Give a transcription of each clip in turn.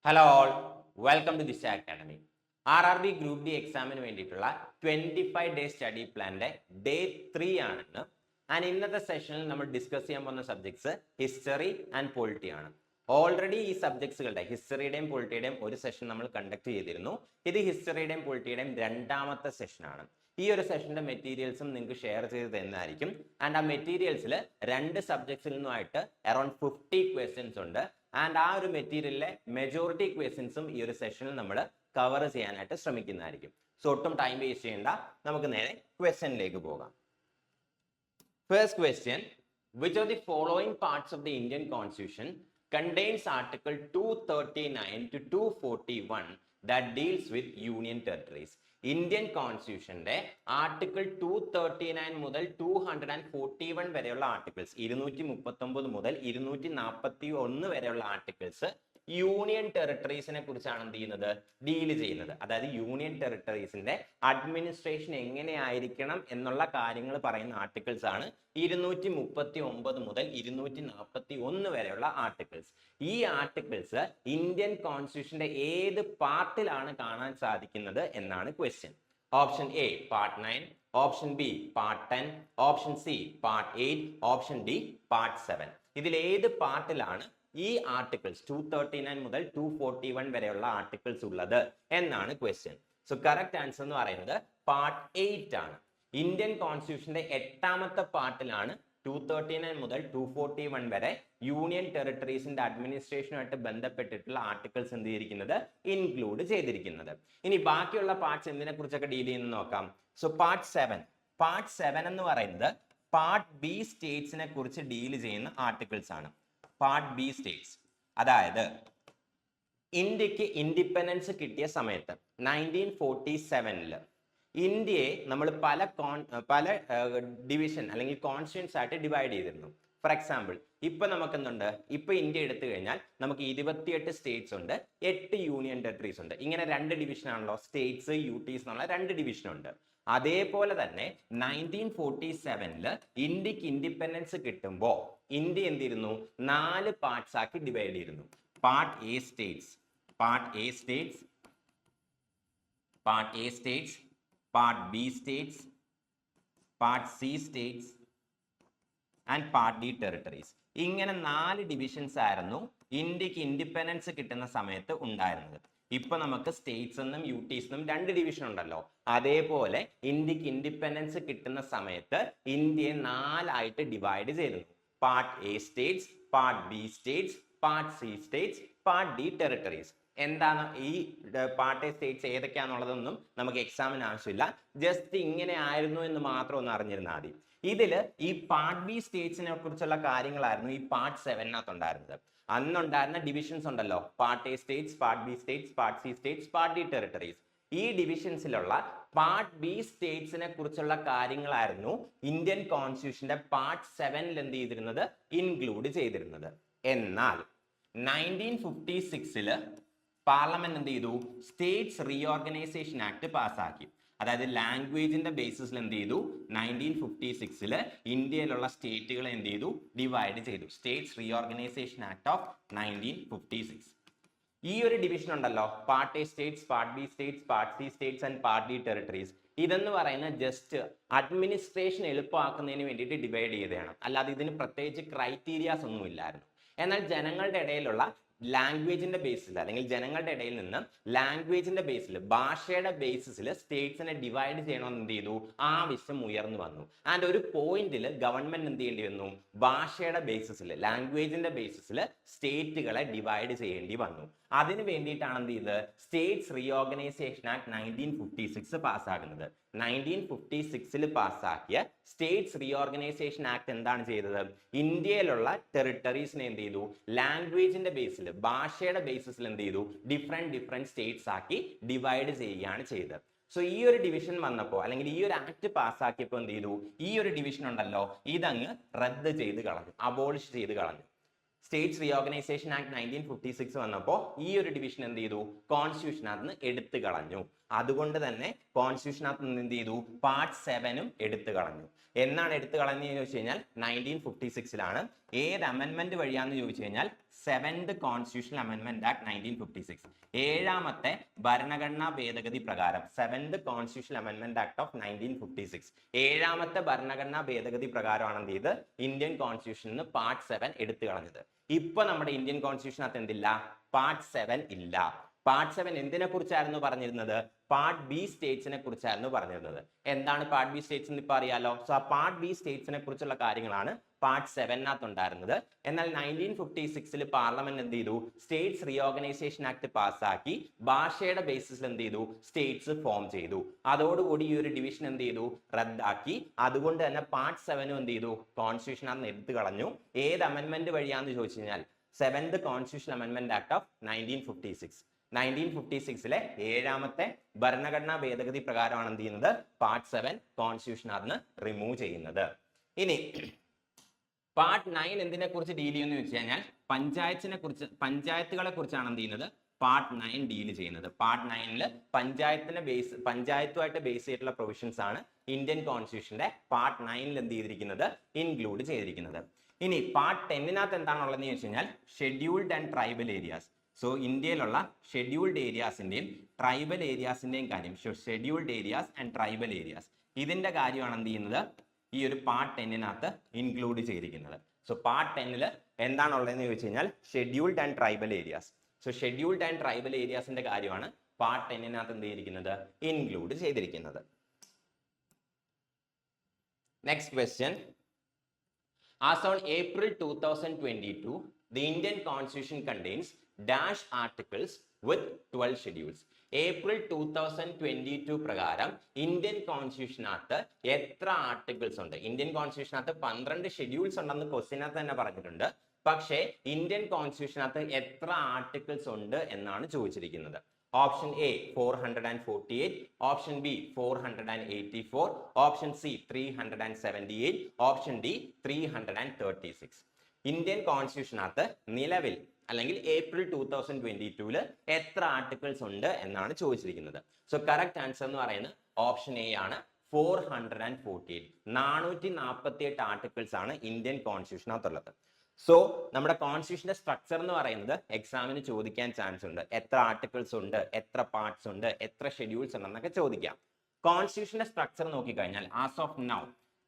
Hello all, welcome to this academy. RRB group D എക്സാമിന് വേണ്ടിയിട്ടുള്ള 25 day study പ്ലാന്റെ day 3 ആണെന്ന്. And ഇന്നത്തെ സെഷനിൽ നമ്മൾ ഡിസ്കസ് ചെയ്യാൻ പോകുന്ന സബ്ജക്ട്സ് ഹിസ്റ്ററി ആൻഡ് പൊളിറ്റി ആണ്. ഓൾറെഡി ഈ സബ്ജക്ട്സുകളുടെ ഹിസ്റ്ററിയുടെയും പൊളിറ്റിയുടെയും ഒരു സെഷൻ നമ്മൾ കണ്ടക്ട് ചെയ്തിരുന്നു. ഇത് ഹിസ്റ്ററിയുടെയും പൊളിറ്റിയുടെയും രണ്ടാമത്തെ സെഷനാണ്. ഈ ഒരു സെഷന്റെ മെറ്റീരിയൽസും നിങ്ങൾക്ക് ഷെയർ ചെയ്ത് തരുന്നതായിരിക്കും. ആൻഡ് ആ മെറ്റീരിയൽസിൽ രണ്ട് സബ്ജക്ട്സിൽ നിന്നുമായിട്ട് അറൌണ്ട് 50 ക്വസ്റ്റ്യൻസ് ഉണ്ട്. ആൻഡ് ആ ഒരു മെറ്റീരിയലിലെ മെജോറിറ്റി ക്വസ്റ്റ്യൻസും ഈ ഒരു സെഷനിൽ നമ്മൾ കവർ ചെയ്യാനായിട്ട് ശ്രമിക്കുന്നതായിരിക്കും. സോ ഒട്ടും ടൈം വേസ്റ്റ് ചെയ്യേണ്ട, നമുക്ക് നേരെ ക്വസ്റ്റ്യനിലേക്ക് പോകാം. First question: which of the following parts of the Indian Constitution contains Article 239 to 241 that deals with Union Territories? Indian കോൺസ്റ്റിറ്റ്യൂഷന്റെ ആർട്ടിക്കിൾ 239 മുതൽ 241 വരെയുള്ള ആർട്ടിക്കിൾസ്, 239 മുതൽ 241 വരെയുള്ള ആർട്ടിക്കിൾസ് യൂണിയൻ ടെറിട്ടറീസിനെ കുറിച്ചാണ് എന്ത് ചെയ്യുന്നത്, ഡീൽ ചെയ്യുന്നത്. അതായത് യൂണിയൻ ടെറിട്ടറീസിന്റെ അഡ്മിനിസ്ട്രേഷൻ എങ്ങനെയായിരിക്കണം എന്നുള്ള കാര്യങ്ങൾ പറയുന്ന ആർട്ടിക്കിൾസ് ആണ് 239 മുതൽ 241 വരെയുള്ള ആർട്ടിക്കിൾസ്. ഈ ആർട്ടിക്കിൾസ് ഇന്ത്യൻ കോൺസ്റ്റിറ്റ്യൂഷന്റെ ഏത് പാർട്ടിലാണ് കാണാൻ സാധിക്കുന്നത് എന്നാണ് question. Option A part 9, option B part 10, option C part 8, option D part 7. ഇതിൽ ഏത് പാർട്ടിലാണ് ഈ ആർട്ടിക്കിൾസ് 239 മുതൽ 241 വരെയുള്ള ആർട്ടിക്കിൾസ് ഉള്ളത് എന്നാണ് ക്വസ്റ്റ്യൻ. സോ കറക്റ്റ് ആൻസർ എന്ന് പറയുന്നത് പാർട്ട് 8 ആണ്. ഇന്ത്യൻ കോൺസ്റ്റിറ്റ്യൂഷന്റെ 8ാമത്തെ പാർട്ടിലാണ് 239 മുതൽ 241 വരെ യൂണിയൻ ടെറിട്ടറീസിന്റെ അഡ്മിനിസ്ട്രേഷനുമായിട്ട് ബന്ധപ്പെട്ടിട്ടുള്ള ആർട്ടിക്കിൾസ് എന്ത് ചെയ്തിരിക്കുന്നത്, ഇൻക്ലൂഡ് ചെയ്തിരിക്കുന്നത്. ഇനി ബാക്കിയുള്ള പാർട്സ് എന്തിനെ കുറിച്ചൊക്കെ ഡീൽ ചെയ്യുന്ന നോക്കാം. സോ പാർട്ട് 7 എന്ന് പറയുന്നത് പാർട്ട് ബി സ്റ്റേറ്റ്സിനെ കുറിച്ച് ഡീൽ ചെയ്യുന്ന ആർട്ടിക്കിൾസ് ആണ്. പാർട്ട് ബി സ്റ്റേറ്റ്സ്, അതായത് ഇന്ത്യക്ക് ഇൻഡിപെൻഡൻസ് കിട്ടിയ സമയത്ത് 1947 ഇന്ത്യയെ നമ്മൾ പല ഡിവിഷൻ അല്ലെങ്കിൽ കോൺസ്റ്റിറ്റ്യൂൻസ് ആയിട്ട് ഡിവൈഡ് ചെയ്തിരുന്നു. ഫോർ എക്സാമ്പിൾ, ഇപ്പൊ നമുക്ക് എന്തുണ്ട്, ഇപ്പൊ ഇന്ത്യ എടുത്തു കഴിഞ്ഞാൽ നമുക്ക് 28 സ്റ്റേറ്റ്സ് ഉണ്ട്, 8 യൂണിയൻ ടെറിട്ടറീസ് ഉണ്ട്. ഇങ്ങനെ രണ്ട് ഡിവിഷൻ ആണല്ലോ, സ്റ്റേറ്റ്സ് യൂട്ടീസ് എന്നുള്ള രണ്ട് ഡിവിഷൻ ഉണ്ട്. അതേപോലെ തന്നെ 1947 ഇന്ത്യക്ക് ഇൻഡിപെൻഡൻസ് കിട്ടുമ്പോൾ ഇന്ത്യ എന്തിരുന്നു, 4 പാർട്സ് ആക്കി ഡിവൈഡ് ചെയ്തിരുന്നു. Part A States, part B States, part C States and part D territories. ഇങ്ങനെ 4 ഡിവിഷൻസ് ആയിരുന്നു ഇന്ത്യക്ക് ഇൻഡിപെൻഡൻസ് കിട്ടുന്ന സമയത്ത് ഉണ്ടായിരുന്നത്. ഇപ്പൊ നമുക്ക് സ്റ്റേറ്റ്സ് എന്നും യൂട്ടീസ് എന്നും 2 ഡിവിഷൻ ഉണ്ടല്ലോ. അതേപോലെ ഇന്ത്യക്ക് ഇൻഡിപെൻഡൻസ് കിട്ടുന്ന സമയത്ത് ഇന്ത്യയെ 4 ആയിട്ട് ഡിവൈഡ് ചെയ്തിരുന്നു. Part A States, part B States, part C states, part D territories. എന്താണ് ഈ പാർട്ട് എ സ്റ്റേറ്റ്സ് ഏതൊക്കെയാണെന്നുള്ളതൊന്നും നമുക്ക് എക്സാമിന് ആവശ്യമില്ല, ജസ്റ്റ് ഇങ്ങനെ ആയിരുന്നു എന്ന് മാത്രം ഒന്ന് അറിഞ്ഞിരുന്നാൽ മതി. ഇതില് ഈ പാർട്ട് ബി സ്റ്റേറ്റ്സിനെ കുറിച്ചുള്ള കാര്യങ്ങളായിരുന്നു ഈ പാർട്ട് 7 ഉണ്ടായിരുന്നത്. അന്നുണ്ടായിരുന്ന ഡിവിഷൻസ് ഉണ്ടല്ലോ, part A States, part B States, part C states, part D territories. ഈ ഡിവിഷൻസിലുള്ള പാർട്ട് ബി സ്റ്റേറ്റ്സിനെ കുറിച്ചുള്ള കാര്യങ്ങളായിരുന്നു ഇന്ത്യൻ കോൺസ്റ്റിറ്റ്യൂഷന്റെ പാർട്ട് 7 എന്ത് ചെയ്തിരുന്നത്, ഇൻക്ലൂഡ് ചെയ്തിരുന്നത്. എന്നാൽ 1956 പാർലമെന്റ് എന്ത് ചെയ്തു, സ്റ്റേറ്റ്സ് റീഓർഗനൈസേഷൻ ആക്ട് പാസ്സാക്കി. അതായത് ലാംഗ്വേജിന്റെ ബേസിസിൽ എന്ത് ചെയ്തു, 1956 ഇന്ത്യയിലുള്ള സ്റ്റേറ്റുകളെ എന്ത് ചെയ്തു, ഡിവൈഡ് ചെയ്തു. States reorganisation act of 1956. ഈ ഒരു ഡിവിഷൻ ഉണ്ടല്ലോ, part A States, part B States, part C States and part D territories, ഇതെന്ന് പറയുന്ന ജസ്റ്റ് അഡ്മിനിസ്ട്രേഷൻ എളുപ്പമാക്കുന്നതിന് വേണ്ടിയിട്ട് ഡിവൈഡ് ചെയ്തതാണ്. അല്ലാതെ ഇതിന് പ്രത്യേകിച്ച് ക്രൈറ്റീരിയാസ് ഒന്നും ഇല്ലായിരുന്നു. എന്നാൽ ജനങ്ങളുടെ ഇടയിലുള്ള ലാംഗ്വേജിന്റെ ബേസിൽ അല്ലെങ്കിൽ ജനങ്ങളുടെ ഇടയിൽ നിന്ന് ലാംഗ്വേജിന്റെ ബേസിൽ, ഭാഷയുടെ ബേസിസിൽ സ്റ്റേറ്റ്സിനെ ഡിവൈഡ് ചെയ്യണമെന്ന് എന്ത് ചെയ്തു, ആവശ്യം ഉയർന്നു വന്നു. ആൻഡ് ഒരു പോയിന്റിൽ ഗവൺമെന്റ് എന്ത് ചെയ്യേണ്ടി വന്നു, ഭാഷയുടെ ബേസിസിൽ, ലാംഗ്വേജിന്റെ ബേസിസിൽ സ്റ്റേറ്റുകളെ ഡിവൈഡ് ചെയ്യേണ്ടി വന്നു. അതിന് വേണ്ടിയിട്ടാണ് എന്ത് ചെയ്തത്, സ്റ്റേറ്റ്സ് റീഓർഗനൈസേഷൻ ആക്ട് 1956 പാസ്സാകുന്നത്. 1956 പാസ്സാക്കിയ സ്റ്റേറ്റ്സ് റീഓർഗനൈസേഷൻ ആക്ട് എന്താണ് ചെയ്തത്, ഇന്ത്യയിലുള്ള ടെറിട്ടറീസിനെ എന്ത് ചെയ്തു, ലാംഗ്വേജിന്റെ ബേസിൽ, ഭാഷയുടെ ബേസിസിൽ എന്ത് ചെയ്തു, ഡിഫറെന്റ് സ്റ്റേറ്റ്സ് ആക്കി ഡിവൈഡ് ചെയ്യുകയാണ് ചെയ്തത്. സോ ഈ ഒരു ഡിവിഷൻ വന്നപ്പോൾ അല്ലെങ്കിൽ ഈ ഒരു ആക്ട് പാസ്സാക്കിയപ്പോൾ എന്ത് ചെയ്തു, ഈ ഒരു ഡിവിഷൻ ഉണ്ടല്ലോ ഇതങ്ങ് റദ്ദ് ചെയ്ത് കളഞ്ഞു, അബോളിഷ് ചെയ്ത് കളഞ്ഞു. സ്റ്റേറ്റ്സ് റീഓർഗനൈസേഷൻ ആക്ട് 1956 വന്നപ്പോൾ ഈ ഒരു ഡിവിഷൻ എന്ത് ചെയ്തു, കോൺസ്റ്റിറ്റ്യൂഷനകത്ത് നിന്ന് എടുത്തു കളഞ്ഞു. അതുകൊണ്ട് തന്നെ കോൺസ്റ്റിറ്റ്യൂഷനകത്ത് നിന്ന് എന്ത് ചെയ്തു, പാർട്ട് 7 എടുത്തു കളഞ്ഞു. എന്നാണ് എടുത്തു കളഞ്ഞതെന്ന് ചോദിച്ചു കഴിഞ്ഞാൽ 1956 ഏത് അമെന്റ്മെന്റ് വഴിയാന്ന് ചോദിച്ചു കഴിഞ്ഞാൽ സെവൻത് കോൺസ്റ്റിറ്റ്യൂഷണൽ അമെൻമെന്റ് ആക്ട് 1956. ഏഴാമത്തെ ഭരണഘടനാ ഭേദഗതി പ്രകാരം, സെവൻത് കോൺസ്റ്റിറ്റ്യൂഷണൽ അമെൻമെന്റ് ആക്ട് ഓഫ് 1956, ഏഴാമത്തെ ഭരണഘടനാ ഭേദഗതി പ്രകാരമാണ് എന്ത് ചെയ്ത് ഇന്ത്യൻ കോൺസ്റ്റിറ്റ്യൂഷനിൽ പാർട്ട് 7 എടുത്തു കളഞ്ഞത്. ഇപ്പൊ നമ്മുടെ ഇന്ത്യൻ കോൺസ്റ്റിറ്റ്യൂഷനകത്ത് എന്തില്ല? പാർട്ട് 7 ഇല്ല. പാർട്ട് 7 എന്തിനെ കുറിച്ചായിരുന്നു പറഞ്ഞിരുന്നത്? പാർട്ട് ബി സ്റ്റേറ്റ്സിനെ കുറിച്ചായിരുന്നു പറഞ്ഞിരുന്നത്. എന്താണ് പാർട്ട് ബി സ്റ്റേറ്റ്സ് എന്ന് ഇപ്പൊ അറിയാലോ. സോ ആ പാർട്ട് ബി സ്റ്റേറ്റ്സിനെ കുറിച്ചുള്ള കാര്യങ്ങളാണ് പാർട്ട് 7 ഉണ്ടായിരുന്നത്. എന്നാൽ 1956 പാർലമെന്റ് എന്ത് ചെയ്തു? സ്റ്റേറ്റ്സ് റീഓർഗനൈസേഷൻ ആക്ട് പാസ്സാക്കി ഭാഷയുടെ ബേസിസിൽ എന്ത് ചെയ്തു? സ്റ്റേറ്റ്സ് ഫോം ചെയ്തു. അതോടുകൂടി ഈ ഒരു ഡിവിഷൻ എന്ത് ചെയ്തു? റദ്ദാക്കി. അതുകൊണ്ട് തന്നെ പാർട്ട് 7 എന്ത് ചെയ്തു? കോൺസ്റ്റിറ്റ്യൂഷനകത്ത് എടുത്തു കളഞ്ഞു. ഏത് അമെന്റ്മെന്റ് വഴിയാന്ന് ചോദിച്ചു കഴിഞ്ഞാൽ seventh constitutional amendment act of 1956. 1956 ഏഴാമത്തെ ഭരണഘടനാ ഭേദഗതി പ്രകാരമാണ് എന്ത് ചെയ്യുന്നത്? പാർട്ട് 7 കോൺസ്റ്റിറ്റ്യൂഷനകത്ത് റിമൂവ് ചെയ്യുന്നത്. ഇനി പാർട്ട് 9 എന്തിനെ കുറിച്ച് ഡീൽ ചെയ്യുന്നു വെച്ച് കഴിഞ്ഞാൽ പഞ്ചായത്തുകളെ കുറിച്ചാണ് എന്ത് ചെയ്യുന്നത്? പാർട്ട് 9 ഡീൽ ചെയ്യുന്നത്. പാർട്ട് 9 പഞ്ചായത്തുമായിട്ട് ബേസ് ചെയ്തിട്ടുള്ള പ്രൊവിഷൻസ് ആണ് ഇന്ത്യൻ കോൺസ്റ്റിറ്റ്യൂഷന്റെ പാർട്ട് 9 എന്ത് ചെയ്തിരിക്കുന്നത്? ഇൻക്ലൂഡ് ചെയ്തിരിക്കുന്നത്. ഇനി പാർട്ട് 10 എന്താണുള്ളതെന്ന് ചോദിച്ചു കഴിഞ്ഞാൽ scheduled and tribal areas. So ഇന്ത്യയിലുള്ള ഷെഡ്യൂൾഡ് ഏരിയാസിന്റെയും ട്രൈബൽ ഏരിയാസിന്റെയും കാര്യം, scheduled areas and tribal areas, ഇതിന്റെ കാര്യമാണ് എന്ത് ചെയ്യുന്നത്? ഈ ഒരു പാർട്ട് 10 ഇൻക്ലൂഡ് ചെയ്തിരിക്കുന്നത്. സോ പാർട്ട് 10 എന്താണുള്ളതെന്ന് ചോദിച്ചു കഴിഞ്ഞാൽ scheduled and tribal areas. So scheduled and tribal ഏരിയാസിന്റെ കാര്യമാണ് പാർട്ട് 10 എന്ത് ചെയ്തിരിക്കുന്നത്? ഇൻക്ലൂഡ് ചെയ്തിരിക്കുന്നത്. Next question. As on April 2022, the Indian Constitution contains dash articles with 12 schedules. April 2022 പ്രകാരം ഇന്ത്യൻ കോൺസ്റ്റിറ്റ്യൂഷനകത്ത് എത്ര ആർട്ടിക്കിൾസ് ഉണ്ട്? ഇന്ത്യൻ കോൺസ്റ്റിറ്റ്യൂഷനകത്ത് 12 ഷെഡ്യൂൾസ് ഉണ്ടെന്ന് ക്വസ്റ്റ്യനകത്ത് തന്നെ പറഞ്ഞിട്ടുണ്ട്. പക്ഷേ ഇന്ത്യൻ കോൺസ്റ്റിറ്റ്യൂഷനകത്ത് എത്ര ആർട്ടിക്കിൾസ് ഉണ്ട് എന്നാണ് ചോദിച്ചിരിക്കുന്നത്. Option A 448, option B 484, option C 378, option D 336. Indian കോൺസ്റ്റിറ്റ്യൂഷനകത്ത് നിലവിൽ അല്ലെങ്കിൽ ഏപ്രിൽ 2022 എത്ര ആർട്ടിക്കിൾസ് ഉണ്ട് എന്നാണ് ചോദിച്ചിരിക്കുന്നത്. സോ കറക്റ്റ് ആൻസർ എന്ന് പറയുന്നത് ഓപ്ഷൻ എ ആണ്, 448. 448 ആർട്ടിക്കിൾസ് ആണ് ഇന്ത്യൻ കോൺസ്റ്റിറ്റ്യൂഷനകത്തുള്ളത്. സോ നമ്മുടെ കോൺസ്റ്റിറ്റ്യൂഷന്റെ സ്ട്രക്ചർ എന്ന് പറയുന്നത് എക്സാമിന് ചോദിക്കാൻ ചാൻസ് ഉണ്ട്. എത്ര ആർട്ടിക്കിൾസ് ഉണ്ട്, എത്ര പാർട്സ് ഉണ്ട്, എത്ര ഷെഡ്യൂൾസ് ഉണ്ടെന്നൊക്കെ ചോദിക്കാം. കോൺസ്റ്റിറ്റ്യൂഷന്റെ സ്ട്രക്ചർ നോക്കിക്കഴിഞ്ഞാൽ ആസ് ഓഫ് നൗ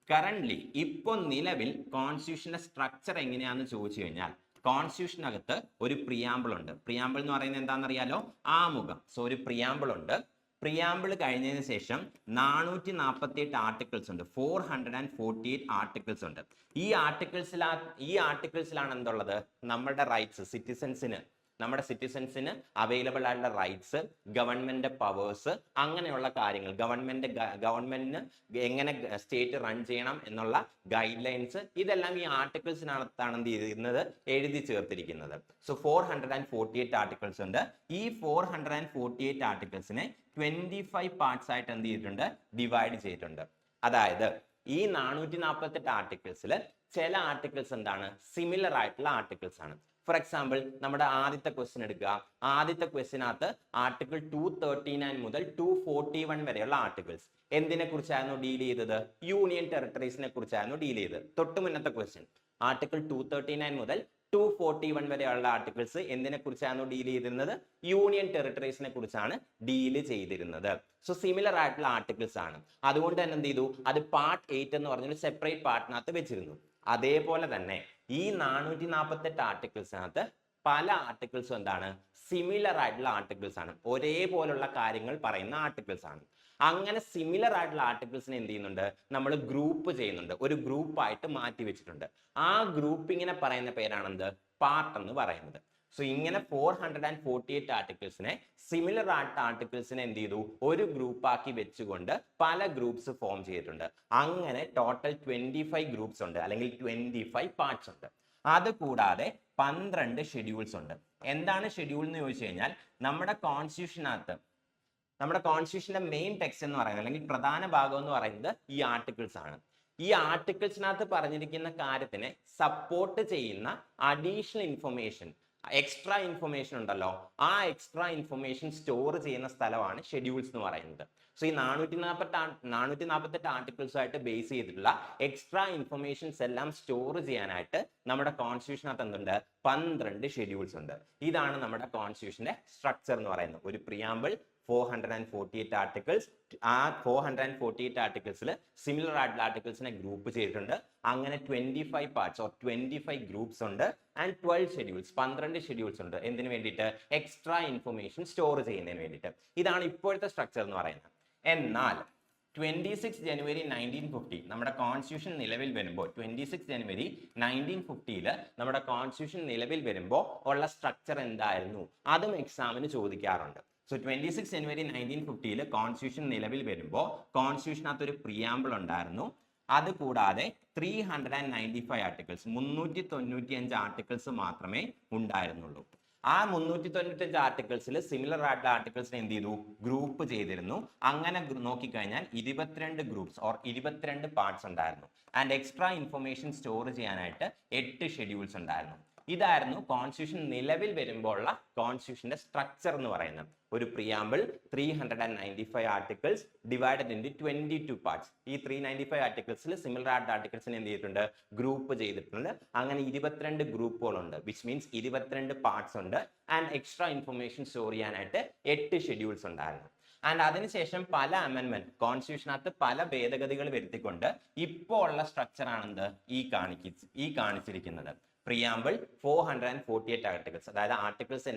കറന്റ്ലി ഇപ്പൊ നിലവിൽ കോൺസ്റ്റിറ്റ്യൂഷന്റെ സ്ട്രക്ചർ എങ്ങനെയാണെന്ന് ചോദിച്ചു കഴിഞ്ഞാൽ കോൺസ്റ്റിറ്റ്യൂഷനകത്ത് ഒരു പ്രിയാമ്പിൾ ഉണ്ട്. പ്രിയാമ്പിൾ എന്ന് പറയുന്നത് എന്താണെന്നറിയാലോ? ആമുഖം. സോ ഒരു പ്രിയാമ്പിൾ ഉണ്ട്. പ്രിയാമ്പിൾ കഴിഞ്ഞതിന് ശേഷം 448 ആർട്ടിക്കിൾസ് ഉണ്ട്. 448 ആർട്ടിക്കിൾസ് ഉണ്ട്. ഈ ആർട്ടിക്കിൾസിലാണ് എന്തുള്ളത്? നമ്മുടെ റൈറ്റ്സ്, നമ്മുടെ സിറ്റിസൺസിന് അവൈലബിൾ ആയിട്ടുള്ള റൈറ്റ്സ്, ഗവൺമെന്റ് പവേഴ്സ്, അങ്ങനെയുള്ള കാര്യങ്ങൾ, ഗവൺമെന്റിന് എങ്ങനെ സ്റ്റേറ്റ് റൺ ചെയ്യണം എന്നുള്ള ഗൈഡ് ലൈൻസ്, ഇതെല്ലാം ഈ ആർട്ടിക്കിൾസിനകത്താണ് എന്ത് ചെയ്യുന്നത്? എഴുതി ചേർത്തിരിക്കുന്നത്. സോ 448 ആർട്ടിക്കിൾസ് ഉണ്ട്. ഈ 448 ആർട്ടിക്കിൾസിനെ 25 പാർട്സ് ആയിട്ട് എന്ത് ചെയ്തിട്ടുണ്ട്? ഡിവൈഡ് ചെയ്തിട്ടുണ്ട്. അതായത് ഈ 448 ആർട്ടിക്കിൾസിൽ ചില ആർട്ടിക്കിൾസ് എന്താണ്? സിമിലർ ആയിട്ടുള്ള ആർട്ടിക്കിൾസ് ആണ്. ഫോർ എക്സാമ്പിൾ നമ്മുടെ ആദ്യത്തെ ക്വസ്റ്റ്യൻ എടുക്കുക. ആദ്യത്തെ ക്വസ്റ്റ്യനകത്ത് ആർട്ടിക്കിൾ 239 മുതൽ 241 വരെയുള്ള ആർട്ടിക്കിൾസ് എന്തിനെ കുറിച്ചായിരുന്നു ഡീൽ ചെയ്തത്? യൂണിയൻ ടെറിട്ടറീസിനെ കുറിച്ചായിരുന്നു ഡീൽ ചെയ്തത്. തൊട്ട് മുന്നത്തെ ക്വസ്റ്റ്യൻ ആർട്ടിക്കിൾ 239 മുതൽ 241 വരെയുള്ള ആർട്ടിക്കിൾസ് എന്തിനെ കുറിച്ചാണ് ഡീൽ ചെയ്തിരുന്നത്? യൂണിയൻ ടെറിട്ടറീസിനെ കുറിച്ചാണ് ഡീൽ ചെയ്തിരുന്നത്. സോ സിമിലർ ആയിട്ടുള്ള ആർട്ടിക്കിൾസ് ആണ്. അതുകൊണ്ട് തന്നെ എന്ത് ചെയ്തു? അത് പാർട്ട് 8 എന്ന് പറഞ്ഞൊരു സെപ്പറേറ്റ് പാർട്ടിനകത്ത് വെച്ചിരുന്നു. അതേപോലെ തന്നെ ഈ 448 ആർട്ടിക്കിൾസിനകത്ത് പല ആർട്ടിക്കിൾസും എന്താണ്? സിമിലർ ആയിട്ടുള്ള ആർട്ടിക്കിൾസ് ആണ്. ഒരേപോലുള്ള കാര്യങ്ങൾ പറയുന്ന ആർട്ടിക്കിൾസ് ആണ്. അങ്ങനെ സിമിലർ ആയിട്ടുള്ള ആർട്ടിക്കിൾസിനെ എന്ത് ചെയ്യുന്നുണ്ട്? നമ്മൾ ഗ്രൂപ്പ് ചെയ്യുന്നുണ്ട്. ഒരു ഗ്രൂപ്പായിട്ട് മാറ്റി വെച്ചിട്ടുണ്ട്. ആ ഗ്രൂപ്പിങ്ങിനെ പറയുന്ന പേരാണ് എന്ത്? പാർട്ട് എന്ന് പറയുന്നത്. സോ ഇങ്ങനെ 448 ആർട്ടിക്കിൾസിനെ, സിമിലർ ആയിട്ട് ആർട്ടിക്കിൾസിനെ എന്ത് ചെയ്തു? ഒരു ഗ്രൂപ്പാക്കി വെച്ചുകൊണ്ട് പല ഗ്രൂപ്പ്സ് ഫോം ചെയ്തിട്ടുണ്ട്. അങ്ങനെ ടോട്ടൽ 25 ഗ്രൂപ്പ്സ് ഉണ്ട്, അല്ലെങ്കിൽ 25 പാർട്സ് ഉണ്ട്. അത് കൂടാതെ 12 ഷെഡ്യൂൾസ് ഉണ്ട്. എന്താണ് ഷെഡ്യൂൾ എന്ന് ചോദിച്ചു കഴിഞ്ഞാൽ നമ്മുടെ കോൺസ്റ്റിറ്റ്യൂഷന്റെ മെയിൻ ടെക്സ്റ്റ് എന്ന് പറയുന്നത്, അല്ലെങ്കിൽ പ്രധാന ഭാഗം എന്ന് പറയുന്നത് ഈ ആർട്ടിക്കിൾസ് ആണ്. ഈ ആർട്ടിക്കിൾസിനകത്ത് പറഞ്ഞിരിക്കുന്ന കാര്യത്തിനെ സപ്പോർട്ട് ചെയ്യുന്ന അഡീഷണൽ ഇൻഫർമേഷൻ, എക്സ്ട്രാ ഇൻഫർമേഷൻ ഉണ്ടല്ലോ, ആ എക്സ്ട്രാ ഇൻഫർമേഷൻ സ്റ്റോർ ചെയ്യുന്ന സ്ഥലമാണ് ഷെഡ്യൂൾസ് എന്ന് പറയുന്നത്. സോ ഈ 448 ആർട്ടിക്കിൾസ് ആയിട്ട് ബേസ് ചെയ്തിട്ടുള്ള എക്സ്ട്രാ ഇൻഫർമേഷൻസ് എല്ലാം സ്റ്റോർ ചെയ്യാനായിട്ട് നമ്മുടെ കോൺസ്റ്റിറ്റ്യൂഷനകത്ത് എന്തുണ്ട്? 12 ഷെഡ്യൂൾസ് ഉണ്ട്. ഇതാണ് നമ്മുടെ കോൺസ്റ്റിറ്റ്യൂഷന്റെ സ്ട്രക്ചർ എന്ന് പറയുന്നത്. ഒരു പ്രിയാമ്പിൾ, 448 ആർട്ടിക്കിൾസ്. ആ 448 ആർട്ടിക്കിൾസിൽ സിമിലർ ആയിട്ടുള്ള ആർട്ടിക്കിൾസിനെ ഗ്രൂപ്പ് ചെയ്തിട്ടുണ്ട്. അങ്ങനെ 25 പാർട്സ് ഓർ 25 ഗ്രൂപ്പ്സ് ഉണ്ട് ആൻഡ് 12 ഷെഡ്യൂൾസ്, 12 ഷെഡ്യൂൾസ് ഉണ്ട്. എന്തിനു വേണ്ടിയിട്ട്? എക്സ്ട്രാ ഇൻഫർമേഷൻ സ്റ്റോർ ചെയ്യുന്നതിന് വേണ്ടിയിട്ട്. ഇതാണ് ഇപ്പോഴത്തെ സ്ട്രക്ചർ എന്ന് പറയുന്നത്. എന്നാൽ 26 ജനുവരി 1950 നമ്മുടെ കോൺസ്റ്റിറ്റ്യൂഷൻ നിലവിൽ വരുമ്പോൾ, 26 ജനുവരി 1950 നമ്മുടെ കോൺസ്റ്റിറ്റ്യൂഷൻ നിലവിൽ വരുമ്പോൾ ഉള്ള സ്ട്രക്ചർ എന്തായിരുന്നു? അതും എക്സാമിന് ചോദിക്കാറുണ്ട്. സോ 26 ജനുവരി 1950 കോൺസ്റ്റിറ്റ്യൂഷൻ നിലവിൽ വരുമ്പോൾ കോൺസ്റ്റിറ്റ്യൂഷനകത്ത് ഒരു പ്രിയാമ്പിൾ ഉണ്ടായിരുന്നു. അത് കൂടാതെ 395 ആർട്ടിക്കിൾസ്, 395 ആർട്ടിക്കിൾസ് മാത്രമേ ഉണ്ടായിരുന്നുള്ളൂ. ആ 395 ആർട്ടിക്കിൾസിൽ സിമിലർ ആയിട്ടുള്ള ആർട്ടിക്കിൾസിനെ എന്ത് ചെയ്തു? ഗ്രൂപ്പ് ചെയ്തിരുന്നു. അങ്ങനെ നോക്കിക്കഴിഞ്ഞാൽ 22 ഗ്രൂപ്പ്സ് ഓർ 22 പാർട്സ് ഉണ്ടായിരുന്നു. ആൻഡ് എക്സ്ട്രാ ഇൻഫർമേഷൻ സ്റ്റോർ ചെയ്യാനായിട്ട് 8 ഷെഡ്യൂൾസ് ഉണ്ടായിരുന്നു. ഇതായിരുന്നു കോൺസ്റ്റിറ്റ്യൂഷൻ നിലവിൽ വരുമ്പോഴുള്ള കോൺസ്റ്റിറ്റ്യൂഷന്റെ സ്ട്രക്ചർ എന്ന് പറയുന്നത്. ഒരു preamble, 395 articles divided into 22 parts. ഈ 395 ആർട്ടിക്കിൾസിൽ സിമിലർ ആയിട്ട് ആർട്ടിക്കിൾസിനെ എന്ത് ചെയ്തിട്ടുണ്ട്? ഗ്രൂപ്പ് ചെയ്തിട്ടുണ്ട്. അങ്ങനെ 22 ഗ്രൂപ്പുകളുണ്ട്, വിച്ച് മീൻസ് 22 പാർട്സ് ഉണ്ട്. ആൻഡ് എക്സ്ട്രാ ഇൻഫർമേഷൻ സ്റ്റോർ ചെയ്യാനായിട്ട് 8 ഷെഡ്യൂൾസ് ഉണ്ടായിരുന്നു. ആൻഡ് അതിനുശേഷം പല അമെൻമെന്റ്, കോൺസ്റ്റിറ്റ്യൂഷനകത്ത് പല ഭേദഗതികൾ വരുത്തിക്കൊണ്ട് ഇപ്പോൾ ഉള്ള സ്ട്രക്ചർ ആണെന്ത്? ഈ കാണിച്ചിരിക്കുന്നത്. പ്രിയാമ്പിൾ 448 ആർട്ടിക്കിൾസ്, അതായത് ആർട്ടിക്കിൾസ്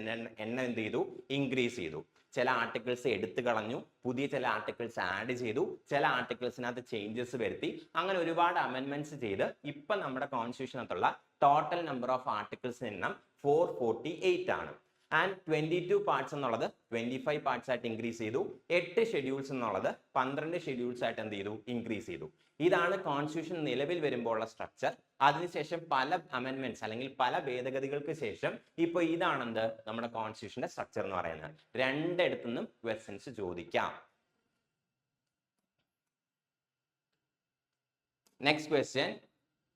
എണ്ണം എന്ത് ചെയ്തു? ഇൻക്രീസ് ചെയ്തു. ചില ആർട്ടിക്കിൾസ് എടുത്തു കളഞ്ഞു, പുതിയ ചില ആർട്ടിക്കിൾസ് ആഡ് ചെയ്തു, ചില ആർട്ടിക്കിൾസിനകത്ത് ചേഞ്ചസ് വരുത്തി. അങ്ങനെ ഒരുപാട് അമെൻമെന്റ്സ് ചെയ്ത് ഇപ്പൊ നമ്മുടെ കോൺസ്റ്റിറ്റ്യൂഷനകത്തുള്ള ടോട്ടൽ നമ്പർ ഓഫ് ആർട്ടിക്കിൾസ് എണ്ണം 448 ആണ്. ആൻഡ് 22 പാർട്സ് എന്നുള്ളത് 25 പാർട്സ് ആയിട്ട് ഇൻക്രീസ് ചെയ്തു. 8 ഷെഡ്യൂൾസ് എന്നുള്ളത് 12 ഷെഡ്യൂൾസ് ആയിട്ട് എന്ത് ചെയ്തു? ഇൻക്രീസ് ചെയ്തു. ഇതാണ് കോൺസ്റ്റിറ്റ്യൂഷൻ നിലവിൽ വരുമ്പോൾ ഉള്ള സ്ട്രക്ചർ. അതിനുശേഷം പല അമെൻമെന്റ്സ് അല്ലെങ്കിൽ പല ഭേദഗതികൾക്ക് ശേഷം ഇപ്പൊ ഇതാണെന്ത്? നമ്മുടെ കോൺസ്റ്റിറ്റ്യൂഷന്റെ സ്ട്രക്ചർ എന്ന് പറയുന്നത്. രണ്ടിടത്തുനിന്നും ക്വസ്റ്റ്യൻസ് ചോദിക്കാം. Next question,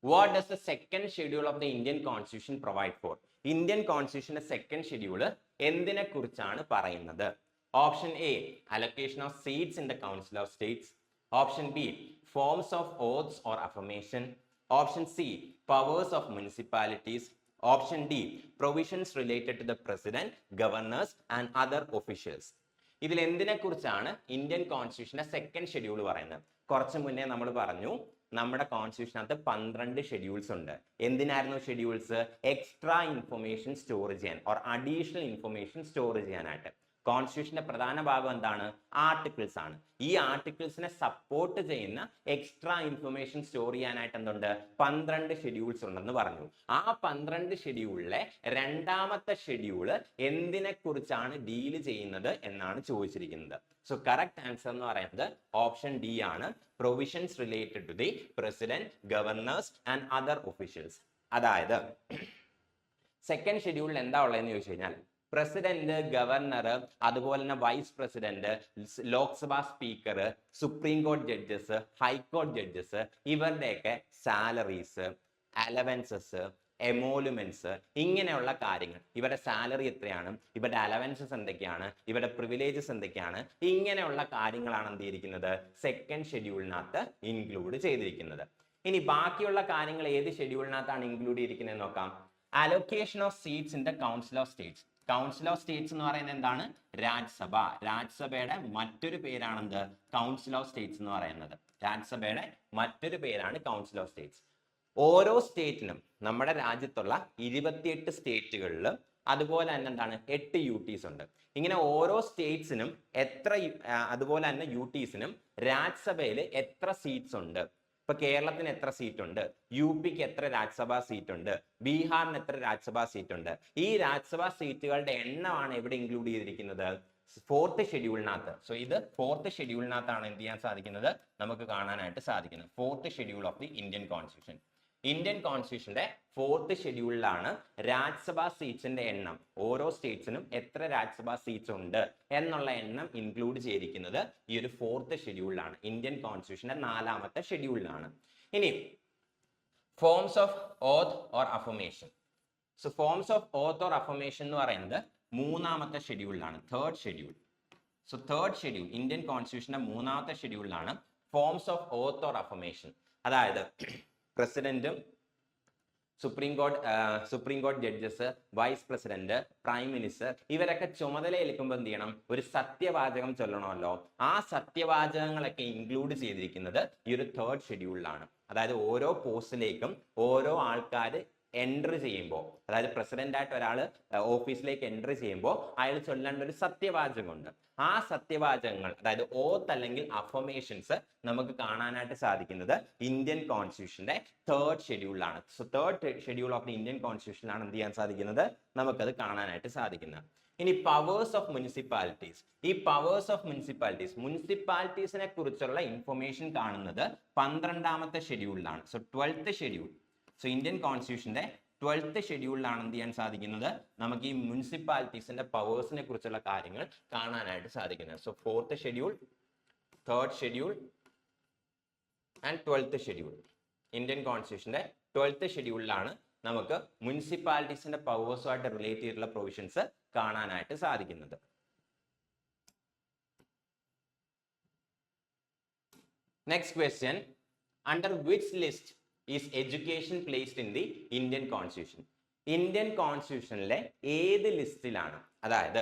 what does the second schedule of the Indian Constitution provide for? Indian കോൺസ്റ്റിറ്റ്യൂഷന്റെ സെക്കൻഡ് ഷെഡ്യൂള് എന്തിനെ കുറിച്ചാണ് പറയുന്നത്? Option A, allocation of seats in the council of states. Option B, forms of oaths or affirmation. Option C, powers of municipalities. Option D, provisions related to the president, governors and other officials. ഇതിൽ എന്തിനെ കുറിച്ചാണ് Indian കോൺസ്റ്റിറ്റ്യൂഷന്റെ second schedule പറയുന്നത്? കുറച്ച് മുന്നേ നമ്മൾ പറഞ്ഞു നമ്മുടെ കോൺസ്റ്റിറ്റ്യൂഷനകത്ത് 12 ഷെഡ്യൂൾസ് ഉണ്ട്. എന്തിനായിരുന്നു ഷെഡ്യൂൾസ്? എക്സ്ട്രാ ഇൻഫർമേഷൻ സ്റ്റോർ ചെയ്യാൻ ഓർ അഡീഷണൽ ഇൻഫർമേഷൻ സ്റ്റോർ ചെയ്യാനായിട്ട്. കോൺസ്റ്റിറ്റ്യൂഷന്റെ പ്രധാന ഭാഗം എന്താണ്? ആർട്ടിക്കിൾസ് ആണ്. ഈ ആർട്ടിക്കിൾസിനെ സപ്പോർട്ട് ചെയ്യുന്ന എക്സ്ട്രാ ഇൻഫർമേഷൻ സ്റ്റോർ ചെയ്യാനായിട്ട് എന്തുണ്ട്? 12 ഷെഡ്യൂൾസ് ഉണ്ടെന്ന് പറഞ്ഞു. ആ 12 ഷെഡ്യൂളിലെ രണ്ടാമത്തെ ഷെഡ്യൂള് എന്തിനെ കുറിച്ചാണ് ഡീൽ ചെയ്യുന്നത് എന്നാണ് ചോദിച്ചിരിക്കുന്നത്. സോ കറക്റ്റ് ആൻസർ എന്ന് പറയുന്നത് ഓപ്ഷൻ ഡി ആണ്, provisions related to the president, governors and other officials. അതായത് സെക്കൻഡ് ഷെഡ്യൂളിൽ എന്താ ഉള്ളതെന്ന് ചോദിച്ചു കഴിഞ്ഞാൽ പ്രസിഡന്റ്, ഗവർണർ, അതുപോലെ തന്നെ vice president, Lok Sabha speaker, supreme കോടതി ജഡ്ജസ്, ഹൈക്കോടതി ജഡ്ജസ്, ഇവരുടെയൊക്കെ സാലറീസ്, അലവൻസസ്, എമോലുമെന്റ്സ്, ഇങ്ങനെയുള്ള കാര്യങ്ങൾ, ഇവരുടെ സാലറി എത്രയാണ്, ഇവരുടെ അലവൻസസ് എന്തൊക്കെയാണ്, ഇവരുടെ പ്രിവിലേജസ് എന്തൊക്കെയാണ്, ഇങ്ങനെയുള്ള കാര്യങ്ങളാണ് എന്ത് ചെയ്തിരിക്കുന്നത്? സെക്കൻഡ് ഷെഡ്യൂളിനകത്ത് ഇൻക്ലൂഡ് ചെയ്തിരിക്കുന്നത്. ഇനി ബാക്കിയുള്ള കാര്യങ്ങൾ ഏത് ഷെഡ്യൂളിനകത്താണ് ഇൻക്ലൂഡ് ചെയ്തിരിക്കുന്നത് നോക്കാം. Allocation of seats in the council of States. Council of States എന്ന് പറയുന്നത് എന്താണ്? രാജ്യസഭ. രാജ്യസഭയുടെ മറ്റൊരു പേരാണെന്ത്? കൗൺസിൽ ഓഫ് സ്റ്റേറ്റ്സ് എന്ന് പറയുന്നത്. രാജ്യസഭയുടെ മറ്റൊരു പേരാണ് കൗൺസിൽ ഓഫ് സ്റ്റേറ്റ്സ്. ഓരോ സ്റ്റേറ്റിനും, നമ്മുടെ രാജ്യത്തുള്ള 28 സ്റ്റേറ്റുകളിൽ അതുപോലെ തന്നെ എന്താണ് 8 യുടീസ് ഉണ്ട്. ഇങ്ങനെ ഓരോ സ്റ്റേറ്റ്സിനും അതുപോലെ തന്നെ യുടീസിനും രാജ്യസഭയിൽ എത്ര സീറ്റ്സ് ഉണ്ട്? ഇപ്പൊ കേരളത്തിന് എത്ര സീറ്റ് ഉണ്ട്, യു പിക്ക് എത്ര രാജ്യസഭാ സീറ്റ് ഉണ്ട്, ബീഹാറിന് എത്ര രാജ്യസഭാ സീറ്റ് ഉണ്ട്. ഈ രാജ്യസഭാ സീറ്റുകളുടെ എണ്ണമാണ് എവിടെ ഇൻക്ലൂഡ് ചെയ്തിരിക്കുന്നത്? ഫോർത്ത് ഷെഡ്യൂളിനകത്ത്. സോ ഇത് ഫോർത്ത് ഷെഡ്യൂളിനകത്താണ് എന്ത് ചെയ്യാൻ സാധിക്കുന്നത്? നമുക്ക് കാണാനായിട്ട് സാധിക്കുന്നത്. Fourth schedule of the Indian constitution. Indian കോൺസ്റ്റിറ്റ്യൂഷന്റെ ഫോർത്ത് ഷെഡ്യൂളിലാണ് രാജ്യസഭാ സീറ്റ്സിന്റെ എണ്ണം, ഓരോ സ്റ്റേറ്റ്സിനും എത്ര രാജ്യസഭാ സീറ്റ്സ് ഉണ്ട് എന്നുള്ള എണ്ണം ഇൻക്ലൂഡ് ചെയ്തിരിക്കുന്നത് ഈ ഒരു ഫോർത്ത് ഷെഡ്യൂളിലാണ്, ഇന്ത്യൻ കോൺസ്റ്റിറ്റ്യൂഷന്റെ 4ാമത്തെ ഷെഡ്യൂളിലാണ്. ഇനി forms of oath or affirmation. So forms of oath or affirmation എന്ന് പറയുന്നത് മൂന്നാമത്തെ ഷെഡ്യൂളിലാണ്, third schedule. So third schedule Indian കോൺസ്റ്റിറ്റ്യൂഷന്റെ മൂന്നാമത്തെ ഷെഡ്യൂളിലാണ് forms of oath or affirmation. അതായത് പ്രസിഡന്റും സുപ്രീം കോടതി judges, vice president, prime minister ഇവരൊക്കെ ചുമതല ഏൽക്കുമ്പോൾ എന്ത് ചെയ്യണം? ഒരു സത്യവാചകം ചൊല്ലണമല്ലോ. ആ സത്യവാചകങ്ങളൊക്കെ ഇൻക്ലൂഡ് ചെയ്തിരിക്കുന്നത് ഈ ഒരു തേർഡ് ഷെഡ്യൂളിലാണ്. അതായത് ഓരോ പോസ്റ്റിലേക്കും ഓരോ ആൾക്കാർ എൻട്രി ചെയ്യുമ്പോൾ, അതായത് പ്രസിഡന്റ് ആയിട്ട് ഒരാൾ ഓഫീസിലേക്ക് എൻട്രി ചെയ്യുമ്പോൾ അയാൾ ചൊല്ലേണ്ട ഒരു സത്യവാചകമുണ്ട്. ആ സത്യവാചകങ്ങൾ, അതായത് ഓത്ത് അല്ലെങ്കിൽ അഫർമേഷൻസ് നമുക്ക് കാണാനായിട്ട് സാധിക്കുന്നത് ഇന്ത്യൻ കോൺസ്റ്റിറ്റ്യൂഷന്റെ തേർഡ് ഷെഡ്യൂളിലാണ്. So third schedule of the Indian കോൺസ്റ്റിറ്റ്യൂഷനാണ് എന്ത് ചെയ്യാൻ സാധിക്കുന്നത്? നമുക്കത് കാണാനായിട്ട് സാധിക്കുന്നത്. ഇനി പവേഴ്സ് ഓഫ് മുനിസിപ്പാലിറ്റീസ്. ഈ പവേഴ്സ് ഓഫ് മുനിസിപ്പാലിറ്റീസിനെ കുറിച്ചുള്ള ഇൻഫർമേഷൻ കാണുന്നത് 12ാമത്തെ ഷെഡ്യൂളിലാണ്. So 12th schedule. So Indian കോൺസ്റ്റിറ്റ്യൂഷന്റെ 12th ഷെഡ്യൂളിലാണ് എന്ത് ചെയ്യാൻ സാധിക്കുന്നത്? നമുക്ക് ഈ മുനിസിപ്പാലിറ്റീസിന്റെ പവേഴ്സിനെ കുറിച്ചുള്ള കാര്യങ്ങൾ കാണാനായിട്ട് സാധിക്കുന്നത്. So 4th schedule, 3rd schedule and 12th schedule. Indian കോൺസ്റ്റിറ്റ്യൂഷന്റെ 12th ഷെഡ്യൂളിലാണ് നമുക്ക് മുനിസിപ്പാലിറ്റീസിന്റെ പവേഴ്സുമായിട്ട് റിലേറ്റ് ചെയ്തിട്ടുള്ള പ്രൊവിഷൻസ് കാണാനായിട്ട് സാധിക്കുന്നത്. Next question, under which list is education placed in the Indian constitution? Indian കോൺസ്റ്റിറ്റ്യൂഷനിലെ ഏത് ലിസ്റ്റിലാണ്? അതായത്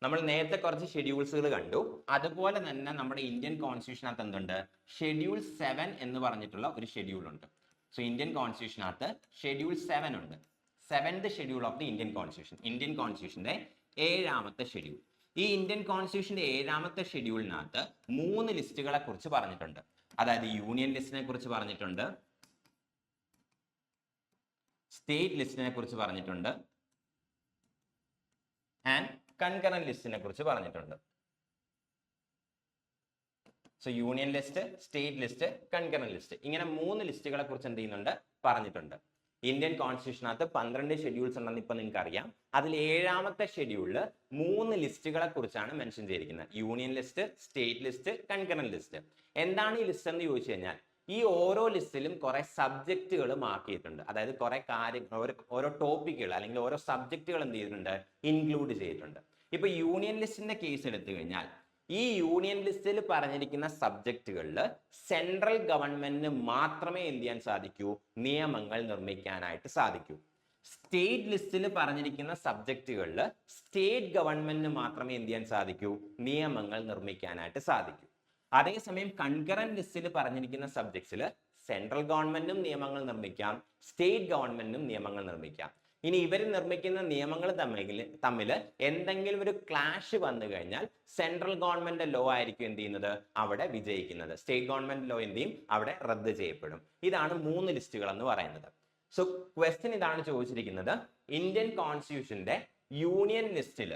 നമ്മൾ നേരത്തെ കുറച്ച് ഷെഡ്യൂൾസുകൾ കണ്ടു, അതുപോലെ തന്നെ നമ്മുടെ ഇന്ത്യൻ കോൺസ്റ്റിറ്റ്യൂഷനകത്ത് എന്തുണ്ട്? ഷെഡ്യൂൾ 7 എന്ന് പറഞ്ഞിട്ടുള്ള ഒരു ഷെഡ്യൂൾ ഉണ്ട്. സോ ഇന്ത്യൻ കോൺസ്റ്റിറ്റ്യൂഷനകത്ത് ഷെഡ്യൂൾ 7 ഉണ്ട്. 7th schedule of the Indian constitution, Indian കോൺസ്റ്റിറ്റ്യൂഷന്റെ 7ാമത്തെ ഷെഡ്യൂൾ. ഈ ഇന്ത്യൻ കോൺസ്റ്റിറ്റ്യൂഷന്റെ 7ാമത്തെ ഷെഡ്യൂളിനകത്ത് 3 ലിസ്റ്റുകളെ കുറിച്ച് പറഞ്ഞിട്ടുണ്ട്. അതായത് യൂണിയൻ ലിസ്റ്റിനെ കുറിച്ച് പറഞ്ഞിട്ടുണ്ട്, സ്റ്റേറ്റ് ലിസ്റ്റിനെ കുറിച്ച് പറഞ്ഞിട്ടുണ്ട്, ആൻഡ് കൺകറന്റ് ലിസ്റ്റിനെ കുറിച്ച് പറഞ്ഞിട്ടുണ്ട്. So union list, state list, concurrent list, ഇങ്ങനെ 3 ലിസ്റ്റുകളെ കുറിച്ച് എന്ത് ചെയ്യുന്നുണ്ട്? പറഞ്ഞിട്ടുണ്ട്. ഇന്ത്യൻ കോൺസ്റ്റിറ്റ്യൂഷനകത്ത് 12 ഷെഡ്യൂൾസ് ഉണ്ടെന്ന് ഇപ്പൊ നിങ്ങൾക്ക് അറിയാം. അതിൽ 7ാമത്തെ ഷെഡ്യൂളിൽ 3 ലിസ്റ്റുകളെ കുറിച്ചാണ് മെൻഷൻ ചെയ്തിരിക്കുന്നത്. Union list, state list, concurrent list. എന്താണ് ഈ ലിസ്റ്റ് എന്ന് ചോദിച്ചു കഴിഞ്ഞാൽ, ഈ ഓരോ ലിസ്റ്റിലും കുറെ സബ്ജക്റ്റുകൾ മാർക്ക് ചെയ്തിട്ടുണ്ട്. അതായത് കുറെ കാര്യങ്ങൾ, ഓരോ ടോപ്പിക്കുകൾ അല്ലെങ്കിൽ ഓരോ സബ്ജക്റ്റുകൾ എന്ത് ചെയ്തിട്ടുണ്ട്? ഇൻക്ലൂഡ് ചെയ്തിട്ടുണ്ട്. ഇപ്പൊ യൂണിയൻ ലിസ്റ്റിന്റെ കേസ് എടുത്തു കഴിഞ്ഞാൽ, ഈ യൂണിയൻ ലിസ്റ്റിൽ പറഞ്ഞിരിക്കുന്ന സബ്ജക്റ്റുകളിൽ സെൻട്രൽ ഗവൺമെന്റിന് മാത്രമേ എന്ത് ചെയ്യാൻ സാധിക്കൂ? നിയമങ്ങൾ നിർമ്മിക്കാനായിട്ട് സാധിക്കൂ. സ്റ്റേറ്റ് ലിസ്റ്റിൽ പറഞ്ഞിരിക്കുന്ന സബ്ജക്റ്റുകളിൽ സ്റ്റേറ്റ് ഗവൺമെന്റിന് മാത്രമേ എന്ത് ചെയ്യാൻ സാധിക്കൂ? നിയമങ്ങൾ നിർമ്മിക്കാനായിട്ട് സാധിക്കൂ. അതേസമയം കൺകറന്റ് ലിസ്റ്റിൽ പറഞ്ഞിരിക്കുന്ന സബ്ജക്ട്സിൽ സെൻട്രൽ ഗവൺമെന്റും നിയമങ്ങൾ നിർമ്മിക്കാം, സ്റ്റേറ്റ് ഗവൺമെന്റും നിയമങ്ങൾ നിർമ്മിക്കാം. ഇനി ഇവർ നിർമ്മിക്കുന്ന നിയമങ്ങൾ തമ്മിൽ എന്തെങ്കിലും ഒരു ക്ലാഷ് വന്നു കഴിഞ്ഞാൽ സെൻട്രൽ ഗവൺമെന്റ് ലോ ആയിരിക്കും എന്ത് ചെയ്യുന്നത്? അവിടെ വിജയിക്കുന്നത്. സ്റ്റേറ്റ് ഗവൺമെന്റ് ലോ എന്ത് ചെയ്യും? അവിടെ റദ്ദ് ചെയ്യപ്പെടും. ഇതാണ് 3 ലിസ്റ്റുകൾ എന്ന് പറയുന്നത്. സോ ക്വസ്റ്റ്യൻ ഇതാണ് ചോദിച്ചിരിക്കുന്നത്, ഇന്ത്യൻ കോൺസ്റ്റിറ്റ്യൂഷന്റെ യൂണിയൻ ലിസ്റ്റിൽ,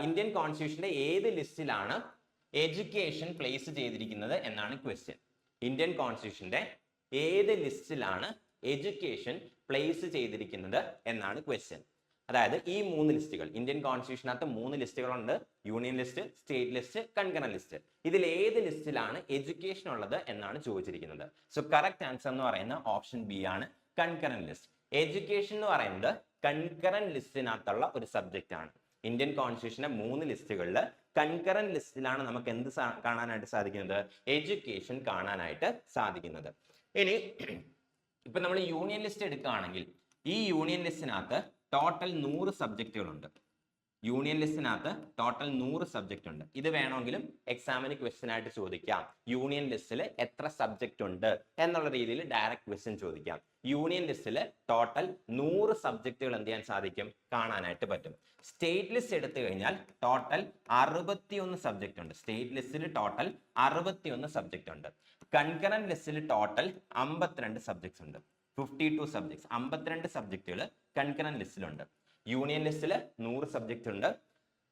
ഇന്ത്യൻ കോൺസ്റ്റിറ്റ്യൂഷന്റെ ഏത് ലിസ്റ്റിലാണ് എഡ്യൂക്കേഷൻ പ്ലേസ് ചെയ്തിരിക്കുന്നത് എന്നാണ് ക്വസ്റ്റ്യൻ. ഇന്ത്യൻ കോൺസ്റ്റിറ്റ്യൂഷന്റെ ഏത് ലിസ്റ്റിലാണ് എഡ്യൂക്കേഷൻ പ്ലേസ് ചെയ്തിരിക്കുന്നത് എന്നാണ് ക്വസ്റ്റ്യൻ. അതായത് ഈ 3 ലിസ്റ്റുകൾ, ഇന്ത്യൻ കോൺസ്റ്റിറ്റ്യൂഷനകത്ത് 3 ലിസ്റ്റുകളുണ്ട്. Union list, state list, concurrent list. ഇതിൽ ഏത് ലിസ്റ്റിലാണ് എഡ്യൂക്കേഷൻ ഉള്ളത് എന്നാണ് ചോദിച്ചിരിക്കുന്നത്. സോ കറക്റ്റ് ആൻസർ എന്ന് പറയുന്നത് ഓപ്ഷൻ ബി ആണ്, കൺകറന്റ് ലിസ്റ്റ്. എഡ്യൂക്കേഷൻ എന്ന് പറയുന്നത് കൺകറന്റ് ലിസ്റ്റിനകത്തുള്ള ഒരു സബ്ജക്റ്റ് ആണ്. ഇന്ത്യൻ കോൺസ്റ്റിറ്റ്യൂഷന്റെ 3 ലിസ്റ്റുകളിൽ കൺകറന്റ് ലിസ്റ്റിലാണ് നമുക്ക് എന്ത് കാണാനായിട്ട് സാധിക്കുന്നത്? എഡ്യൂക്കേഷൻ കാണാനായിട്ട് സാധിക്കുന്നത്. ഇനി ഇപ്പൊ നമ്മൾ യൂണിയൻ ലിസ്റ്റ് എടുക്കുകയാണെങ്കിൽ, ഈ യൂണിയൻ ലിസ്റ്റിനകത്ത് ടോട്ടൽ 100 സബ്ജക്റ്റുകളുണ്ട്. യൂണിയൻ ലിസ്റ്റിനകത്ത് ടോട്ടൽ 100 സബ്ജക്റ്റ് ഉണ്ട്. ഇത് വേണമെങ്കിലും എക്സാമിന് ക്വസ്റ്റ്യൻ ആയിട്ട് ചോദിക്കാം. യൂണിയൻ ലിസ്റ്റിൽ എത്ര സബ്ജക്റ്റ് ഉണ്ട് എന്നുള്ള രീതിയിൽ ഡയറക്റ്റ് ക്വസ്റ്റ്യൻ ചോദിക്കാം. യൂണിയൻ ലിസ്റ്റിൽ ടോട്ടൽ 100 സബ്ജക്റ്റുകൾ എന്ത് ചെയ്യാൻ സാധിക്കും? കാണാനായിട്ട് പറ്റും. സ്റ്റേറ്റ് ലിസ്റ്റ് എടുത്തു കഴിഞ്ഞാൽ ടോട്ടൽ 61 സബ്ജക്റ്റ് ഉണ്ട്. സ്റ്റേറ്റ് ലിസ്റ്റിൽ ടോട്ടൽ 61 സബ്ജക്റ്റ് ഉണ്ട്. കൺകറന്റ് ലിസ്റ്റിൽ ടോട്ടൽ 52 സബ്ജക്ട്സ് ഉണ്ട്. 52 സബ്ജക്ട്സ്, 52 സബ്ജക്റ്റുകൾ കൺകറന്റ് ലിസ്റ്റിലുണ്ട്. യൂണിയൻ ലിസ്റ്റിൽ 100 സബ്ജക്റ്റ് ഉണ്ട്.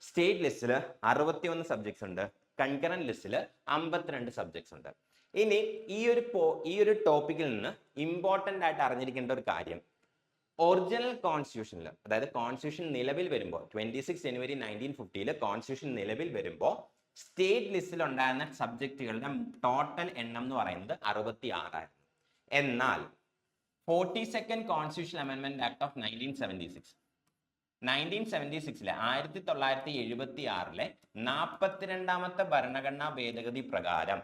സ്റ്റേറ്റ് ലിസ്റ്റിൽ 61 സബ്ജക്ട്സ് ഉണ്ട്. കൺകറന്റ് ലിസ്റ്റിൽ 52 സബ്ജക്ട്സ് ഉണ്ട്. ഇനി ഈ ഒരു ടോപ്പിക്കിൽ നിന്ന് ഇമ്പോർട്ടന്റ് ആയിട്ട് അറിഞ്ഞിരിക്കേണ്ട ഒരു കാര്യം, ഒറിജിനൽ കോൺസ്റ്റിറ്റ്യൂഷനിൽ, അതായത് കോൺസ്റ്റിറ്റ്യൂഷൻ നിലവിൽ വരുമ്പോൾ 26 ജനുവരി 1950 കോൺസ്റ്റിറ്റ്യൂഷൻ നിലവിൽ വരുമ്പോൾ സ്റ്റേറ്റ് ലിസ്റ്റിൽ ഉണ്ടായിരുന്ന സബ്ജക്റ്റുകളുടെ ടോട്ടൽ എണ്ണം എന്ന് പറയുന്നത് 66 ആയിരുന്നു. എന്നാൽ 42nd കോൺസ്റ്റിറ്റ്യൂഷൻ അമെൻമെന്റ് ആക്ട് ഓഫ് 1976. 1976 1976 42ാമത്തെ ഭരണഘടനാ ഭേദഗതി പ്രകാരം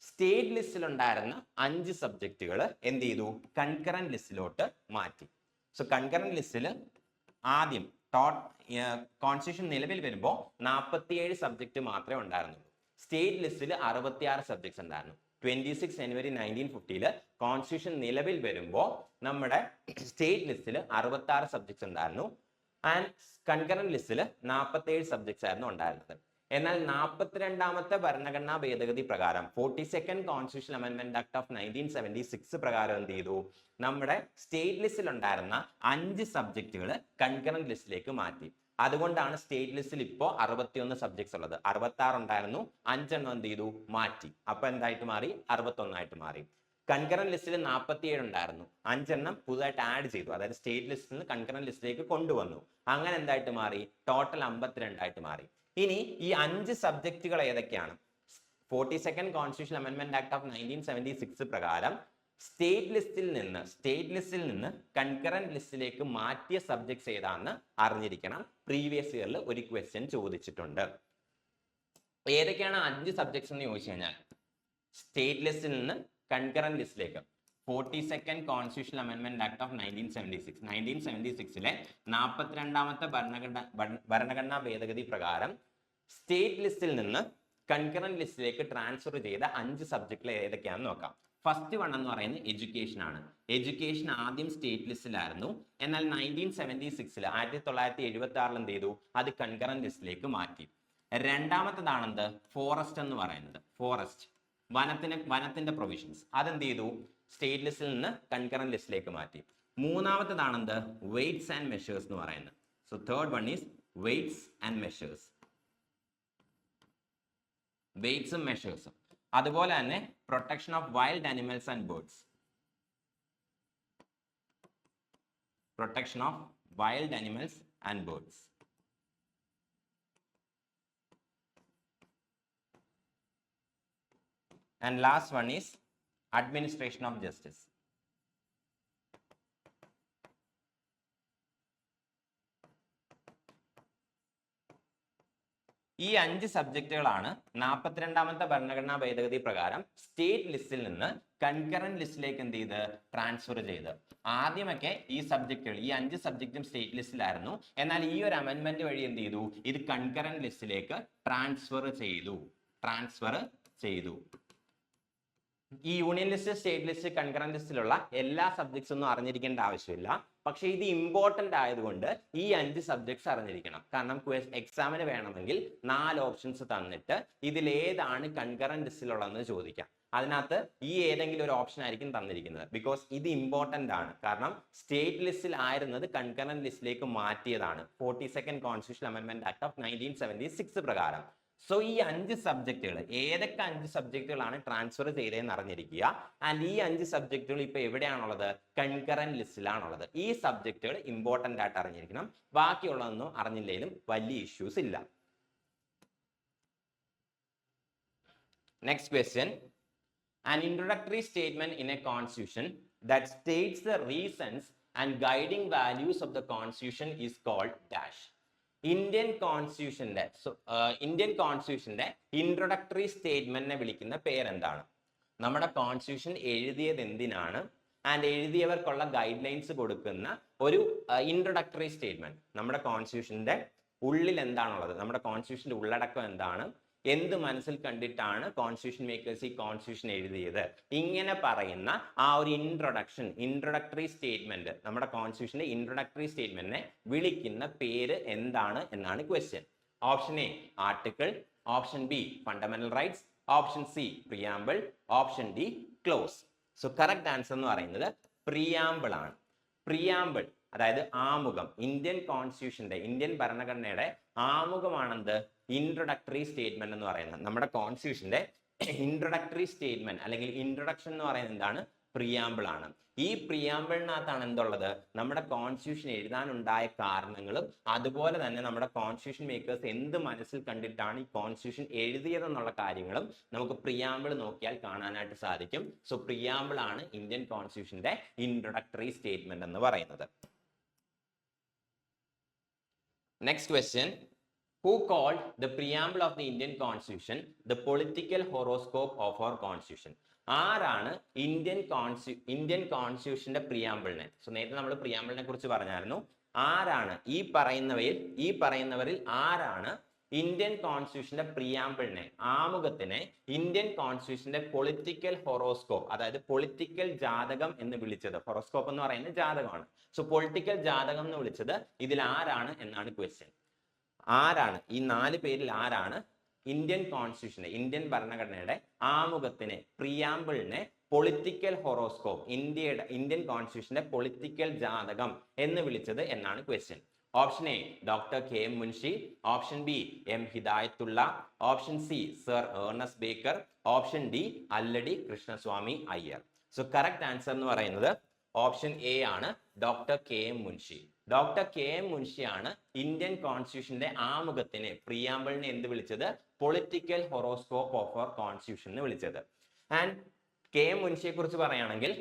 സ്റ്റേറ്റ് ലിസ്റ്റിൽ ഉണ്ടായിരുന്ന 5 സബ്ജക്റ്റുകൾ എന്ത് ചെയ്തു? കൺകറന്റ് ലിസ്റ്റിലോട്ട് മാറ്റി. സോ കൺകറന്റ് ലിസ്റ്റിൽ ആദ്യം കോൺസ്റ്റിറ്റ്യൂഷൻ നിലവിൽ വരുമ്പോൾ 47 സബ്ജക്ട് മാത്രമേ ഉണ്ടായിരുന്നുള്ളൂ. സ്റ്റേറ്റ് ലിസ്റ്റിൽ 66 സബ്ജക്ട്സ് ഉണ്ടായിരുന്നു. 26 ജനുവരി 1950 കോൺസ്റ്റിറ്റ്യൂഷൻ നിലവിൽ വരുമ്പോൾ നമ്മുടെ സ്റ്റേറ്റ് ലിസ്റ്റിൽ 66 സബ്ജക്ട്സ് ഉണ്ടായിരുന്നു. ആൻഡ് കൺകറന്റ് ലിസ്റ്റിൽ 47 സബ്ജക്ട്സ് ആയിരുന്നു ഉണ്ടായിരുന്നത്. എന്നാൽ 42ാമത്തെ ഭരണഘടനാ ഭേദഗതി പ്രകാരം 42nd കോൺസ്റ്റിറ്റ്യൂഷൻ അമെൻമെന്റ് ആക്ട് ഓഫ് 1976 പ്രകാരം എന്ത് ചെയ്തു? നമ്മുടെ സ്റ്റേറ്റ് ലിസ്റ്റിൽ ഉണ്ടായിരുന്ന 5 സബ്ജക്റ്റുകൾ കൺകറന്റ് ലിസ്റ്റിലേക്ക് മാറ്റി. അതുകൊണ്ടാണ് സ്റ്റേറ്റ് ലിസ്റ്റിൽ ഇപ്പോൾ 61 സബ്ജക്ട്സ് ഉള്ളത്. 66 ഉണ്ടായിരുന്നു, 5 എണ്ണം എന്ത് ചെയ്തു? മാറ്റി. അപ്പൊ എന്തായിട്ട് മാറി? 61 ആയിട്ട് മാറി. കൺകറന്റ് ലിസ്റ്റിൽ 47 ഉണ്ടായിരുന്നു, 5 എണ്ണം പുതുതായിട്ട് ആഡ് ചെയ്തു. അതായത് സ്റ്റേറ്റ് ലിസ്റ്റിൽ നിന്ന് കൺകറന്റ് ലിസ്റ്റിലേക്ക് കൊണ്ടുവന്നു. അങ്ങനെ എന്തായിട്ട് മാറി? ടോട്ടൽ 52 ആയിട്ട് മാറി. ഇനി ഈ 5 സബ്ജക്റ്റുകൾ ഏതൊക്കെയാണ്? 42nd കോൺസ്റ്റിറ്റ്യൂഷൻ അമെൻമെന്റ് ആക്ട് ഓഫ് 1976 പ്രകാരം സ്റ്റേറ്റ് ലിസ്റ്റിൽ നിന്ന് കൺകറന്റ് ലിസ്റ്റിലേക്ക് മാറ്റിയ സബ്ജക്ട്സ് ഏതാണെന്ന് അറിഞ്ഞിരിക്കണം. പ്രീവിയസ് ഇയറിൽ ഒരു ക്വസ്റ്റ്യൻ ചോദിച്ചിട്ടുണ്ട്. ഏതൊക്കെയാണ് 5 സബ്ജക്ട്സ് എന്ന് ചോദിച്ചു കഴിഞ്ഞാൽ, സ്റ്റേറ്റ് ലിസ്റ്റിൽ നിന്ന് കൺകറന്റ് ലിസ്റ്റിലേക്ക് 42nd കോൺസ്റ്റിറ്റ്യൂഷൻ അമെൻമെന്റ് ആക്ട് ഓഫ് 1976 1976 42ാമത്തെ ഭരണഘടനാ ഭേദഗതി പ്രകാരം സ്റ്റേറ്റ് ലിസ്റ്റിൽ നിന്ന് കൺകറന്റ് ലിസ്റ്റിലേക്ക് ട്രാൻസ്ഫർ ചെയ്ത 5 സബ്ജക്റ്റുകൾ ഏതൊക്കെയാണെന്ന് നോക്കാം. ഫസ്റ്റ് വൺ എന്ന് പറയുന്നത് എഡ്യൂക്കേഷൻ ആണ്. എഡ്യൂക്കേഷൻ ആദ്യം സ്റ്റേറ്റ് ലിസ്റ്റിലായിരുന്നു. എന്നാൽ 1976 1976 എന്ത് ചെയ്തു? അത് കൺകറന്റ് ലിസ്റ്റിലേക്ക് മാറ്റി. രണ്ടാമത്തേതാണെന്ത്? ഫോറസ്റ്റ് എന്ന് പറയുന്നത്. ഫോറസ്റ്റ് വനത്തിന്റെ പ്രൊവിഷൻസ് അതെന്ത് ചെയ്തു? സ്റ്റേറ്റ് ലിസ്റ്റിൽ നിന്ന് കൺകറന്റ് ലിസ്റ്റിലേക്ക് മാറ്റി. മൂന്നാമത്തേതാണെന്ത്? വെയ്റ്റ്സ് ആൻഡ് മെഷേഴ്സ് എന്ന് പറയുന്നത്. So third one is weights and measures. വെയ്റ്റ്സും മെഷേഴ്സും. അതുപോലെ തന്നെ protection of wild animals and birds. Protection of wild animals and birds. And last one is administration of justice. ഈ 5 സബ്ജക്റ്റുകളാണ് 42ാമത്തെ ഭരണഘടനാ ഭേദഗതി പ്രകാരം സ്റ്റേറ്റ് ലിസ്റ്റിൽ നിന്ന് കൺകറന്റ് ലിസ്റ്റിലേക്ക് എന്ത് ചെയ്ത്? ട്രാൻസ്ഫർ ചെയ്ത്. ആദ്യമൊക്കെ ഈ സബ്ജക്റ്റുകൾ, ഈ 5 സബ്ജക്റ്റും സ്റ്റേറ്റ് ലിസ്റ്റിലായിരുന്നു. എന്നാൽ ഈ ഒരു അമെൻമെന്റ് വഴി എന്ത് ചെയ്തു? ഇത് കൺകറന്റ് ലിസ്റ്റിലേക്ക് ട്രാൻസ്ഫർ ചെയ്തു. ഈ union list, state list, concurrent ലിസ്റ്റിലുള്ള എല്ലാ സബ്ജക്ട്സ് ഒന്നും അറിഞ്ഞിരിക്കേണ്ട ആവശ്യമില്ല. പക്ഷെ ഇത് ഇമ്പോർട്ടന്റ് ആയതുകൊണ്ട് ഈ 5 സബ്ജക്ട്സ് അറിഞ്ഞിരിക്കണം. കാരണം എക്സാമിന് വേണമെങ്കിൽ 4 ഓപ്ഷൻസ് തന്നിട്ട് ഇതിലേതാണ് കൺകറന്റ് ലിസ്റ്റിലുള്ളതെന്ന് ചോദിക്കാം. അതിനകത്ത് ഈ ഏതെങ്കിലും ഒരു ഓപ്ഷൻ ആയിരിക്കും തന്നിരിക്കുന്നത്. ബിക്കോസ് ഇത് ഇമ്പോർട്ടന്റ് ആണ്. കാരണം സ്റ്റേറ്റ് ലിസ്റ്റിൽ ആയിരുന്നത് കൺകറന്റ് ലിസ്റ്റിലേക്ക് മാറ്റിയതാണ് 42nd കോൺസ്റ്റിറ്റ്യൂഷൻ അമെൻമെന്റ് ആക്ട് ഓഫ് 1976 പ്രകാരം. സോ ഈ 5 സബ്ജക്റ്റുകൾ, ഏതൊക്കെ 5 സബ്ജക്റ്റുകളാണ് ട്രാൻസ്ഫർ ചെയ്തതെന്ന് അറിഞ്ഞിരിക്കുക. ആൻഡ് ഈ 5 സബ്ജക്റ്റുകൾ ഇപ്പൊ എവിടെയാണുള്ളത്? കൺകറന്റ് ലിസ്റ്റിലാണുള്ളത്. ഈ സബ്ജക്റ്റുകൾ ഇമ്പോർട്ടന്റ് ആയിട്ട് അറിഞ്ഞിരിക്കണം. ബാക്കിയുള്ളതൊന്നും അറിഞ്ഞില്ലെങ്കിലും വലിയ ഇഷ്യൂസ് ഇല്ല. Next question. An introductory statement in a constitution that states the reasons and guiding values of the constitution is called dash. Indian കോൺസ്റ്റിറ്റ്യൂഷന്റെ ഇൻട്രൊഡക്ടറി സ്റ്റേറ്റ്മെന്റിനെ വിളിക്കുന്ന പേരെന്താണ്? നമ്മുടെ കോൺസ്റ്റിറ്റ്യൂഷൻ എഴുതിയത് എന്തിനാണ്? ആൻഡ് എഴുതിയവർക്കുള്ള ഗൈഡ് ലൈൻസ് കൊടുക്കുന്ന ഒരു ഇൻട്രൊഡക്ടറി സ്റ്റേറ്റ്മെന്റ്. നമ്മുടെ കോൺസ്റ്റിറ്റ്യൂഷന്റെ ഉള്ളിൽ എന്താണുള്ളത്? നമ്മുടെ കോൺസ്റ്റിറ്റ്യൂഷന്റെ ഉള്ളടക്കം എന്താണ്? എന്ത് മനസ്സിൽ കണ്ടിട്ടാണ് കോൺസ്റ്റിറ്റ്യൂഷൻ മേക്കേഴ്സ് ഈ കോൺസ്റ്റിറ്റ്യൂഷൻ എഴുതിയത്? ഇങ്ങനെ പറയുന്ന ആ ഒരു ഇൻട്രൊഡക്ടറി സ്റ്റേറ്റ്മെന്റ്, നമ്മുടെ കോൺസ്റ്റിറ്റ്യൂഷന്റെ ഇൻട്രൊഡക്ടറി സ്റ്റേറ്റ്മെന്റിനെ വിളിക്കുന്ന പേര് എന്താണ് എന്നാണ് question. Option A article, option B fundamental rights, option C preamble, option D close. So correct answer എന്ന് പറയുന്നത് പ്രിയാമ്പിൾ ആണ്. പ്രിയാമ്പിൾ അതായത് ആമുഖം. ഇന്ത്യൻ ഭരണഘടനയുടെ ആമുഖമാണെന്ത്? ഇൻട്രൊഡക്ടറി സ്റ്റേറ്റ്മെന്റ് എന്ന് പറയുന്നത്. നമ്മുടെ കോൺസ്റ്റിറ്റ്യൂഷന്റെ ഇൻട്രൊഡക്ടറി സ്റ്റേറ്റ്മെന്റ് അല്ലെങ്കിൽ ഇൻട്രൊഡക്ഷൻ എന്ന് പറയുന്നത് എന്താണ്? പ്രിയാമ്പിൾ ആണ്. ഈ പ്രിയാമ്പിളിനകത്താണ് എന്തുള്ളത്, നമ്മുടെ കോൺസ്റ്റിറ്റ്യൂഷൻ എഴുതാനുണ്ടായ കാരണങ്ങളും അതുപോലെ തന്നെ നമ്മുടെ കോൺസ്റ്റിറ്റ്യൂഷൻ മേക്കേഴ്സ് എന്ത് മനസ്സിൽ കണ്ടിട്ടാണ് ഈ കോൺസ്റ്റിറ്റ്യൂഷൻ എഴുതിയതെന്നുള്ള കാര്യങ്ങളും നമുക്ക് പ്രിയാമ്പിൾ നോക്കിയാൽ കാണാനായിട്ട് സാധിക്കും. സോ പ്രിയാമ്പിൾ ആണ് ഇന്ത്യൻ കോൺസ്റ്റിറ്റ്യൂഷന്റെ ഇൻട്രൊഡക്ടറി സ്റ്റേറ്റ്മെന്റ് എന്ന് പറയുന്നത്. Next question, who called the preamble of the Indian Constitution the political horoscope of our Constitution? ആരാണ് ഇന്ത്യൻ കോൺസ്റ്റിറ്റ്യൂഷന്റെ പ്രിയാമ്പിളിനെ, സോ നേരത്തെ നമ്മൾ പ്രിയാമ്പിളിനെ കുറിച്ച് പറഞ്ഞായിരുന്നു, ആരാണ് ഈ പറയുന്നവരിൽ ആരാണ് ഇന്ത്യൻ കോൺസ്റ്റിറ്റ്യൂഷന്റെ പ്രിയാമ്പിളിനെ, ആമുഖത്തിനെ ഇന്ത്യൻ കോൺസ്റ്റിറ്റ്യൂഷന്റെ പൊളിറ്റിക്കൽ ഹൊറോസ്കോപ്പ്, അതായത് പൊളിറ്റിക്കൽ ജാതകം എന്ന് വിളിച്ചത്? ഹൊറോസ്കോപ്പ് എന്ന് പറയുന്നത് ജാതകമാണ്. സോ പൊളിറ്റിക്കൽ ജാതകം എന്ന് വിളിച്ചത് ഇതിൽ ആരാണ് എന്നാണ് ക്വസ്റ്റ്യൻ. ആരാണ് ഈ 4 പേരിൽ ആരാണ് ഇന്ത്യൻ കോൺസ്റ്റിറ്റ്യൂഷന്റെ, ഇന്ത്യൻ ഭരണഘടനയുടെ ആമുഖത്തിനെ, പ്രിയാമ്പിളിനെ പൊളിറ്റിക്കൽ ഹൊറോസ്കോപ്പ്, ഇന്ത്യൻ കോൺസ്റ്റിറ്റ്യൂഷന്റെ പൊളിറ്റിക്കൽ ജാതകം എന്ന് വിളിച്ചത് എന്നാണ് question. Option A doctor K M Munshi, option B M Hidayatullah, option C sir Ernest Baker, option D Alladi Krishnaswami Ayyar. So correct answer എന്ന് പറയുന്നത് ഓപ്ഷൻ എ ആണ്, doctor K M Munshi. Doctor K M മുൻഷിയാണ് Indian കോൺസ്റ്റിറ്റ്യൂഷന്റെ ആമുഖത്തിനെ, പ്രിയാമ്പിളിനെ എന്ത് വിളിച്ചത്? Political horoscope of our constitution എന്ന് വിളിച്ചത്. ആൻഡ് കെ എം മുൻഷിയെ കുറിച്ച് പറയുകയാണെങ്കിൽ,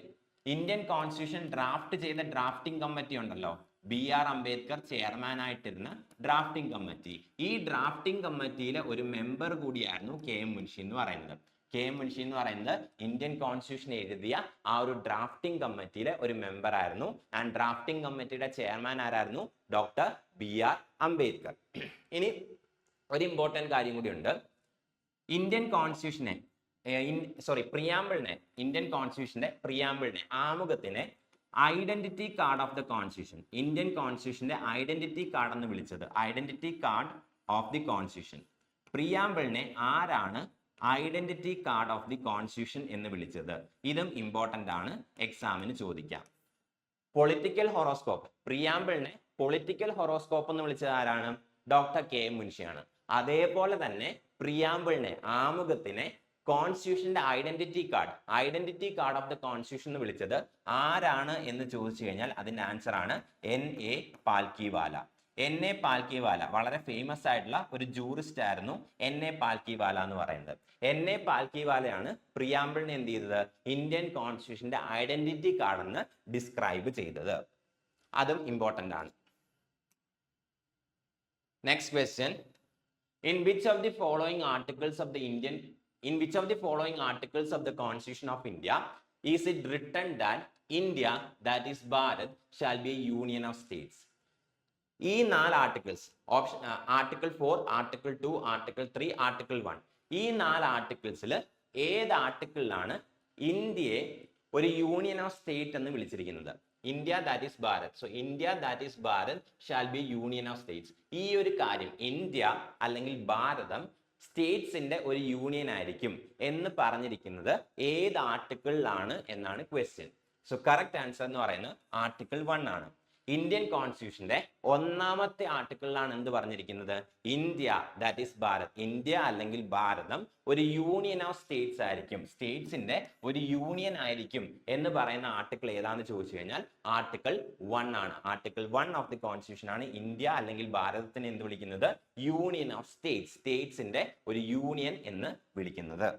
ഇന്ത്യൻ കോൺസ്റ്റിറ്റ്യൂഷൻ ഡ്രാഫ്റ്റ് ചെയ്ത ഡ്രാഫ്റ്റിംഗ് കമ്മിറ്റി ഉണ്ടല്ലോ, BR അംബേദ്കർ ചെയർമാൻ ആയിട്ടിരുന്ന ഡ്രാഫ്റ്റിംഗ് കമ്മിറ്റി, ഈ ഡ്രാഫ്റ്റിംഗ് കമ്മിറ്റിയിലെ ഒരു മെമ്പർ കൂടിയായിരുന്നു കെ എം മുൻഷി എന്ന് പറയുന്നത്. കെ എം മുൻഷി എന്ന് പറയുന്നത് ഇന്ത്യൻ കോൺസ്റ്റിറ്റ്യൂഷൻ എഴുതിയ ആ ഒരു ഡ്രാഫ്റ്റിംഗ് കമ്മിറ്റിയിലെ ഒരു മെമ്പർ ആയിരുന്നു. ആൻഡ് ഡ്രാഫ്റ്റിംഗ് കമ്മിറ്റിയുടെ ചെയർമാൻ ആരായിരുന്നു? Doctor BR Ambedkar. ഇനി ഒരു ഇമ്പോർട്ടന്റ് കാര്യം കൂടി ഉണ്ട്. ഇന്ത്യൻ കോൺസ്റ്റിറ്റ്യൂഷനെ പ്രിയാമ്പിളിനെ, ഇന്ത്യൻ കോൺസ്റ്റിറ്റ്യൂഷന്റെ പ്രിയാമ്പിളിനെ, ആമുഖത്തിനെ identity card of the constitution, Indian കോൺസ്റ്റിറ്റ്യൂഷന്റെ ഐഡന്റിറ്റി കാർഡ് എന്ന് വിളിച്ചത്, identity card of the constitution. പ്രിയാമ്പിളിനെ ആരാണ് identity card of the constitution എന്ന് വിളിച്ചത്? ഇതും ഇമ്പോർട്ടന്റ് ആണ്, എക്സാമിന് ചോദിക്കാം. പൊളിറ്റിക്കൽ ഹൊറോസ്കോപ്പ്, പ്രിയാമ്പിളിനെ പൊളിറ്റിക്കൽ ഹൊറോസ്കോപ്പ് എന്ന് വിളിച്ചത് ആരാണ്? ഡോക്ടർ കെ എം മുൻഷിയാണ്. അതേപോലെ തന്നെ പ്രിയാമ്പിളിനെ, ആമുഖത്തിനെ കോൺസ്റ്റിറ്റ്യൂഷന്റെ identity card of the constitution എന്ന് വിളിച്ചത് ആരാണ് എന്ന് ചോദിച്ചു കഴിഞ്ഞാൽ അതിന്റെ ആൻസർ ആണ് NA പാൽക്കിവാല. NA പാൽക്കിവാല വളരെ ഫേമസ് ആയിട്ടുള്ള ഒരു ജൂറിസ്റ്റ് ആയിരുന്നു NA പാൽക്കിവാല എന്ന് പറയുന്നത്. NA പാൽക്കിവാലയാണ് പ്രിയാമ്പിളിനെ എന്ത് ചെയ്തത്? ഇന്ത്യൻ കോൺസ്റ്റിറ്റ്യൂഷന്റെ ഐഡന്റിറ്റി കാർഡ് എന്ന് ഡിസ്ക്രൈബ് ചെയ്തത്. അതും ഇമ്പോർട്ടന്റ് ആണ്. Next question, in which of the following articles of the Constitution of India is it written that India, that is Bharat, shall be a union of states? ഈ 4 articles, option article 4, article 2, article 3, article 1, ഈ 4 ആർട്ടിക്കിൾസിൽ ഏത് ആർട്ടിക്കിളിലാണ് ഇന്ത്യയെ ഒരു union of state എന്ന് വിളിച്ചിരിക്കുന്നത്? India that is Bharat. So India that is Bharat shall be union of States. ഈ ഒരു കാര്യം, ഇന്ത്യ അല്ലെങ്കിൽ ഭാരതം സ്റ്റേറ്റ്സിന്റെ ഒരു യൂണിയൻ ആയിരിക്കും എന്ന് പറഞ്ഞിരിക്കുന്നത് ഏത് ആർട്ടിക്കിളിലാണ് എന്നാണ് ക്വസ്റ്റ്യൻ. സോ കറക്റ്റ് ആൻസർ എന്ന് പറയുന്നത് ആർട്ടിക്കിൾ 1 ആണ്. ഇന്ത്യൻ കോൺസ്റ്റിറ്റ്യൂഷന്റെ 1ാമത്തെ ആർട്ടിക്കിളിലാണ് എന്ത് പറഞ്ഞിരിക്കുന്നത്? India that is Bharat, India അല്ലെങ്കിൽ ഭാരതം ഒരു യൂണിയൻ ഓഫ് സ്റ്റേറ്റ്സ് ആയിരിക്കും, സ്റ്റേറ്റ്സിന്റെ ഒരു യൂണിയൻ ആയിരിക്കും എന്ന് പറയുന്ന ആർട്ടിക്കിൾ ഏതാന്ന് ചോദിച്ചു കഴിഞ്ഞാൽ ആർട്ടിക്കിൾ 1 ആണ്. ആർട്ടിക്കിൾ 1 ഓഫ് ദി കോൺസ്റ്റിറ്റ്യൂഷൻ ആണ് ഇന്ത്യ അല്ലെങ്കിൽ ഭാരതത്തിനെ എന്ത് വിളിക്കുന്നത്? യൂണിയൻ ഓഫ് സ്റ്റേറ്റ്സ്, സ്റ്റേറ്റ്സിന്റെ ഒരു യൂണിയൻ എന്ന് വിളിക്കുന്നത്.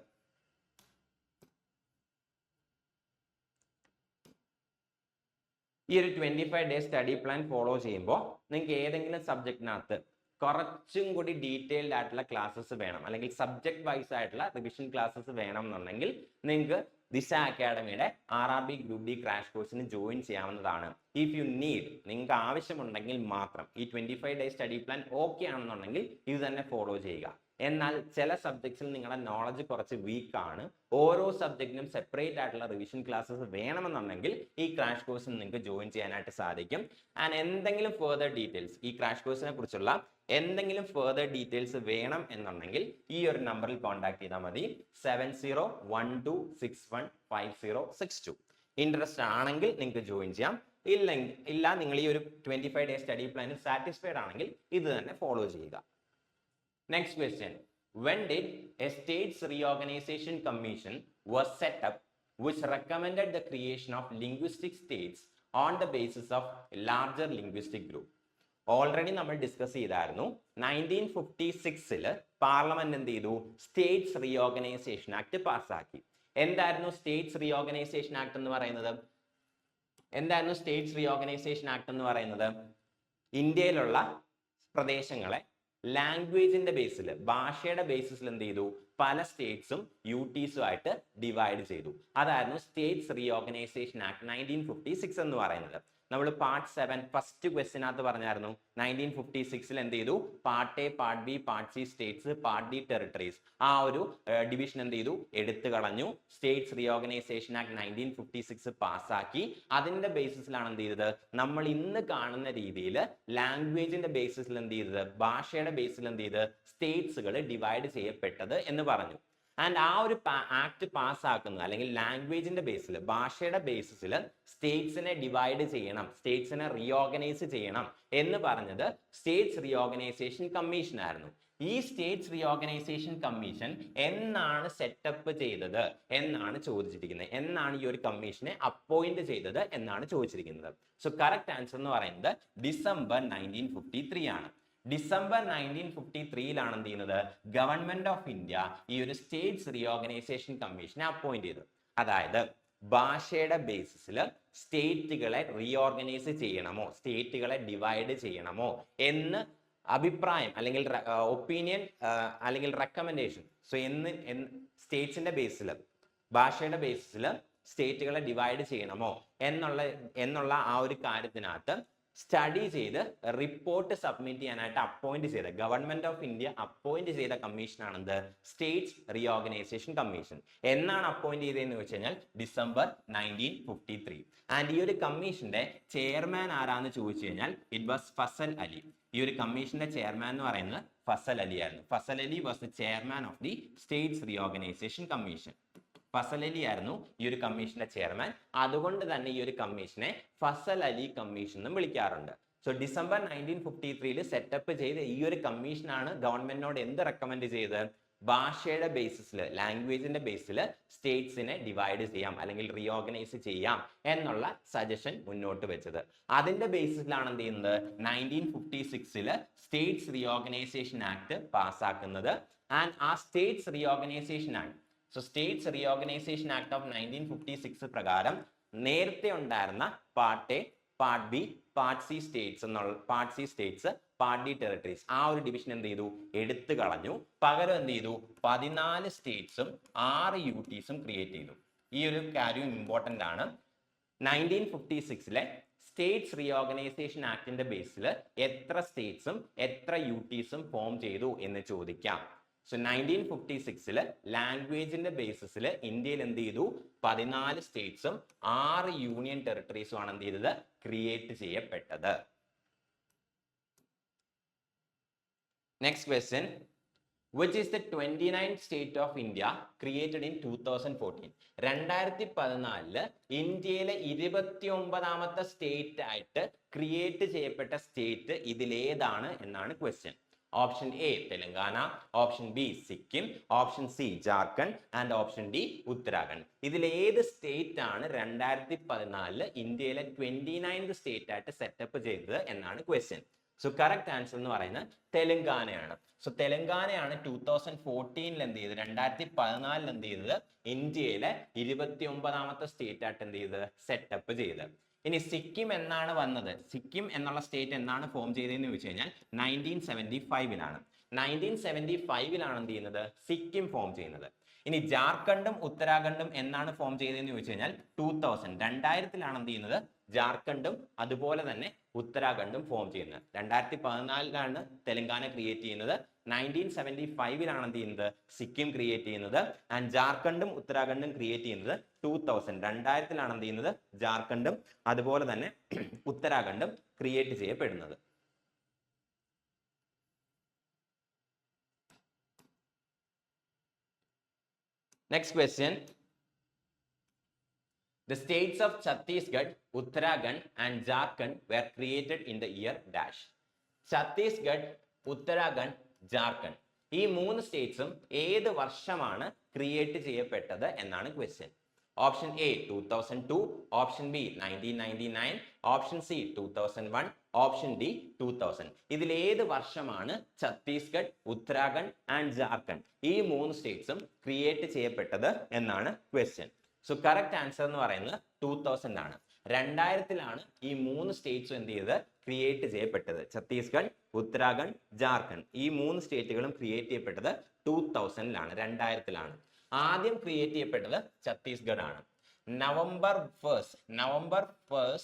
ഈ ഒരു 25 ഡേ സ്റ്റഡി പ്ലാൻ ഫോളോ ചെയ്യുമ്പോൾ നിങ്ങൾക്ക് ഏതെങ്കിലും സബ്ജക്റ്റിനകത്ത് കുറച്ചും കൂടി ഡീറ്റെയിൽഡ് ആയിട്ടുള്ള ക്ലാസ്സസ് വേണം, അല്ലെങ്കിൽ സബ്ജക്ട് വൈസ് ആയിട്ടുള്ള റിവിഷൻ ക്ലാസ്സസ് വേണം എന്നുണ്ടെങ്കിൽ നിങ്ങൾക്ക് ദിശ അക്കാഡമിയുടെ RRB ഗ്രൂപ്പ് ഡി ക്രാഷ് കോഴ്സിന് ജോയിൻ ചെയ്യാവുന്നതാണ്. ഇഫ് യു നീഡ്, നിങ്ങൾക്ക് ആവശ്യമുണ്ടെങ്കിൽ മാത്രം ഈ 25 ഡേ സ്റ്റഡി പ്ലാൻ ഓക്കെ ആണെന്നുണ്ടെങ്കിൽ ഇത് തന്നെ ഫോളോ ചെയ്യുക. എന്നാൽ ചില സബ്ജക്ട്സിൽ നിങ്ങളുടെ നോളജ് കുറച്ച് വീക്ക് ആണ്, ഓരോ സബ്ജക്റ്റിനും സെപ്പറേറ്റ് ആയിട്ടുള്ള റിവിഷൻ ക്ലാസ്സസ് വേണമെന്നുണ്ടെങ്കിൽ ഈ ക്രാഷ് കോഴ്സിൽ നിങ്ങൾക്ക് ജോയിൻ ചെയ്യാനായിട്ട് സാധിക്കും. ആൻഡ് എന്തെങ്കിലും ഫെർദർ ഡീറ്റെയിൽസ്, ഈ ക്രാഷ് കോഴ്സിനെ കുറിച്ചുള്ള എന്തെങ്കിലും ഫെർദർ ഡീറ്റെയിൽസ് വേണം എന്നുണ്ടെങ്കിൽ ഈ ഒരു നമ്പറിൽ കോൺടാക്ട് ചെയ്താൽ മതി, 7012615062. ഇൻട്രസ്റ്റ് ആണെങ്കിൽ നിങ്ങൾക്ക് ജോയിൻ ചെയ്യാം, ഇല്ല നിങ്ങൾ ഈ ഒരു 25 ഡേ സ്റ്റഡി പ്ലാനിൽ സാറ്റിസ്ഫൈഡ് ആണെങ്കിൽ ഇത് തന്നെ ഫോളോ ചെയ്യുക. Next question, when did a states reorganization commission was set up which recommended the creation of linguistic states on the basis of larger linguistic group. Already നമ്മൾ ഡിസ്കസ് ചെയ്തായിരുന്നു 1956 parliament എന്ത് ചെയ്തു, States reorganisation act പാസ്സാക്കി. എന്തായിരുന്നു States reorganisation act എന്ന് പറയുന്നത്? എന്തായിരുന്നു States reorganisation act എന്ന് പറയുന്നത്? ഇന്ത്യയിലുള്ള പ്രദേശങ്ങളെ ലാംഗ്വേജിന്റെ ബേസിൽ, ഭാഷയുടെ ബേസിസിൽ എന്ത് ചെയ്തു, പല സ്റ്റേറ്റ്സും യൂട്ടീസും ആയിട്ട് ഡിവൈഡ് ചെയ്തു. അതായിരുന്നു സ്റ്റേറ്റ്സ് റീഓർഗനൈസേഷൻ ആക്ട് 1956 എന്ന് പറയുന്നത്. നമ്മൾ പാർട്ട് 7 ഫസ്റ്റ് ക്വസ്റ്റിനകത്ത് പറഞ്ഞായിരുന്നു 1956 എന്ത് ചെയ്തു, part A, part B, part C states, part D territories, ആ ഒരു ഡിവിഷൻ എന്ത് ചെയ്തു, എടുത്തു കളഞ്ഞു. സ്റ്റേറ്റ്സ് റീഓർഗനൈസേഷൻ ആക്ട് 1956 പാസ്സാക്കി. അതിന്റെ ബേസിസിലാണ് എന്ത് ചെയ്തത്, നമ്മൾ ഇന്ന് കാണുന്ന രീതിയിൽ ലാംഗ്വേജിന്റെ ബേസിസിൽ എന്ത് ചെയ്തത്, ഭാഷയുടെ ബേസിൽ എന്ത് ചെയ്ത് സ്റ്റേറ്റ്സുകൾ ഡിവൈഡ് ചെയ്യപ്പെട്ടത് എന്ന് പറഞ്ഞു. ആൻഡ് ആ ഒരു ആക്ട് പാസ്സാക്കുന്നത്, അല്ലെങ്കിൽ ലാംഗ്വേജിന്റെ ബേസിൽ, ഭാഷയുടെ ബേസിസിൽ സ്റ്റേറ്റ്സിനെ ഡിവൈഡ് ചെയ്യണം, സ്റ്റേറ്റ്സിനെ റീഓർഗനൈസ് ചെയ്യണം എന്ന് പറഞ്ഞത് സ്റ്റേറ്റ്സ് റീഓർഗനൈസേഷൻ കമ്മീഷൻ ആയിരുന്നു. ഈ സ്റ്റേറ്റ്സ് റീഓർഗനൈസേഷൻ കമ്മീഷൻ എന്നാണ് സെറ്റപ്പ് ചെയ്തത് എന്നാണ് ചോദിച്ചിരിക്കുന്നത്. എന്നാണ് ഈ ഒരു കമ്മീഷനെ അപ്പോയിന്റ് ചെയ്തത് എന്നാണ് ചോദിച്ചിരിക്കുന്നത്. സോ കറക്റ്റ് ആൻസർ എന്ന് പറയുന്നത് ഡിസംബർ 1953 ആണ്. ഡിസംബർ 1953 എന്ത് ചെയ്യുന്നത്, ഗവൺമെന്റ് ഓഫ് ഇന്ത്യ ഈ ഒരു സ്റ്റേറ്റ്സ് റീഓർഗനൈസേഷൻ കമ്മീഷനെ അപ്പോയിന്റ് ചെയ്തു. അതായത് ഭാഷയുടെ ബേസിസിൽ സ്റ്റേറ്റുകളെ റീഓർഗനൈസ് ചെയ്യണമോ, സ്റ്റേറ്റുകളെ ഡിവൈഡ് ചെയ്യണമോ എന്ന് അഭിപ്രായം അല്ലെങ്കിൽ ഒപ്പീനിയൻ അല്ലെങ്കിൽ റെക്കമെൻഡേഷൻ, സോ സ്റ്റേറ്റ്സിന്റെ ബേസിൽ, ഭാഷയുടെ ബേസിസിൽ സ്റ്റേറ്റുകളെ ഡിവൈഡ് ചെയ്യണമോ എന്നുള്ള ആ ഒരു കാര്യത്തിനകത്ത് സ്റ്റഡി ചെയ്ത് റിപ്പോർട്ട് സബ്മിറ്റ് ചെയ്യാനായിട്ട് അപ്പോയിന്റ് ചെയ്ത, ഗവൺമെന്റ് ഓഫ് ഇന്ത്യ അപ്പോയിന്റ് ചെയ്ത കമ്മീഷനാണെന്ത്, സ്റ്റേറ്റ്സ് റീഓർഗനൈസേഷൻ കമ്മീഷൻ. എന്നാണ് അപ്പോയിന്റ് ചെയ്തതെന്ന് വെച്ച് കഴിഞ്ഞാൽ ഡിസംബർ 1953. ആൻഡ് ഈ ഒരു കമ്മീഷന്റെ ചെയർമാൻ ആരാന്ന് ചോദിച്ചു കഴിഞ്ഞാൽ ഇറ്റ് വാസ് ഫസൽ അലി. ഈ ഒരു കമ്മീഷന്റെ ചെയർമാൻ എന്ന് പറയുന്നത് ഫസൽ അലി ആയിരുന്നു. Fazal Ali was the chairman of the states reorganisation commission. Fazal Ali ആയിരുന്നു ഈ ഒരു കമ്മീഷന്റെ ചെയർമാൻ. അതുകൊണ്ട് തന്നെ ഈ ഒരു കമ്മീഷനെ ഫസൽ അലി കമ്മീഷൻ എന്നും വിളിക്കാറുണ്ട്. സോ ഡിസംബർ 1953 സെറ്റപ്പ് ചെയ്ത് ഈ ഒരു കമ്മീഷനാണ് ഗവൺമെന്റിനോട് എന്ത് റെക്കമെൻഡ് ചെയ്തത്, ഭാഷയുടെ ബേസിസിൽ, ലാംഗ്വേജിന്റെ ബേസിൽ സ്റ്റേറ്റ്സിനെ ഡിവൈഡ് ചെയ്യാം അല്ലെങ്കിൽ റീഓർഗനൈസ് ചെയ്യാം എന്നുള്ള സജഷൻ മുന്നോട്ട് വെച്ചത്. അതിന്റെ ബേസിസിലാണ് എന്ത് ചെയ്യുന്നത്, 1956 സ്റ്റേറ്റ്സ് റീഓർഗനൈസേഷൻ ആക്ട് പാസ്സാക്കുന്നത്. ആൻഡ് ആ states reorganisation act, so states reorganisation act of 1956 പ്രകാരം നേരത്തെ ഉണ്ടായിരുന്ന part A, part B, part C states എന്നുള്ള part C states, part D territories, ആ ഒരു ഡിവിഷൻ എന്ത് ചെയ്തു, എടുത്തു കളഞ്ഞു. പകരം എന്ത് ചെയ്തു, 14 സ്റ്റേറ്റ്സും 6 യൂട്ടീസും ക്രിയേറ്റ് ചെയ്തു. ഈ ഒരു കാര്യം ഇമ്പോർട്ടന്റ് ആണ്. 1956 സ്റ്റേറ്റ്സ് റീഓർഗനൈസേഷൻ ആക്ടിന്റെ ബേസിൽ എത്ര സ്റ്റേറ്റ്സും എത്ര യൂട്ടീസും ഫോം ചെയ്തു എന്ന് ചോദിക്കാം. സോ 1956 ലാംഗ്വേജിന്റെ ബേസിസിൽ ഇന്ത്യയിൽ എന്ത് ചെയ്തു, 14 സ്റ്റേറ്റ്സും 6 യൂണിയൻ ടെറിട്ടറീസും ആണ് എന്ത് ചെയ്തത്, ക്രിയേറ്റ് ചെയ്യപ്പെട്ടത്. Next question, which is the 29th state of India created in 2014? 2014 ഇന്ത്യയിലെ 29ാമത്തെ സ്റ്റേറ്റ് ആയിട്ട് ക്രിയേറ്റ് ചെയ്യപ്പെട്ട സ്റ്റേറ്റ് ഇതിലേതാണ് എന്നാണ് question. Option A Telangana, option B Sikkim, option C Jharkhand and option D Uttarakhand. ഇതിൽ ഏത് സ്റ്റേറ്റ് ആണ് 2014 ഇന്ത്യയിലെ 29th സ്റ്റേറ്റ് ആയിട്ട് സെറ്റപ്പ് ചെയ്തത് എന്നാണ് ക്വസ്റ്റ്യൻ. സോ കറക്റ്റ് ആൻസർ എന്ന് പറയുന്നത് തെലങ്കാനയാണ്. സോ തെലങ്കാനയാണ് 2014 എന്ത് ചെയ്തത്, 2014 എന്ത് ചെയ്തത്, ഇന്ത്യയിലെ 29ാമത്തെ സ്റ്റേറ്റ് ആയിട്ട് എന്ത് ചെയ്തത്, സെറ്റപ്പ് ചെയ്തത്. ഇനി സിക്കിം എന്നാണ് വന്നത്, സിക്കിം എന്നുള്ള സ്റ്റേറ്റ് എന്നാണ് ഫോം ചെയ്തതെന്ന് ചോദിച്ചു കഴിഞ്ഞാൽ 1975 1975 എന്ത് ചെയ്യുന്നത്, സിക്കിം ഫോം ചെയ്യുന്നത്. ഇനി ജാർഖണ്ഡും ഉത്തരാഖണ്ഡും എന്നാണ് ഫോം ചെയ്തതെന്ന് ചോദിച്ചു കഴിഞ്ഞാൽ 2000 എന്ത് ചെയ്യുന്നത്, ജാർഖണ്ഡും അതുപോലെ തന്നെ ഉത്തരാഖണ്ഡും ഫോം ചെയ്യുന്നത്. 2014 തെലങ്കാന ക്രിയേറ്റ് ചെയ്യുന്നത്, 1975 എന്ത് ചെയ്യുന്നത്, സിക്കിം ക്രിയേറ്റ് ചെയ്യുന്നത്. ആൻഡ് ജാർഖണ്ഡും ഉത്തരാഖണ്ഡും ക്രിയേറ്റ് ചെയ്യുന്നത് 2000 എന്ത് ചെയ്യുന്നത്, ജാർഖണ്ഡും അതുപോലെ തന്നെ ഉത്തരാഖണ്ഡും ക്രിയേറ്റ് ചെയ്യപ്പെടുന്നത്. Next question. The states of Chhattisgarh, Uttarakhand and Jharkhand were created in the year dash. Chhattisgarh, Uttarakhand, Jharkhand ഈ 3 സ്റ്റേറ്റ്സും ഏത് വർഷമാണ് ക്രിയേറ്റ് ചെയ്യപ്പെട്ടത് എന്നാണ് question. Option A 2002, option B 1999, option C 2001, option D 2000. ഇതിൽ ഏത് വർഷമാണ് ഛത്തീസ്ഗഡ്, ഉത്തരാഖണ്ഡ് ആൻഡ് ജാർഖണ്ഡ് ഈ 3 സ്റ്റേറ്റ്സും ക്രിയേറ്റ് ചെയ്യപ്പെട്ടത് എന്നാണ് ക്വസ്റ്റ്യൻ. സോ കറക്റ്റ് ആൻസർ എന്ന് പറയുന്നത് 2000 ആണ്. 2000-ലാണ് ഈ 3 സ്റ്റേറ്റ്സും എന്ത് ചെയ്തത്, ക്രിയേറ്റ് ചെയ്യപ്പെട്ടത്. ഛത്തീസ്ഗഡ്, ഉത്തരാഖണ്ഡ്, ജാർഖണ്ഡ് ഈ 3 സ്റ്റേറ്റുകളും ക്രിയേറ്റ് ചെയ്യപ്പെട്ടത് 2000-ലാണ്, 2000-ലാണ്. ആദ്യം ക്രിയേറ്റ് ചെയ്യപ്പെട്ടത് ഛത്തീസ്ഗഡ് ആണ്. നവംബർ 1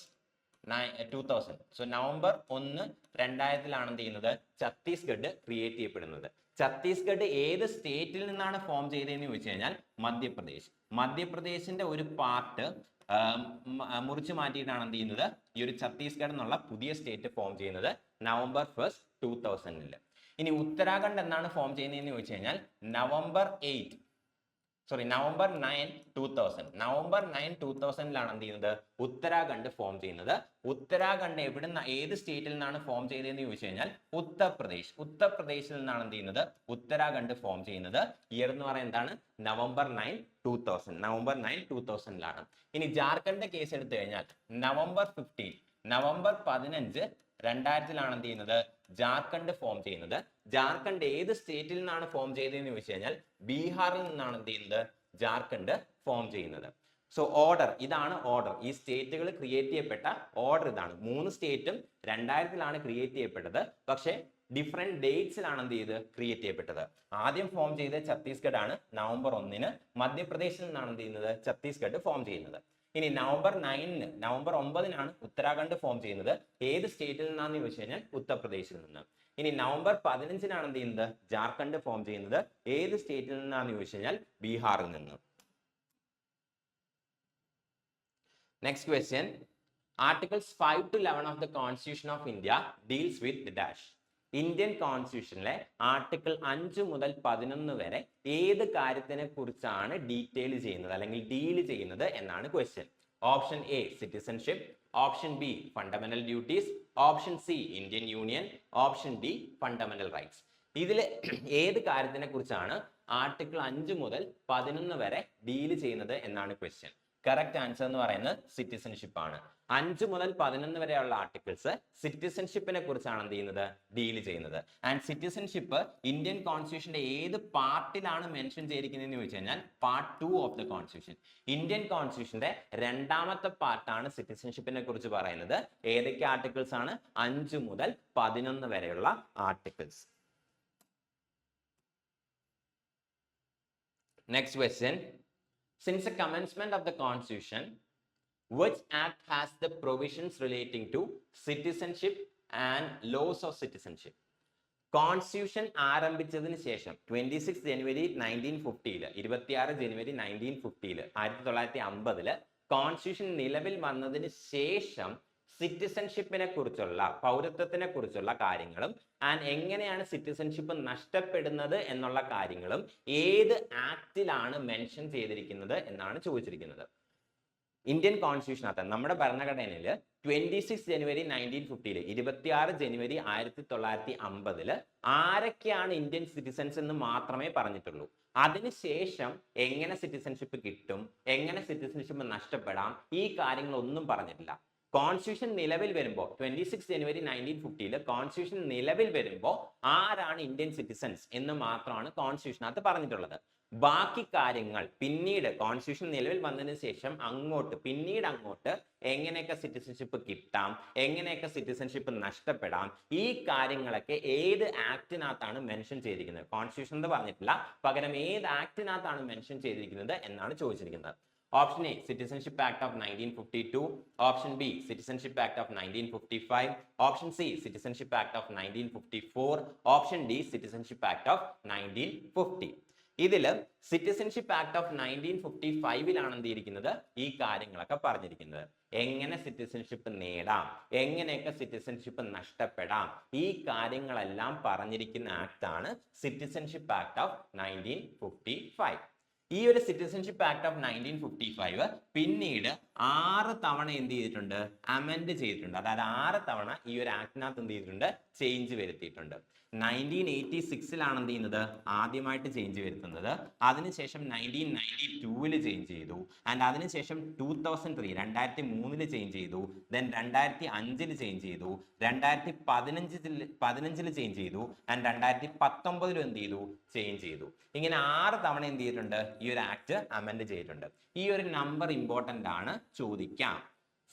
2000. സോ നവംബർ 1, 2000-ലാണ് എന്ത് ചെയ്യുന്നത്, ഛത്തീസ്ഗഡ് ക്രിയേറ്റ് ചെയ്യപ്പെടുന്നത്. ഛത്തീസ്ഗഡ് ഏത് സ്റ്റേറ്റിൽ നിന്നാണ് ഫോം ചെയ്തതെന്ന് ചോദിച്ചു കഴിഞ്ഞാൽ മധ്യപ്രദേശ്. മധ്യപ്രദേശിന്റെ ഒരു പാർട്ട് മുറിച്ചു മാറ്റിയിട്ടാണ് എന്ത് ചെയ്യുന്നത്, ഈ ഒരു ഛത്തീസ്ഗഡ് എന്നുള്ള പുതിയ സ്റ്റേറ്റ് ഫോം ചെയ്യുന്നത് നവംബർ 1, 2000-ൽ. ഇനി ഉത്തരാഖണ്ഡ് എന്നാണ് ഫോം ചെയ്യുന്നതെന്ന് ചോദിച്ചു കഴിഞ്ഞാൽ നവംബർ 9, 2000. നവംബർ 9, 2000-ലാണ് എന്ത് ചെയ്യുന്നത്, ഉത്തരാഖണ്ഡ് ഫോം ചെയ്യുന്നത്. ഉത്തരാഖണ്ഡ് എവിടുന്ന ഏത് സ്റ്റേറ്റിൽ നിന്നാണ് ഫോം ചെയ്തതെന്ന് ചോദിച്ചു കഴിഞ്ഞാൽ ഉത്തർപ്രദേശിൽ നിന്നാണ് എന്ത് ചെയ്യുന്നത്, ഉത്തരാഖണ്ഡ് ഫോം ചെയ്യുന്നത്. ഇയർ എന്ന് പറയുന്നത് എന്താണ്, നവംബർ 9, 2000-ലാണ്. ഇനി ജാർഖണ്ഡിന്റെ കേസ് എടുത്തു കഴിഞ്ഞാൽ നവംബർ 15, 2000-ലാണ് എന്ത് ചെയ്യുന്നത്, ജാർഖണ്ഡ് ഫോം ചെയ്യുന്നത്. ജാർഖണ്ഡ് ഏത് സ്റ്റേറ്റിൽ നിന്നാണ് ഫോം ചെയ്തതെന്ന് ചോദിച്ചു കഴിഞ്ഞാൽ ബീഹാറിൽ നിന്നാണ് എന്ത് ചെയ്യുന്നത്, ജാർഖണ്ഡ് ഫോം ചെയ്യുന്നത്. സോ ഓർഡർ ഇതാണ്, ഓർഡർ ഈ സ്റ്റേറ്റുകൾ ക്രിയേറ്റ് ചെയ്യപ്പെട്ട ഓർഡർ ഇതാണ്. 3 സ്റ്റേറ്റും 2000-ലാണ് ക്രിയേറ്റ് ചെയ്യപ്പെട്ടത്. പക്ഷേ ഡിഫറെന്റ് ഡേറ്റ്സിലാണ് എന്ത് ചെയ്ത് ക്രിയേറ്റ് ചെയ്യപ്പെട്ടത്. ആദ്യം ഫോം ചെയ്ത ഛത്തീസ്ഗഡ് ആണ് നവംബർ 1-ന്. മധ്യപ്രദേശിൽ നിന്നാണ് എന്ത് ചെയ്യുന്നത്, ഛത്തീസ്ഗഡ് ഫോം ചെയ്യുന്നത്. ഇനി നവംബർ 9-നാണ് ഉത്തരാഖണ്ഡ് ഫോം ചെയ്യുന്നത്. ഏത് സ്റ്റേറ്റിൽ നിന്നാന്ന് ചോദിച്ചു കഴിഞ്ഞാൽ ഉത്തർപ്രദേശിൽ നിന്ന്. ഇനി നവംബർ 15-നാണ് എന്ത് ചെയ്യുന്നത്, ജാർഖണ്ഡ് ഫോം ചെയ്യുന്നത്. ഏത് സ്റ്റേറ്റിൽ നിന്നാന്ന് ചോദിച്ചു കഴിഞ്ഞാൽ ബീഹാറിൽ നിന്ന്. Next question, articles 5 to 11 of the constitution of India deals with dash. Indian കോൺസ്റ്റിറ്റ്യൂഷനിലെ ആർട്ടിക്കിൾ 5 മുതൽ 11 വരെ ഏത് കാര്യത്തിനെ കുറിച്ചാണ് ഡീറ്റെയിൽ ചെയ്യുന്നത് അല്ലെങ്കിൽ ഡീൽ ചെയ്യുന്നത് എന്നാണ് question. Option A citizenship, option B fundamental duties, option C Indian union, option D fundamental rights. ഇതിൽ ഏത് കാര്യത്തിനെ കുറിച്ചാണ് ആർട്ടിക്കിൾ 5 മുതൽ 11 വരെ ഡീൽ ചെയ്യുന്നത് എന്നാണ് ക്വസ്റ്റ്യൻ. കറക്റ്റ് ആൻസർ എന്ന് പറയുന്നത് സിറ്റിസൺഷിപ്പ് ആണ്. 5 മുതൽ 11 വരെയുള്ള ആർട്ടിക്കിൾസ് സിറ്റിസൺഷിപ്പിനെ കുറിച്ചാണ് എന്ത് ചെയ്യുന്നത്, ഡീൽ ചെയ്യുന്നത്. ആൻഡ് സിറ്റിസൺഷിപ്പ് ഇന്ത്യൻ കോൺസ്റ്റിറ്റ്യൂഷന്റെ ഏത് പാർട്ടിലാണ് മെൻഷൻ ചെയ്തിരിക്കുന്നതെന്ന് ചോദിച്ചു കഴിഞ്ഞാൽ part 2 of the constitution. Indian കോൺസ്റ്റിറ്റ്യൂഷന്റെ 2ാമത്തെ പാർട്ടാണ് സിറ്റിസൺഷിപ്പിനെ കുറിച്ച് പറയുന്നത്. ഏതൊക്കെ ആർട്ടിക്കിൾസ് ആണ്, 5 മുതൽ 11 വരെയുള്ള articles. Next question, since the commencement of the constitution, which act has the provisions relating to citizenship and laws of citizenship? Constitution ആരംഭിച്ചതിന് ശേഷം 26 ജനുവരി 1950-ൽ 26 ജനുവരി 1950-ൽ 1950-ൽ കോൺസ്റ്റിറ്റ്യൂഷൻ നിലവിൽ വന്നതിന് ശേഷം സിറ്റിസൺഷിപ്പിനെ കുറിച്ചുള്ള, പൗരത്വത്തിനെ കുറിച്ചുള്ള കാര്യങ്ങളും ആൻഡ് എങ്ങനെയാണ് സിറ്റിസൺഷിപ്പ് നഷ്ടപ്പെടുന്നത് എന്നുള്ള കാര്യങ്ങളും ഏത് ആക്ടിലാണ് മെൻഷൻ ചെയ്തിരിക്കുന്നത് എന്നാണ് ചോദിച്ചിരിക്കുന്നത്. ഇന്ത്യൻ കോൺസ്റ്റിറ്റ്യൂഷനകത്ത് നമ്മുടെ ഭരണഘടനയിൽ 26 ജനുവരി 1950-ൽ 26 ജനുവരി 1950-ൽ ആരൊക്കെയാണ് ഇന്ത്യൻ സിറ്റിസൺസ് എന്ന് മാത്രമേ പറഞ്ഞിട്ടുള്ളൂ. അതിനുശേഷം എങ്ങനെ സിറ്റിസൺഷിപ്പ് കിട്ടും, എങ്ങനെ സിറ്റിസൺഷിപ്പ് നഷ്ടപ്പെടാം, ഈ കാര്യങ്ങളൊന്നും പറഞ്ഞിട്ടില്ല. കോൺസ്റ്റിറ്റ്യൂഷൻ നിലവിൽ വരുമ്പോൾ 26 ജനുവരി 1950-ൽ കോൺസ്റ്റിറ്റ്യൂഷൻ നിലവിൽ വരുമ്പോൾ ആരാണ് ഇന്ത്യൻ സിറ്റിസൺസ് എന്ന് മാത്രമാണ് കോൺസ്റ്റിറ്റ്യൂഷനകത്ത് പറഞ്ഞിട്ടുള്ളത്. ബാക്കി കാര്യങ്ങൾ പിന്നീട് കോൺസ്റ്റിറ്റ്യൂഷൻ നിലവിൽ വന്നതിന് ശേഷം പിന്നീട് അങ്ങോട്ട് എങ്ങനെയൊക്കെ സിറ്റിസൺഷിപ്പ് കിട്ടാം, എങ്ങനെയൊക്കെ സിറ്റിസൺഷിപ്പ് നഷ്ടപ്പെടാം, ഈ കാര്യങ്ങളൊക്കെ ഏത് ആക്ടിനകത്താണ് മെൻഷൻ ചെയ്തിരിക്കുന്നത്. കോൺസ്റ്റിറ്റ്യൂഷൻ എന്ന് പറഞ്ഞിട്ടില്ല, പകരം ഏത് ആക്ടിനകത്താണ് മെൻഷൻ ചെയ്തിരിക്കുന്നത് എന്നാണ് ചോദിച്ചിരിക്കുന്നത്. Option A citizenship act of 1952, option B citizenship act of 1955, option C citizenship act of 1954, option D citizenship act of 1950. ഇതിൽ സിറ്റിസൺഷിപ്പ് ആക്ട് ഓഫ് 1955-ലാണ് എന്തിരിക്കുന്നത്, ഈ കാര്യങ്ങളൊക്കെ പറഞ്ഞിരിക്കുന്നത്. എങ്ങനെ സിറ്റിസൺഷിപ്പ് നേടാം, എങ്ങനെയൊക്കെ സിറ്റിസൺഷിപ്പ് നഷ്ടപ്പെടാം, ഈ കാര്യങ്ങളെല്ലാം പറഞ്ഞിരിക്കുന്ന ആക്ട് ആണ് സിറ്റിസൺഷിപ്പ് ആക്ട് ഓഫ് 1955. ഈ ഒരു സിറ്റിസൺഷിപ്പ് ആക്ട് ഓഫ് 1955 പിന്നീട് 6 തവണ എന്ത് ചെയ്തിട്ടുണ്ട്, അമെൻഡ് ചെയ്തിട്ടുണ്ട്. അതായത് 6 തവണ ഈ ഒരു ആക്ടിനകത്ത് എന്ത് ചെയ്തിട്ടുണ്ട്, ചേഞ്ച് വരുത്തിയിട്ടുണ്ട്. 1986 എന്ത് ചെയ്യുന്നത്, ആദ്യമായിട്ട് ചേഞ്ച് വരുത്തുന്നത്. അതിനുശേഷം 1992 ചേഞ്ച് ചെയ്തു. ആൻഡ് അതിനുശേഷം 2003 ചേഞ്ച് ചെയ്തു. ദെൻ 2005 ചേഞ്ച് ചെയ്തു. 2015 ചേഞ്ച് ചെയ്തു. ആൻഡ് 2019 എന്ത് ചെയ്തു, ചേഞ്ച് ചെയ്തു. ഇങ്ങനെ 6 തവണ എന്ത് ചെയ്തിട്ടുണ്ട്, ഈ ഒരു ആക്ട് അമെൻഡ് ചെയ്തിട്ടുണ്ട്. ഈ ഒരു നമ്പർ ഇമ്പോർട്ടന്റ് ആണ്, ചോദിക്കാം.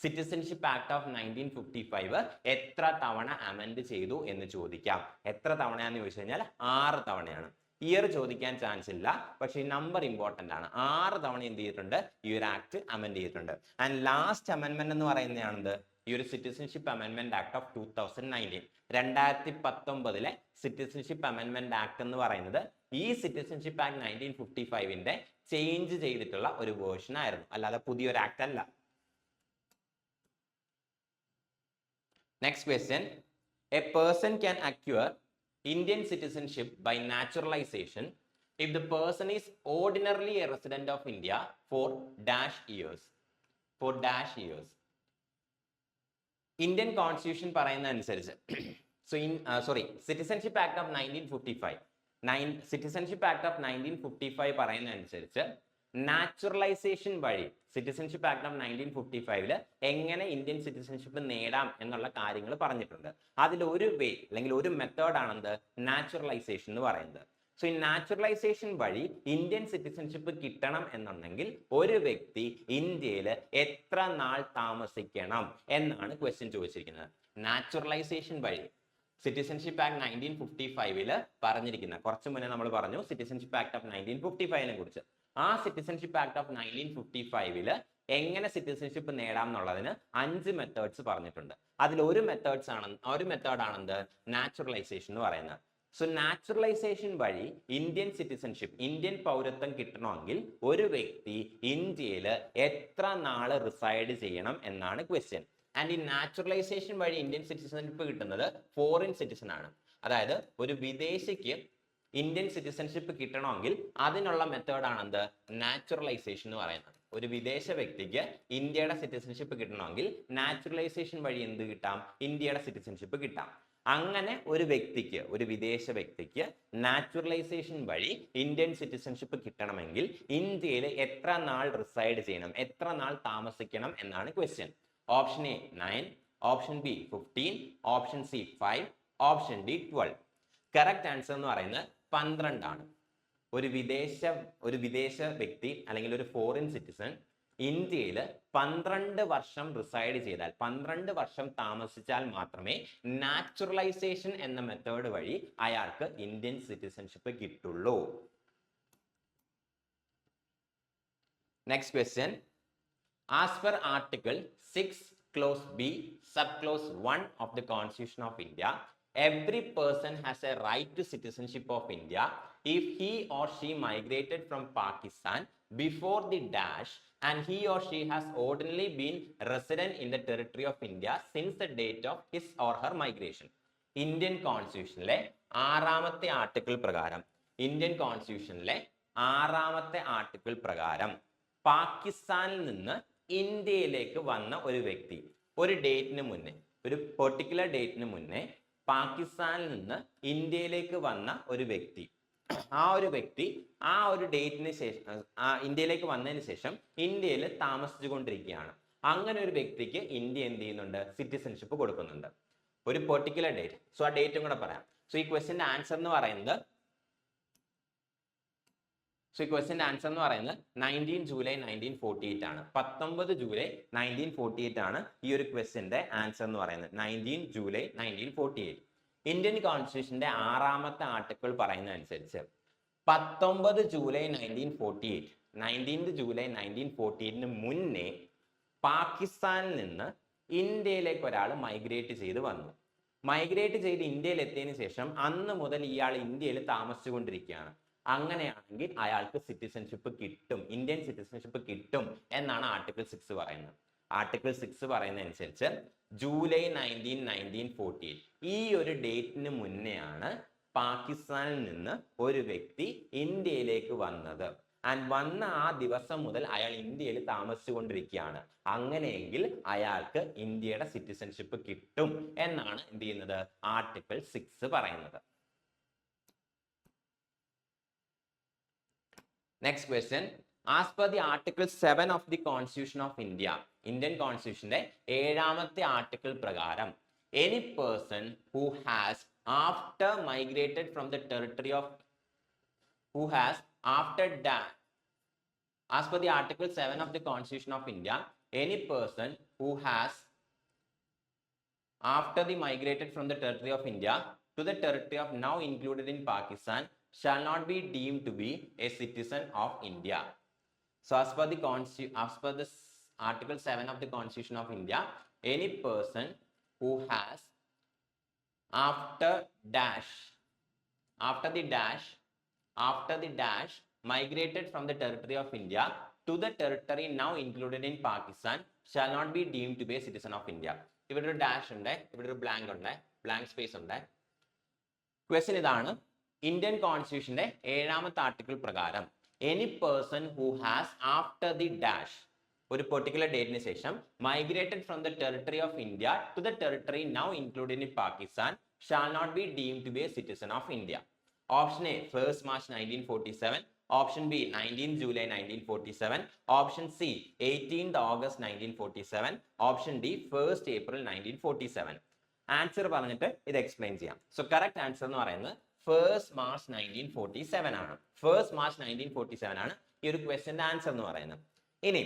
സിറ്റിസൺഷിപ്പ് ആക്ട് ഓഫ് 1955 എത്ര തവണ അമെൻഡ് ചെയ്തു എന്ന് ചോദിക്കാം. എത്ര തവണയാന്ന് ചോദിച്ചു കഴിഞ്ഞാൽ 6 തവണയാണ്. ഇയർ ചോദിക്കാൻ ചാൻസ് ഇല്ല, പക്ഷെ ഈ നമ്പർ ഇമ്പോർട്ടന്റ് ആണ്. 6 തവണ എന്ത് ചെയ്തിട്ടുണ്ട്, ഈ ഒരു ആക്ട് അമെൻഡ് ചെയ്തിട്ടുണ്ട്. ആൻഡ് ലാസ്റ്റ് അമെൻമെന്റ് എന്ന് പറയുന്നതാണെന്ത്, ഈ ഒരു സിറ്റിസൺഷിപ്പ് അമെൻമെന്റ് ആക്ട് ഓഫ് 2019, 2019 സിറ്റിസൺഷിപ്പ് അമെൻമെന്റ് ആക്ട് എന്ന് പറയുന്നത് ഈ സിറ്റിസൺഷിപ്പ് ആക്ട് 1955 ചേഞ്ച് ചെയ്തിട്ടുള്ള ഒരു വേർഷൻ ആയിരുന്നു, അല്ലാതെ പുതിയൊരു ആക്ട് അല്ല. Next question. A person can acquire Indian citizenship by naturalization if the person is ordinarily a resident of India for dash years. For dash years. Indian Constitution പറയുന്ന അനുസരിച്ച് Citizenship Act of 1955. Citizenship Act of 1955 പറയുന്ന അനുസരിച്ച് naturalisation വഴി citizenship act of 1955 എങ്ങനെ Indian citizenship നേടാം എന്നുള്ള കാര്യങ്ങൾ പറഞ്ഞിട്ടുണ്ട്. അതിൽ ഒരു വേ അല്ലെങ്കിൽ ഒരു മെത്തേഡ് ആണെന്ത്, നാച്ചുറലൈസേഷൻ എന്ന് പറയുന്നത്. സോ ഈ നാച്ചുറലൈസേഷൻ വഴി ഇന്ത്യൻ സിറ്റിസൺഷിപ്പ് കിട്ടണം എന്നുണ്ടെങ്കിൽ ഒരു വ്യക്തി ഇന്ത്യയിൽ എത്ര നാൾ താമസിക്കണം എന്നാണ് ക്വസ്റ്റ്യൻ ചോദിച്ചിരിക്കുന്നത്. നാച്ചുറലൈസേഷൻ വഴി സിറ്റിസൺഷിപ്പ് ആക്ട് 1955 പറഞ്ഞിരിക്കുന്ന, കുറച്ച് മുന്നേ നമ്മൾ പറഞ്ഞു സിറ്റിസൺഷിപ്പ് ആക്ട് ഓഫ് 1955 കുറിച്ച്. ആ സിറ്റിസൺഷിപ്പ് ആക്ട് ഓഫ് 1955 എങ്ങനെ സിറ്റിസൺഷിപ്പ് നേടാം എന്നുള്ളതിന് 5 മെത്തേഡ്സ് പറഞ്ഞിട്ടുണ്ട്. അതിൽ ഒരു മെത്തേഡാണെന്ത്, നാച്ചുറലൈസേഷൻ എന്ന് പറയുന്നത്. സോ നാച്ചുറലൈസേഷൻ വഴി ഇന്ത്യൻ സിറ്റിസൺഷിപ്പ്, ഇന്ത്യൻ പൗരത്വം കിട്ടണമെങ്കിൽ ഒരു വ്യക്തി ഇന്ത്യയിൽ എത്ര നാള് റിസൈഡ് ചെയ്യണം എന്നാണ് ക്വസ്റ്റ്യൻ. ആൻഡ് ഈ നാച്ചുറലൈസേഷൻ വഴി ഇന്ത്യൻ സിറ്റിസൺഷിപ്പ് കിട്ടുന്നത് ഫോറിൻ സിറ്റിസൺ ആണ്. അതായത് ഒരു വിദേശിക്ക് ഇന്ത്യൻ സിറ്റിസൺഷിപ്പ് കിട്ടണമെങ്കിൽ അതിനുള്ള മെത്തേഡാണെന്ത്, നാച്ചുറലൈസേഷൻ എന്ന് പറയുന്നത്. ഒരു വിദേശ വ്യക്തിക്ക് ഇന്ത്യയുടെ സിറ്റിസൺഷിപ്പ് കിട്ടണമെങ്കിൽ നാച്ചുറലൈസേഷൻ വഴി എന്ത് കിട്ടാം, ഇന്ത്യയുടെ സിറ്റിസൺഷിപ്പ് കിട്ടാം. അങ്ങനെ ഒരു വിദേശ വ്യക്തിക്ക് നാച്ചുറലൈസേഷൻ വഴി ഇന്ത്യൻ സിറ്റിസൺഷിപ്പ് കിട്ടണമെങ്കിൽ ഇന്ത്യയിൽ എത്ര നാൾ റിസൈഡ് ചെയ്യണം, എത്ര നാൾ താമസിക്കണം എന്നാണ് question. Option A 9, option B 15, option C 5, option D 12. Correct answer എന്ന് പറയുന്നത് 12 ആണ്. ഒരു വിദേശ വ്യക്തി അല്ലെങ്കിൽ ഒരു ഫോറിൻ സിറ്റിസൺ ഇന്ത്യയിൽ 12 വർഷം റിസൈഡ് ചെയ്താൽ, 12 വർഷം താമസിച്ചാൽ മാത്രമേ നാച്ചുറലൈസേഷൻ എന്ന മെത്തേഡ് വഴി അയാൾക്ക് ഇന്ത്യൻ സിറ്റിസൺഷിപ്പ് കിട്ടുള്ളൂ. Next question. As per Article 6, Clause B, Subclause 1 of the Constitution of India, every person has a right to citizenship of India if he or she migrated from Pakistan before the dash and he or she has ordinarily been resident in the territory of India since the date of his or her migration. Indian Constitutionലെ 6ാമത്തെ article പ്രകാരം, Indian കോൺസ്റ്റിറ്റ്യൂഷനിലെ 6ാമത്തെ article പ്രകാരം പാകിസ്ഥാനിൽ നിന്ന് ഇന്ത്യയിലേക്ക് വന്ന ഒരു വ്യക്തി ഒരു ഡേറ്റിന് മുന്നേ, ഒരു പെർട്ടിക്കുലർ ഡേറ്റിന് മുന്നേ പാകിസ്ഥാനിൽ നിന്ന് ഇന്ത്യയിലേക്ക് വന്ന ഒരു വ്യക്തി, ആ ഒരു ഡേറ്റിന് ശേഷം ഇന്ത്യയിലേക്ക് വന്നതിന് ശേഷം ഇന്ത്യയിൽ താമസിച്ചു കൊണ്ടിരിക്കുകയാണ്. അങ്ങനെ ഒരു വ്യക്തിക്ക് ഇന്ത്യ എന്ത് ചെയ്യുന്നുണ്ട്, സിറ്റിസൺഷിപ്പ് കൊടുക്കുന്നുണ്ട്. ഒരു പെർട്ടിക്കുലർ ഡേറ്റ്. സോ ആ ഡേറ്റും കൂടെ പറയാം. സോ ഈ ക്വസ്റ്റ്യന്റെ ആൻസർ എന്ന് പറയുന്നത് 19 ജൂലൈ 1948 ആണ്. 19 ജൂലൈ 1948 ആണ് ഈ ഒരു ക്വസ്റ്റ്യന്റെ ആൻസർ എന്ന് പറയുന്നത്. 19 ജൂലൈ 1948. ഇന്ത്യൻ കോൺസ്റ്റിറ്റ്യൂഷന്റെ 6ാമത്തെ ആർട്ടിക്കിൾ പറയുന്ന അനുസരിച്ച് 19 ജൂലൈ 1948 മുന്നേ പാകിസ്ഥാനിൽ നിന്ന് ഇന്ത്യയിലേക്ക് ഒരാൾ മൈഗ്രേറ്റ് ചെയ്ത് വന്നു. മൈഗ്രേറ്റ് ചെയ്ത് ഇന്ത്യയിൽ എത്തിയതിനു ശേഷം അന്ന് മുതൽ ഇയാൾ ഇന്ത്യയിൽ താമസിച്ചുകൊണ്ടിരിക്കുകയാണ്. അങ്ങനെയാണെങ്കിൽ അയാൾക്ക് സിറ്റിസൺഷിപ്പ് കിട്ടും, ഇന്ത്യൻ സിറ്റിസൺഷിപ്പ് കിട്ടും എന്നാണ് ആർട്ടിക്കിൾ 6 പറയുന്നത്. ആർട്ടിക്കിൾ 6 പറയുന്ന അനുസരിച്ച് ജൂലൈ 1948 ഈ ഒരു ഡേറ്റിന് മുന്നെയാണ് പാകിസ്ഥാനിൽ നിന്ന് ഒരു വ്യക്തി ഇന്ത്യയിലേക്ക് വന്നത്. ആൻഡ് വന്ന ആ ദിവസം മുതൽ അയാൾ ഇന്ത്യയിൽ താമസിച്ചുകൊണ്ടിരിക്കുകയാണ്. അങ്ങനെയെങ്കിൽ അയാൾക്ക് ഇന്ത്യയുടെ സിറ്റിസൺഷിപ്പ് കിട്ടും എന്നാണ് എന്ത് ചെയ്യുന്നത് ആർട്ടിക്കിൾ 6 പറയുന്നത്. Next question. As per the Article 7 of the Constitution of India, Indian Constitution 7ാമത്തെ ആർട്ടിക്കിൾ പ്രകാരം any person who has after migrated from the territory of who has after that as per the Article 7 of the Constitution of India, any person who has after the migrated from the territory of India to the territory of now included in Pakistan shall not be deemed to be a citizen of India. So as per the Article 7 of the Constitution of India, any person who has after the dash migrated from the territory of India to the territory now included in Pakistan shall not be deemed to be a citizen of India. ഇവിടെ ഒരു dash ഉണ്ട്, ഇവിടെ ഒരു blank ഉണ്ട്, blank space ഉണ്ട്. Question ഇതാണ്. Indian കോൺസ്റ്റിറ്റ്യൂഷന്റെ 7ാമത്തെ ആർട്ടിക്കിൾ പ്രകാരം any person who has after the dash ഒരു പെർട്ടിക്കുലർ ഡേറ്റിന് ശേഷം migrated from the territory of India to the territory now included in Pakistan shall not be deemed to be a citizen of India. Option A 1st March 1947, option B 19th July 1947, option C 18th August 1947, option D 1st April 1947. Answer പറഞ്ഞിട്ട് ഇത് explain ചെയ്യാം. So correct answer എന്ന് പറയുന്നത് 1st March 1947 ആണ്. 1st March 1947 ആണ് ഈ ഒരു ക്വസ്റ്റ്യന്റെ answer എന്ന് പറയുന്നത്. ഇനി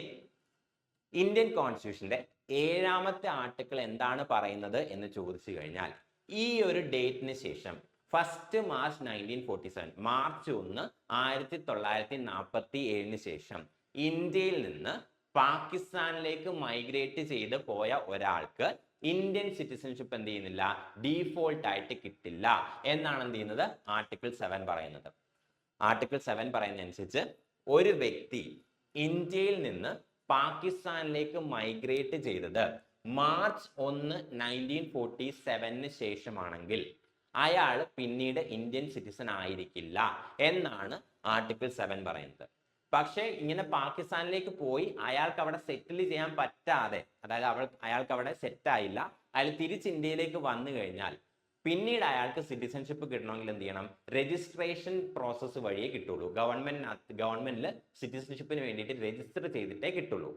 ഇന്ത്യൻ കോൺസ്റ്റിറ്റ്യൂഷന്റെ 7ാമത്തെ ആർട്ടിക്കിൾ എന്താണ് പറയുന്നത് എന്ന് ചോദിച്ചു കഴിഞ്ഞാൽ ഈ ഒരു ഡേറ്റിന് ശേഷം 1st March 1947 മാർച്ച് 1 1947 ശേഷം ഇന്ത്യയിൽ നിന്ന് പാകിസ്ഥാനിലേക്ക് മൈഗ്രേറ്റ് ചെയ്ത് പോയ ഒരാൾക്ക് ഇന്ത്യൻ സിറ്റിസൺഷിപ്പ് എന്ത് ചെയ്യുന്നില്ല, ഡീഫോൾട്ട് ആയിട്ട് കിട്ടില്ല എന്നാണ് എന്ത് ചെയ്യുന്നത് ആർട്ടിക്കിൾ 7 പറയുന്നത്. ആർട്ടിക്കിൾ 7 പറയുന്നതനുസരിച്ച് ഒരു വ്യക്തി ഇന്ത്യയിൽ നിന്ന് പാകിസ്ഥാനിലേക്ക് മൈഗ്രേറ്റ് ചെയ്തത് മാർച്ച് 1 1947 ശേഷമാണെങ്കിൽ അയാൾ പിന്നീട് ഇന്ത്യൻ സിറ്റിസൺ ആയിരിക്കില്ല എന്നാണ് ആർട്ടിക്കിൾ 7 പറയുന്നത്. പക്ഷേ ഇങ്ങനെ പാകിസ്ഥാനിലേക്ക് പോയി അയാൾക്ക് അവിടെ സെറ്റിൽ ചെയ്യാൻ പറ്റാതെ, അതായത് അയാൾക്ക് അവിടെ സെറ്റ് ആയില്ല, അയാൾ തിരിച്ച് ഇന്ത്യയിലേക്ക് വന്നു കഴിഞ്ഞാൽ പിന്നീട് അയാൾക്ക് സിറ്റിസൺഷിപ്പ് കിട്ടണമെങ്കിൽ എന്ത് ചെയ്യണം, രജിസ്ട്രേഷൻ പ്രോസസ്സ് വഴിയേ കിട്ടുള്ളൂ. ഗവൺമെന്റിൽ സിറ്റിസൺഷിപ്പിന് വേണ്ടിയിട്ട് രജിസ്റ്റർ ചെയ്തിട്ടേ കിട്ടുള്ളൂ.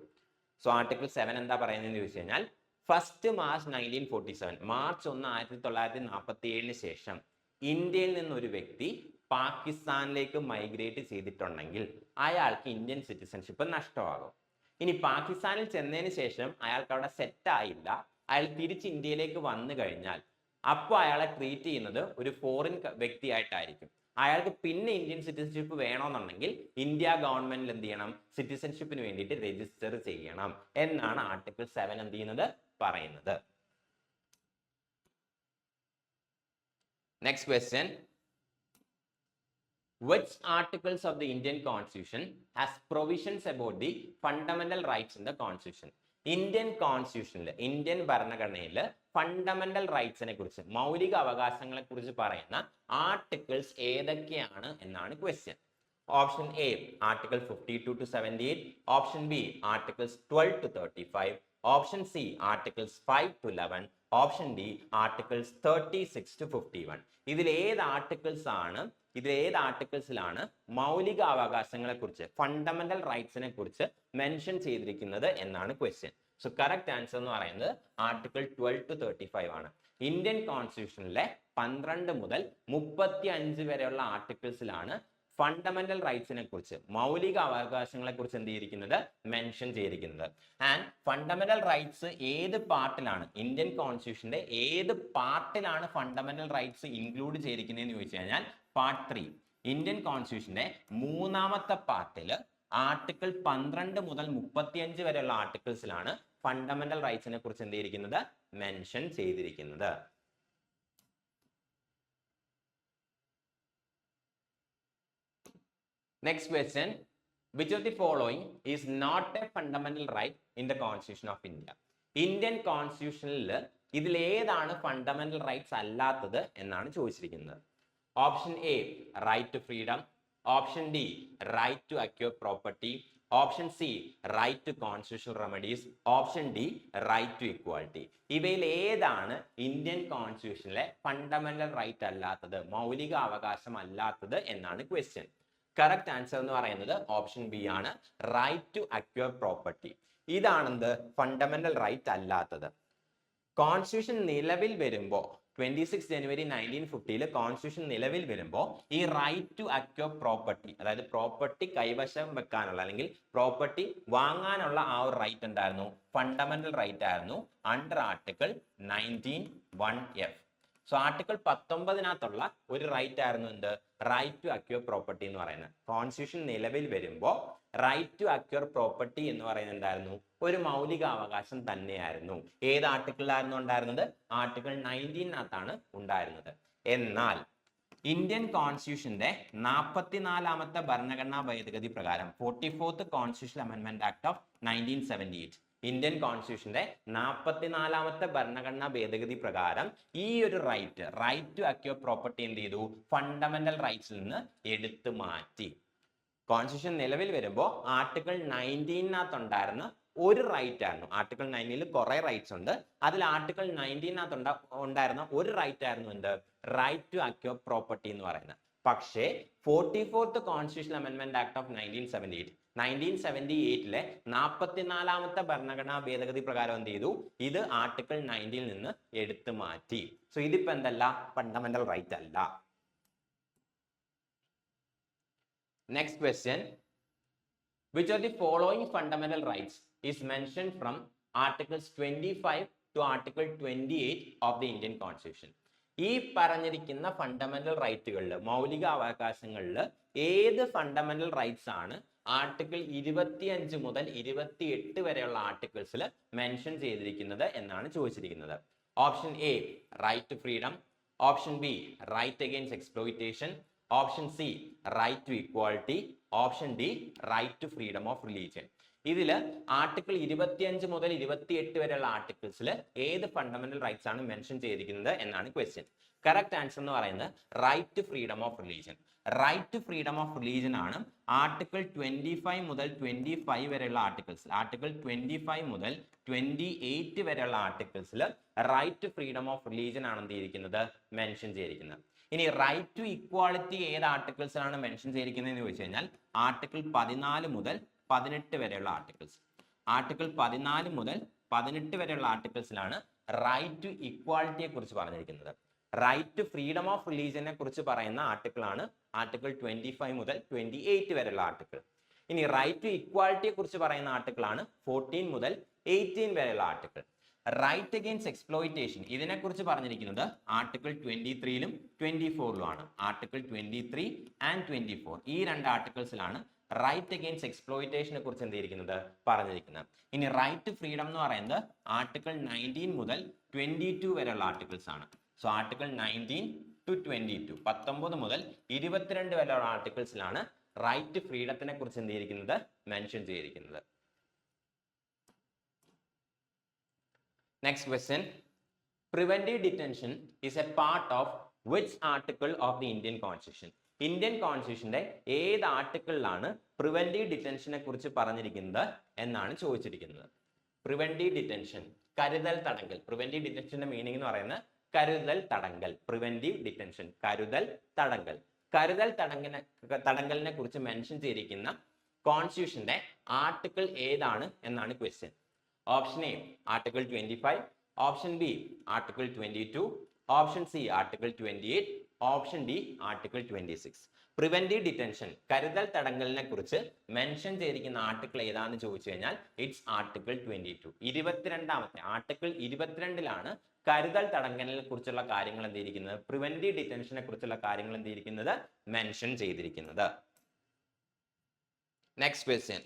സോ ആർട്ടിക്കിൾ 7 എന്താ പറയുന്നതെന്ന് ചോദിച്ചു കഴിഞ്ഞാൽ 1st March 1947 മാർച്ച് 1 1947 ശേഷം ഇന്ത്യയിൽ നിന്നൊരു വ്യക്തി പാകിസ്ഥാനിലേക്ക് മൈഗ്രേറ്റ് ചെയ്തിട്ടുണ്ടെങ്കിൽ അയാൾക്ക് ഇന്ത്യൻ സിറ്റിസൺഷിപ്പ് നഷ്ടമാകും. ഇനി പാകിസ്ഥാനിൽ ചെന്നതിന് ശേഷം അയാൾക്ക് അവിടെ സെറ്റ് ആയില്ല, അയാൾ തിരിച്ച് ഇന്ത്യയിലേക്ക് വന്നു കഴിഞ്ഞാൽ അപ്പോൾ അയാളെ ട്രീറ്റ് ചെയ്യുന്നത് ഒരു ഫോറിൻ വ്യക്തിയായിട്ടായിരിക്കും. അയാൾക്ക് പിന്നെ ഇന്ത്യൻ സിറ്റിസൺഷിപ്പ് വേണമെന്നുണ്ടെങ്കിൽ ഇന്ത്യ ഗവൺമെന്റിൽ എന്ത് ചെയ്യണം, സിറ്റിസൺഷിപ്പിന് വേണ്ടിയിട്ട് രജിസ്റ്റർ ചെയ്യണം എന്നാണ് ആർട്ടിക്കിൾ 7 എന്ത് ചെയ്യുന്നത് പറയുന്നത്. Next question. Which articles of the Indian Constitution has provisions about the fundamental rights in the Constitution? Indian കോൺസ്റ്റിറ്റ്യൂഷനിൽ, ഇന്ത്യൻ ഭരണഘടനയിൽ ഫണ്ടമെന്റൽ റൈറ്റ്സിനെ കുറിച്ച്, മൗലിക അവകാശങ്ങളെ കുറിച്ച് പറയുന്ന ആർട്ടിക്കിൾസ് ഏതൊക്കെയാണ് എന്നാണ് question. Option A article 52 to 78, option B articles 12 to 35, option C articles 5 to 11, option D articles 36 to 51. ഇതിൽ ഏത് ആർട്ടിക്കിൾസിലാണ് മൗലിക അവകാശങ്ങളെ കുറിച്ച്, ഫണ്ടമെന്റൽ റൈറ്റ്സിനെ കുറിച്ച് മെൻഷൻ ചെയ്തിരിക്കുന്നത് എന്നാണ് ക്വസ്റ്റ്യൻ. സോ കറക്റ്റ് ആൻസർ എന്ന് പറയുന്നത് ആർട്ടിക്കിൾ 12 to 35 ആണ്. ഇന്ത്യൻ കോൺസ്റ്റിറ്റ്യൂഷനിലെ 12 മുതൽ 35 വരെയുള്ള ആർട്ടിക്കിൾസിലാണ് ഫണ്ടമെന്റൽ റൈറ്റ്സിനെ കുറിച്ച്, മൗലിക അവകാശങ്ങളെ കുറിച്ച് എന്ത് ചെയ്തിരിക്കുന്നത്, മെൻഷൻ ചെയ്തിരിക്കുന്നത്. ആൻഡ് ഫണ്ടമെന്റൽ റൈറ്റ്സ് ഏത് പാർട്ടിലാണ്, ഇന്ത്യൻ കോൺസ്റ്റിറ്റ്യൂഷന്റെ ഏത് പാർട്ടിലാണ് ഫണ്ടമെന്റൽ റൈറ്റ്സ് ഇൻക്ലൂഡ് ചെയ്തിരിക്കുന്നതെന്ന് ചോദിച്ചു കഴിഞ്ഞാൽ പാർട്ട് 3, ഇന്ത്യൻ കോൺസ്റ്റിറ്റ്യൂഷന്റെ 3ാമത്തെ പാർട്ടിൽ ആർട്ടിക്കിൾ 12 മുതൽ 35 വരെയുള്ള ആർട്ടിക്കിൾസിലാണ് ഫണ്ടമെന്റൽ റൈറ്റ്സിനെ കുറിച്ച് എന്ത് ചെയ്തിരിക്കുന്നത്, മെൻഷൻ ചെയ്തിരിക്കുന്നത്. Next question. Which of the following is not a fundamental right in the Constitution of India? Indian Constitutionil ഇതിൽ ഏതാണ് ഫണ്ടമെന്റൽ റൈറ്റ്സ് അല്ലാത്തത് എന്നാണ് ചോദിച്ചിരിക്കുന്നത്. Option A right to freedom, option D right to acquire property, option C right to constitutional remedies, option D right to equality. ഇവയിൽ ഏതാണ് Indian കോൺസ്റ്റിറ്റ്യൂഷനിലെ fundamental right അല്ലാത്തത്, മൗലിക അവകാശം അല്ലാത്തത് എന്നാണ് ക്വസ്റ്റ്യൻ. കറക്റ്റ് ആൻസർ എന്ന് പറയുന്നത് ഓപ്ഷൻ ബി ആണ്, റൈറ്റ് ടു അക്വയർ പ്രോപ്പർട്ടി. ഇതാണെന്ത് ഫണ്ടമെന്റൽ റൈറ്റ് അല്ലാത്തത്. കോൺസ്റ്റിറ്റ്യൂഷൻ നിലവിൽ വരുമ്പോൾ 26 ജനുവരി 1950 കോൺസ്റ്റിറ്റ്യൂഷൻ നിലവിൽ വരുമ്പോൾ ഈ റൈറ്റ് ടു അക്വയർ പ്രോപ്പർട്ടി, അതായത് പ്രോപ്പർട്ടി കൈവശം വെക്കാനുള്ള അല്ലെങ്കിൽ പ്രോപ്പർട്ടി വാങ്ങാനുള്ള ആ ഒരു റൈറ്റ് എന്തായിരുന്നു, ഫണ്ടമെന്റൽ റൈറ്റ് ആയിരുന്നു under article 19(1)(f). So article 19 ഒരു റൈറ്റ് ആയിരുന്നു എന്ത്, റൈറ്റ് ടു അക്വയർ പ്രോപ്പർട്ടി എന്ന് പറയുന്നത്. കോൺസ്റ്റിറ്റ്യൂഷൻ നിലവിൽ വരുമ്പോൾ റൈറ്റ് ടു അക്വയർ പ്രോപ്പർട്ടി എന്ന് പറയുന്നത് എന്തായിരുന്നു, ഒരു മൗലിക അവകാശം തന്നെയായിരുന്നു. ഏത് ആർട്ടിക്കിളിലായിരുന്നു ഉണ്ടായിരുന്നത്, ആർട്ടിക്കിൾ 19 ഉണ്ടായിരുന്നത്. എന്നാൽ ഇന്ത്യൻ കോൺസ്റ്റിറ്റ്യൂഷന്റെ 44ാമത്തെ ഭരണഘടനാ ഭേദഗതി പ്രകാരം 44th constitution amendment act of 1978, Indian കോൺസ്റ്റിറ്റ്യൂഷന്റെ 44ാമത്തെ ഭരണഘടനാ ഭേദഗതി പ്രകാരം ഈ ഒരു റൈറ്റ് ടു അക്വയർ പ്രോപ്പർട്ടി എന്ത് ചെയ്തു, ഫണ്ടമെന്റൽ റൈറ്റ്സിൽ നിന്ന് എടുത്തു മാറ്റി. കോൺസ്റ്റിറ്റ്യൂഷൻ നിലവിൽ വരുമ്പോൾ ആർട്ടിക്കിൾ 19 ഉണ്ടായിരുന്ന ഒരു റൈറ്റ് ആയിരുന്നു. ആർട്ടിക്കിൾ 19 കുറെ റൈറ്റ്സ് ഉണ്ട്, അതിൽ ആർട്ടിക്കിൾ 19 ഉണ്ടായിരുന്ന ഒരു റൈറ്റ് ആയിരുന്നു എന്ത്, റൈറ്റ് ടു അക്വയർ പ്രോപ്പർട്ടി എന്ന് പറയുന്നത്. പക്ഷേ 44th constitution amendment act of 1978 44ാമത്തെ ഭരണഘടനാ ഭേദഗതി പ്രകാരം എന്ത് ചെയ്തു, ഇത് ആർട്ടിക്കിൾ 19 നിന്ന് എടുത്തു മാറ്റി. സോ ഇതിപ്പോ എന്തല്ല, ഫണ്ടമെന്റൽ റൈറ്റ് അല്ല. Next question, which of the following fundamental rights is mentioned from articles 25 to article 28 of the Indian Constitution? ഈ പറഞ്ഞിരിക്കുന്ന ഫണ്ടമെന്റൽ റൈറ്റുകളിൽ, മൗലിക അവകാശങ്ങളിൽ ഏത് ഫണ്ടമെന്റൽ റൈറ്റ്സ് ആണ് ആർട്ടിക്കിൾ 25 മുതൽ 28 വരെയുള്ള ആർട്ടിക്കിൾസിൽ മെൻഷൻ ചെയ്തിരിക്കുന്നത് എന്നാണ് ചോദിച്ചിരിക്കുന്നത്. Option A right to freedom, option B right against exploitation, option C right to equality, option D right to freedom of religion. ഇതിൽ ആർട്ടിക്കിൾ 25 മുതൽ 28 വരെയുള്ള ആർട്ടിക്കിൾസിൽ ഏത് ഫണ്ടമെന്റൽ റൈറ്റ്സ് ആണ് മെൻഷൻ ചെയ്തിരിക്കുന്നത് എന്നാണ് ക്വസ്റ്റ്യൻ. കറക്റ്റ് ആൻസർ എന്ന് പറയുന്നത് right to freedom of religion. Right to freedom of religion ആണ് ആർട്ടിക്കിൾ 25 മുതൽ 25 വരെയുള്ള ആർട്ടിക്കിൾസ്, ആർട്ടിക്കിൾ 25 മുതൽ 28 വരെയുള്ള ആർട്ടിക്കിൾസിൽ right to freedom of religion ആണ് എന്ത് ചെയ്തിരിക്കുന്നത്, മെൻഷൻ ചെയ്തിരിക്കുന്നത്. ഇനി റൈറ്റ് ടു ഇക്വാളിറ്റി ഏത് ആർട്ടിക്കിൾസിലാണ് മെൻഷൻ ചെയ്തിരിക്കുന്നത് എന്ന് ചോദിച്ചു കഴിഞ്ഞാൽ ആർട്ടിക്കിൾ 14 മുതൽ 18 വരെയുള്ള ആർട്ടിക്കിൾസ്, ആർട്ടിക്കിൾ 14 മുതൽ 18 വരെയുള്ള ആർട്ടിക്കിൾസിലാണ് റൈറ്റ് ടു ഇക്വാളിറ്റിയെ കുറിച്ച് പറഞ്ഞിരിക്കുന്നത്. റൈറ്റ് ടു ഫ്രീഡം ഓഫ് റിലീജിയനെ കുറിച്ച് പറയുന്ന ആർട്ടിക്കിൾ ആണ് ആർട്ടിക്കിൾ 25 മുതൽ 28 വരെയുള്ള ആർട്ടിക്കിൾ. ഇനി റൈറ്റ് ടു ഇക്വാലിറ്റിയെ കുറിച്ച് പറയുന്ന ആർട്ടിക്കിൾ ആണ് 14 മുതൽ 18 വരെയുള്ള ആർട്ടിക്കിൾ. റൈറ്റ് അഗെയിൻസ്റ്റ് എക്സ്പ്ലോയിറ്റേഷൻ ഇതിനെക്കുറിച്ച് പറഞ്ഞിരിക്കുന്നത് ആർട്ടിക്കിൾ 23 24 ആണ്. ആർട്ടിക്കിൾ 23 ആൻഡ് 24 ഈ രണ്ട് ആർട്ടിക്കിൾസിലാണ് റൈറ്റ് അഗെയിൻസ്റ്റ് എക്സ്പ്ലോയിറ്റേഷനെ കുറിച്ച് എന്ത് ചെയ്തിരിക്കുന്നത്, പറഞ്ഞിരിക്കുന്നത്. ഇനി റൈറ്റ് ടു ഫ്രീഡം എന്ന് പറയുന്നത് ആർട്ടിക്കിൾ 19 മുതൽ 22 വരെയുള്ള ആർട്ടിക്കിൾസ് ആണ്. സോ ആർട്ടിക്കിൾ 19 to 22 19 മുതൽ 22 വരെയുള്ള ആർട്ടിക്കിൾസിലാണ് റൈറ്റ് ഫ്രീഡത്തിനെ കുറിച്ച് എന്ത് ചെയ്തിരിക്കുന്നത്, മെൻഷൻ ചെയ്തിരിക്കുന്നത്. Next question, preventive detention is a part of which article of the Indian Constitution? Indian കോൺസ്റ്റിറ്റ്യൂഷന്റെ ഏത് ആർട്ടിക്കിളിലാണ് പ്രിവെന്റീവ് ഡിറ്റൻഷനെ കുറിച്ച് പറഞ്ഞിരിക്കുന്നത് എന്നാണ് ചോദിച്ചിരിക്കുന്നത്. പ്രിവെന്റീവ് ഡിറ്റൻഷൻ, കരുതൽ തടങ്കൽ. പ്രിവെന്റീവ് ഡിറ്റൻഷന്റെ മീനിങ് എന്ന് പറയുന്നത് കരുതൽ തടങ്കൽ. പ്രിവെന്റീവ് ഡിറ്റൻഷൻ, കരുതൽ തടങ്കൽ. കരുതൽ തടങ്കലിനെ കുറിച്ച് മെൻഷൻ ചെയ്തിരിക്കുന്ന കോൺസ്റ്റിറ്റ്യൂഷന്റെ ആർട്ടിക്കിൾ ഏതാണ് എന്നാണ് question. Option A article 25, option B article 22, option C article 28, option D article 26. Preventive detention, കരുതൽ തടങ്കലിനെ കുറിച്ച് മെൻഷൻ ചെയ്തിരിക്കുന്ന ആർട്ടിക്കിൾ ഏതാണെന്ന് ചോദിച്ചു കഴിഞ്ഞാൽ ഇറ്റ്സ് ആർട്ടിക്കിൾ 22. 22ാമത്തെ ആർട്ടിക്കിൾ 22ലാണ് കരുതൽ തടങ്കലിനെ കുറിച്ചുള്ള കാര്യങ്ങൾ എന്തിരിക്കുന്നത്, പ്രിവെന്റീവ് ഡിറ്റൻഷനെ കുറിച്ചുള്ള കാര്യങ്ങൾ എന്തിരിക്കുന്നത്, മെൻഷൻ ചെയ്തിരിക്കുന്നത്. Next question,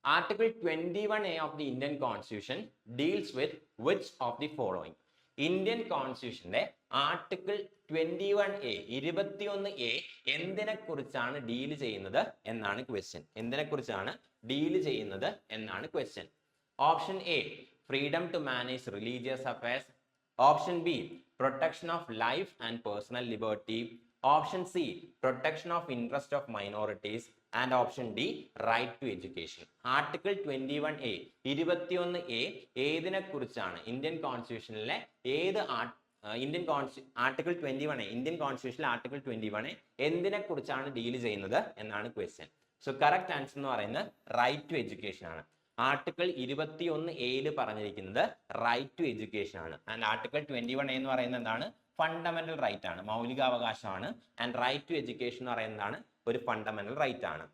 Article 21A of the Indian Constitution deals with which of the following? Indian കോൺസ്റ്റിറ്റ്യൂഷന്റെ ആർട്ടിക്കിൾ 21A 21A എന്തിനെ കുറിച്ചാണ് ഡീൽ ചെയ്യുന്നത് എന്നാണ് ക്വസ്റ്റ്യൻ. എന്തിനെ കുറിച്ചാണ് ഡീൽ ചെയ്യുന്നത് എന്നാണ് question. Option A freedom to manage religious affairs, option B protection of life and personal liberty, option C protection of interest of minorities and option D right to education. Article 21A 21A ഏതിനെ കുറിച്ചാണ് Indian കോൺസ്റ്റിറ്റ്യൂഷനിലെ ഏത് article 21A Indian കോൺസ്റ്റിറ്റ്യൂഷനിലെ article 21A എന്തിനെ കുറിച്ചാണ് deal ചെയ്യുന്നത് എന്നാണ് question. So correct answer എന്ന് പറയുന്നത് റൈറ്റ് ടു എഡ്യൂക്കേഷൻ ആണ്. ആർട്ടിക്കിൾ 21A പറഞ്ഞിരിക്കുന്നത് റൈറ്റ് ടു എഡ്യൂക്കേഷൻ ആണ്. ആൻഡ് ആർട്ടിക്കിൾ 21A എന്ന് പറയുന്നത് എന്താണ്? ഫണ്ടമെന്റൽ റൈറ്റ് ആണ്, മൗലികാവകാശമാണ്. ആൻഡ് റൈറ്റ് ടു എഡ്യൂക്കേഷൻ എന്ന് പറയുന്നതാണ് ഒരു ഫണ്ടമെന്റൽ റൈറ്റ് ആണ്.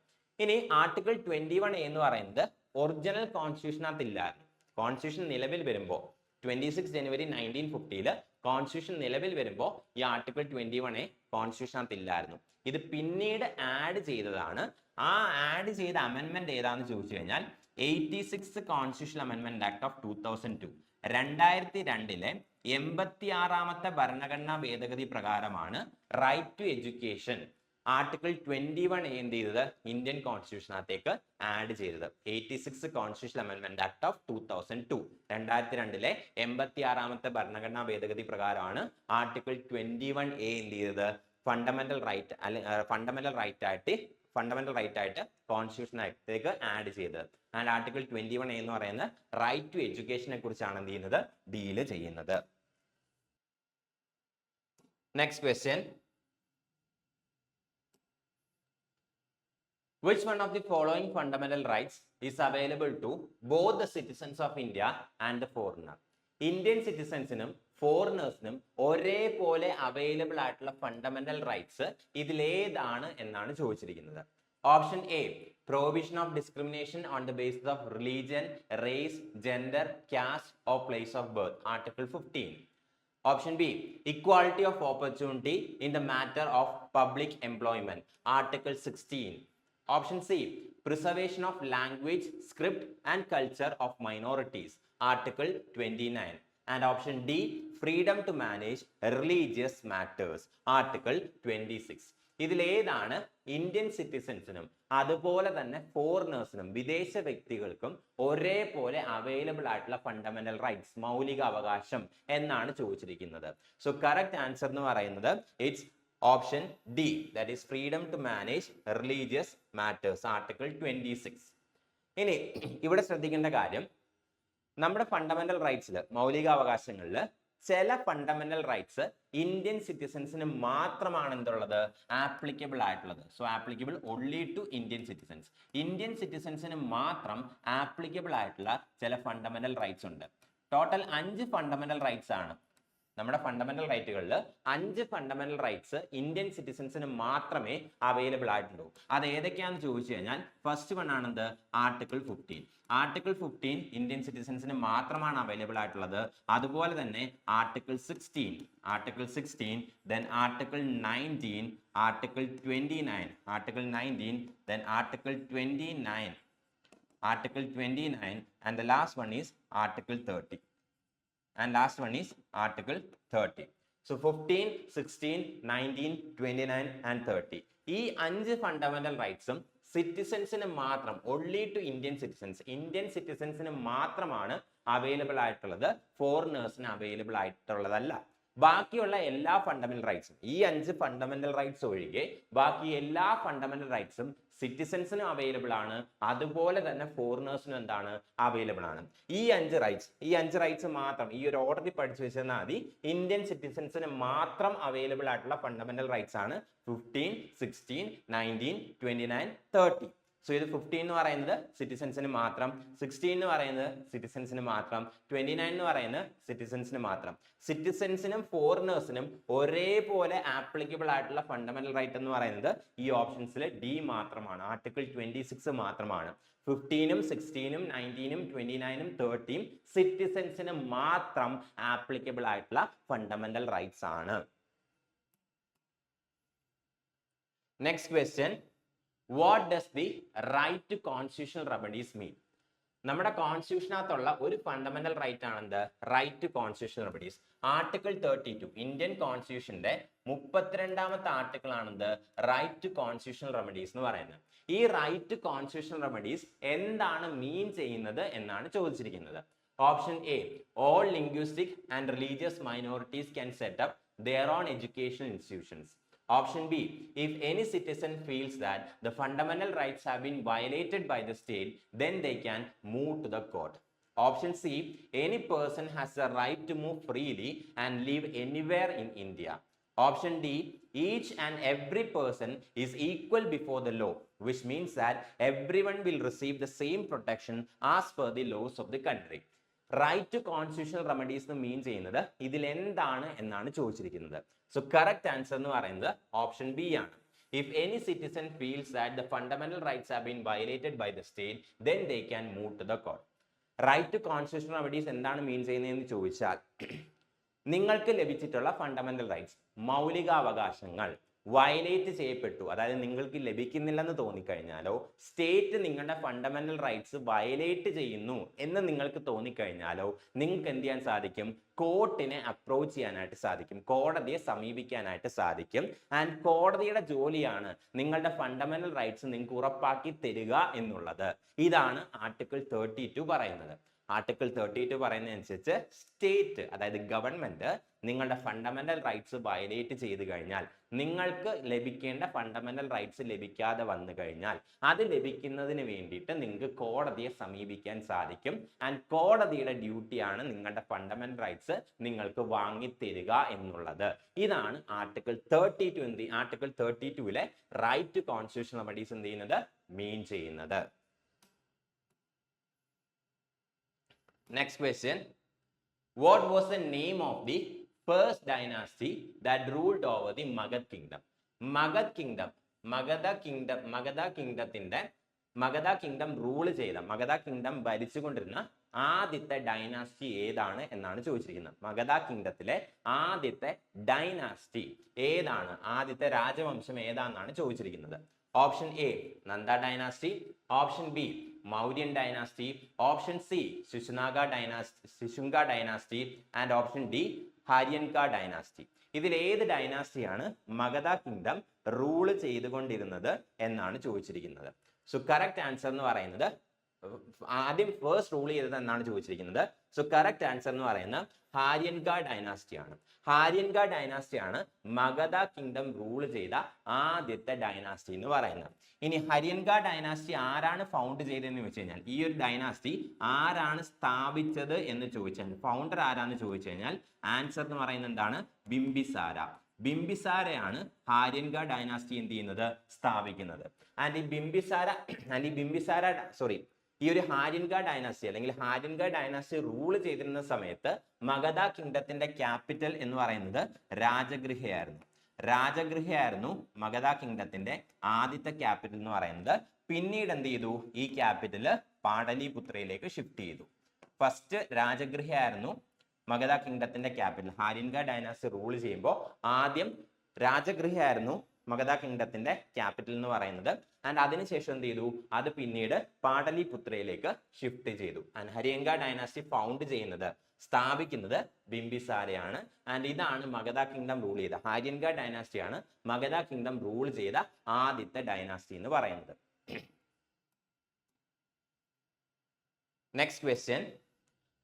ഇനി ആർട്ടിക്കിൾ 21A എന്ന് പറയുന്നത് ഒറിജിനൽ കോൺസ്റ്റിറ്റ്യൂഷനകത്ത് ഇല്ലായിരുന്നു. കോൺസ്റ്റിറ്റ്യൂഷൻ നിലവിൽ വരുമ്പോൾ 26 ജനുവരി 1950 കോൺസ്റ്റിറ്റ്യൂഷൻ നിലവിൽ വരുമ്പോൾ ഈ ആർട്ടിക്കിൾ 21A കോൺസ്റ്റിറ്റ്യൂഷനകത്ത് ഇല്ലായിരുന്നു. ഇത് പിന്നീട് ആഡ് ചെയ്തതാണ്. ആ ആഡ് ചെയ്ത അമെന്റ്മെന്റ് ഏതാണെന്ന് ചോദിച്ചു കഴിഞ്ഞാൽ 86 കോൺസ്റ്റിറ്റ്യൂഷൻ അമെന്റ്മെന്റ് ആക്ട് ഓഫ് 2002 2002 86ാമത്തെ ഭരണഘടനാ ഭേദഗതി പ്രകാരമാണ് right to education article 21A എന്ത് ചെയ്തത്? ഇന്ത്യൻ കോൺസ്റ്റിറ്റ്യൂഷനകത്തേക്ക് ആഡ് ചെയ്തത്. 86 കോൺസ്റ്റിറ്റ്യൂഷൻ അമെന്റ്മെന്റ് ആക്ട് ഓഫ് 2002 2002 86ാമത്തെ ഭരണഘടനാ ഭേദഗതി പ്രകാരമാണ് ആർട്ടിക്കിൾ 21A എന്ത് ചെയ്തത്? ഫണ്ടമെന്റൽ റൈറ്റ് ആയിട്ട് കോൺസ്റ്റിറ്റ്യൂഷനകത്തേക്ക് ആഡ് ചെയ്തത്. ആൻഡ് ആർട്ടിക്കിൾ 21A എന്ന് പറയുന്നത് റൈറ്റ് ടു എഡ്യൂക്കേഷനെ കുറിച്ചാണ് എന്ത് ചെയ്യുന്നത്? ഡീല് ചെയ്യുന്നത്. Next question. Which one of the following fundamental rights is available to both the citizens of India and the foreigner? Indian സിറ്റിസൺസിനും ഫോറിനേഴ്സിനും ഒരേപോലെ അവൈലബിൾ ആയിട്ടുള്ള ഫണ്ടമെന്റൽ റൈറ്റ്സ് ഇതിലേതാണ് എന്നാണ് ചോദിച്ചിരിക്കുന്നത്. Option A prohibition of discrimination on the basis of religion, race, gender, caste or place of birth article 15. Option B equality of opportunity in the matter of public employment article 16. Option C preservation of language, script and culture of minorities article 29. And option D freedom to manage religious matters article 26. ഇതിലേതാണ് Indian സിറ്റിസൺസിനും അതുപോലെ തന്നെ ഫോറിനേഴ്സിനും വിദേശ വ്യക്തികൾക്കും ഒരേപോലെ available ആയിട്ടുള്ള fundamental rights, മൗലിക അവകാശം എന്നാണ് ചോദിച്ചിരിക്കുന്നത്. സോ കറക്റ്റ് ആൻസർ എന്ന് പറയുന്നത് it's option D, that is freedom to manage religious matters article 26. ഇനി ഇവിടെ ശ്രദ്ധിക്കേണ്ട കാര്യം, നമ്മുടെ ഫണ്ടമെന്റൽ റൈറ്റ്സിൽ, മൗലികാവകാശങ്ങളിൽ ചില ഫണ്ടമെന്റൽ റൈറ്റ്സ് ഇന്ത്യൻ സിറ്റിസൺസിന് മാത്രമാണ് എന്തുള്ളത്? ആപ്ലിക്കബിൾ ആയിട്ടുള്ളത്. So applicable only to Indian citizens. Indian സിറ്റിസൺസിന് മാത്രം ആപ്ലിക്കബിൾ ആയിട്ടുള്ള ചില ഫണ്ടമെന്റൽ റൈറ്റ്സ് ഉണ്ട്. ടോട്ടൽ 5 ഫണ്ടമെന്റൽ റൈറ്റ്സ് ആണ്. നമ്മുടെ ഫണ്ടമെന്റൽ റൈറ്റുകളിൽ 5 ഫണ്ടമെന്റൽ റൈറ്റ്സ് ഇന്ത്യൻ സിറ്റിസൺസിന് മാത്രമേ അവൈലബിൾ ആയിട്ടുള്ളൂ. അത് ഏതൊക്കെയാണെന്ന് ചോദിച്ചു കഴിഞ്ഞാൽ ഫസ്റ്റ് വൺ ആണെന്ത്? ആർട്ടിക്കിൾ 15. ആർട്ടിക്കിൾ 15 ഇന്ത്യൻ സിറ്റിസൺസിന് മാത്രമാണ് അവൈലബിൾ ആയിട്ടുള്ളത്. അതുപോലെ തന്നെ article 16, then article 19, article 29, then article 29 and the last one is article 30. And last one is article 30. So 15, 16, 19, 29 and 30. ഈ 5 ഫണ്ടമെന്റൽ റൈറ്റ്സും സിറ്റിസൺസിന് മാത്രം, ഓൺലി ടു ഇന്ത്യൻ സിറ്റിസൺസിന് മാത്രമാണ് അവൈലബിൾ ആയിട്ടുള്ളത്. ഫോറിനേഴ്സിന് അവൈലബിൾ ആയിട്ടുള്ളതല്ല. ബാക്കിയുള്ള എല്ലാ ഫണ്ടമെന്റൽ റൈറ്റ്സും, ഈ 5 ഫണ്ടമെന്റൽ റൈറ്റ്സ് ഒഴികെ ബാക്കി എല്ലാ ഫണ്ടമെന്റൽ റൈറ്റ്സും സിറ്റിസൺസിനും അവൈലബിൾ ആണ്. അതുപോലെ തന്നെ ഫോറിനേഴ്സിനും എന്താണ്? അവൈലബിൾ ആണ്. ഈ 5 റൈറ്റ്സ് മാത്രം ഈ ഒരു ഓർഡറിൽ പഠിച്ചു വെച്ചാൽ മതി. ഇന്ത്യൻ സിറ്റിസൺസിന് മാത്രം അവൈലബിൾ ആയിട്ടുള്ള ഫണ്ടമെന്റൽ റൈറ്റ്സ് ആണ് 15, 16, 19, 29, 30. സോ ഇത് 15 എന്ന് പറയുന്നത് സിറ്റിസൺസിന് മാത്രം, 16 എന്ന് പറയുന്നത് സിറ്റിസൺസിന് മാത്രം, 29 എന്ന് പറയുന്നത് സിറ്റിസൺസിന് മാത്രം. സിറ്റിസൺസിനും ഫോറിനേഴ്സിനും ഒരേപോലെ ആപ്ലിക്കബിൾ ആയിട്ടുള്ള ഫണ്ടമെന്റൽ റൈറ്റ് എന്ന് പറയുന്നത് ഈ ഓപ്ഷൻസിൽ ഡി മാത്രമാണ്, ആർട്ടിക്കിൾ 26 മാത്രമാണ്. 15, 16, 19, 29, 30 സിറ്റിസൺസിന് മാത്രം ആപ്ലിക്കബിൾ ആയിട്ടുള്ള ഫണ്ടമെന്റൽ റൈറ്റ്സ് ആണ്. Next question, what does the right to constitutional remedies mean? നമ്മുടെ കോൺസ്റ്റിറ്റ്യൂഷനകത്തുള്ള ഒരു ഫണ്ടമെന്റൽ റൈറ്റ് ആണ് എന്ത്? Right to constitutional remedies. Article 32 Indian കോൺസ്റ്റിറ്റ്യൂഷന്റെ 32ാമത്തെ ആർട്ടിക്കിൾ ആണെന്ത്? റൈറ്റ് ടു കോൺസ്റ്റിറ്റ്യൂഷണൽ റെമഡീസ് എന്ന് പറയുന്നത്. ഈ റൈറ്റ് ടു കോൺസ്റ്റിറ്റ്യൂഷണൽ റെമഡീസ് എന്താണ് മീൻ ചെയ്യുന്നത് എന്നാണ് ചോദിച്ചിരിക്കുന്നത്. Option A, all linguistic and religious minorities can set up their own educational institutions. Option B, if any citizen feels that the fundamental rights have been violated by the state, then they can move to the court. Option C, any person has the right to move freely and live anywhere in India. Option D, each and every person is equal before the law, which means that everyone will receive the same protection as per the laws of the country. Right to constitutional remedies എന്ന് mean ചെയ്യുന്നത് ഇതിൽ എന്താണ് എന്നാണ് ചോദിച്ചിരിക്കുന്നത്. So correct answer എന്ന് പറയുന്നത് option B ആണ്. If any citizen feels that the fundamental rights have been violated by the state, then they can move to the court. Right to constitutional remedies എന്താണ് mean ചെയ്യുന്നതെന്ന് ചോദിച്ചാൽ, നിങ്ങൾക്ക് ലഭിച്ചിട്ടുള്ള fundamental rights, മൗലികാവകാശങ്ങൾ violate ചെയ്യപ്പെട്ടു, അതായത് നിങ്ങൾക്ക് ലഭിക്കുന്നില്ലെന്ന് തോന്നിക്കഴിഞ്ഞാലോ, സ്റ്റേറ്റ് നിങ്ങളുടെ ഫണ്ടമെന്റൽ റൈറ്റ്സ് വയലേറ്റ് ചെയ്യുന്നു എന്ന് നിങ്ങൾക്ക് തോന്നിക്കഴിഞ്ഞാലോ, നിങ്ങൾക്ക് എന്ത് ചെയ്യാൻ സാധിക്കും? കോർട്ടിനെ അപ്രോച്ച് ചെയ്യാനായിട്ട് സാധിക്കും, കോടതിയെ സമീപിക്കാനായിട്ട് സാധിക്കും. ആൻഡ് കോടതിയുടെ ജോലിയാണ് നിങ്ങളുടെ ഫണ്ടമെന്റൽ റൈറ്റ്സ് നിങ്ങൾക്ക് ഉറപ്പാക്കി തരിക എന്നുള്ളത്. ഇതാണ് ആർട്ടിക്കിൾ 32 പറയുന്നത്. ആർട്ടിക്കിൾ 32 പറയുന്നതനുസരിച്ച് സ്റ്റേറ്റ്, അതായത് ഗവൺമെന്റ് നിങ്ങളുടെ ഫണ്ടമെന്റൽ റൈറ്റ്സ് വയലേറ്റ് ചെയ്ത് കഴിഞ്ഞാൽ, നിങ്ങൾക്ക് ലഭിക്കേണ്ട ഫണ്ടമെന്റൽ റൈറ്റ്സ് ലഭിക്കാതെ വന്നു കഴിഞ്ഞാൽ, അത് ലഭിക്കുന്നതിന് വേണ്ടിയിട്ട് നിങ്ങൾക്ക് കോടതിയെ സമീപിക്കാൻ സാധിക്കും. ആൻഡ് കോടതിയുടെ ഡ്യൂട്ടിയാണ് നിങ്ങളുടെ ഫണ്ടമെന്റൽ റൈറ്റ്സ് നിങ്ങൾക്ക് വാങ്ങിത്തരിക എന്നുള്ളത്. ഇതാണ് ആർട്ടിക്കിൾ 32 ആർട്ടിക്കിൾ 32ലെ റൈറ്റ് ടു കോൺസ്റ്റിറ്റ്യൂഷണൽ റെമഡീസ് എന്ത് ചെയ്യുന്നത്? മീൻ ചെയ്യുന്നത്. Next question. What was the name of the first dynasty that ruled over the Magad kingdom? Magad kingdom, Magadha kingdom rule ചെയ്ത, Magadha kingdom ഭരിച്ചുകൊണ്ടിരുന്ന ആദ്യത്തെ ഡൈനാസ്റ്റി ഏതാണ് എന്നാണ് ചോദിച്ചിരിക്കുന്നത്. Magadha kingdomത്തിലെ ആദ്യത്തെ ഡൈനാസ്റ്റി ഏതാണ്, ആദ്യത്തെ രാജവംശം ഏതാണെന്നാണ് ചോദിച്ചിരിക്കുന്നത്. Option A Nanda dynasty, option B Mauryan dynasty, option C Shishunaga dynasty and option D Haryanka dynasty. ഇതിൽ ഏത് ഡൈനാസ്റ്റിയാണ് മഗധ കിങ്ഡം റൂൾ ചെയ്തുകൊണ്ടിരുന്നത് എന്നാണ് ചോദിച്ചിരിക്കുന്നത്. സോ കറക്റ്റ് ആൻസർ എന്ന് പറയുന്നത്, ആദ്യം ഫസ്റ്റ് റൂൾ ചെയ്തത് എന്നാണ് ചോദിച്ചിരിക്കുന്നത്. സോ കറക്റ്റ് ആൻസർ എന്ന് പറയുന്നത് ഹാര്യൻക ഡൈനാസ്റ്റി ആണ്. ഹാര്യൻക ഡൈനാസ്റ്റി ആണ് മഗധ കിങ്ഡം റൂൾ ചെയ്ത ആദ്യത്തെ ഡൈനാസ്റ്റി എന്ന് പറയുന്നത്. ഇനി ഹര്യൻക ഡൈനാസ്റ്റി ആരാണ് ഫൗണ്ട് ചെയ്തതെന്ന് ചോദിച്ചു കഴിഞ്ഞാൽ, ഈ ഒരു ഡൈനാസ്റ്റി ആരാണ് സ്ഥാപിച്ചത് എന്ന് ചോദിച്ചാൽ, ഫൗണ്ടർ ആരാന്ന് ചോദിച്ചു കഴിഞ്ഞാൽ ആൻസർ എന്ന് പറയുന്നത് എന്താണ്? ബിംബിസാര. ബിംബിസാരയാണ് ഹാര്യൻക ഡൈനാസ്റ്റി എന്ത് ചെയ്യുന്നത്? സ്ഥാപിക്കുന്നത്. ആൻഡ് ഈ ബിംബിസാര ഈ ഒരു ഹാര്യൻക ഡൈനാസ്റ്റി അല്ലെങ്കിൽ ഹാര്യൻക ഡൈനാസ്റ്റി റൂൾ ചെയ്തിരുന്ന സമയത്ത് മഗധ കിങ്ഡത്തിന്റെ ക്യാപിറ്റൽ എന്ന് പറയുന്നത് രാജഗൃഹയായിരുന്നു മഗധ കിങ്ഡത്തിന്റെ ആദ്യത്തെ ക്യാപിറ്റൽ എന്ന് പറയുന്നത്. പിന്നീട് എന്ത് ചെയ്തു? ഈ ക്യാപിറ്റല് പാടലിപുത്രയിലേക്ക് ഷിഫ്റ്റ് ചെയ്തു. ഫസ്റ്റ് രാജഗൃഹയായിരുന്നു മഗധ കിങ്ഡത്തിന്റെ ക്യാപിറ്റൽ. ഹാര്യൻക ഡൈനാസ്റ്റി റൂൾ ചെയ്യുമ്പോൾ ആദ്യം രാജഗൃഹയായിരുന്നു മഗധ കിങ്ഡത്തിന്റെ ക്യാപിറ്റൽ എന്ന് പറയുന്നത്. ആൻഡ് അതിനുശേഷം എന്ത് ചെയ്തു? അത് പിന്നീട് പാടലിപുത്രയിലേക്ക് ഷിഫ്റ്റ് ചെയ്തു. ആൻഡ് ഹര്യൻക ഡൈനാസ്റ്റി ഫൗണ്ട് ചെയ്യുന്നത്, സ്ഥാപിക്കുന്നത് ബിംബിസാരയാണ്. ആൻഡ് ഇതാണ് മഗധ കിങ്ഡം റൂൾ ചെയ്ത, ഹാര്യൻക ഡൈനാസ്റ്റിയാണ് മഗധ കിങ്ഡം റൂൾ ചെയ്ത ആദ്യത്തെ ഡൈനാസ്റ്റി എന്ന് പറയുന്നത്. Next question.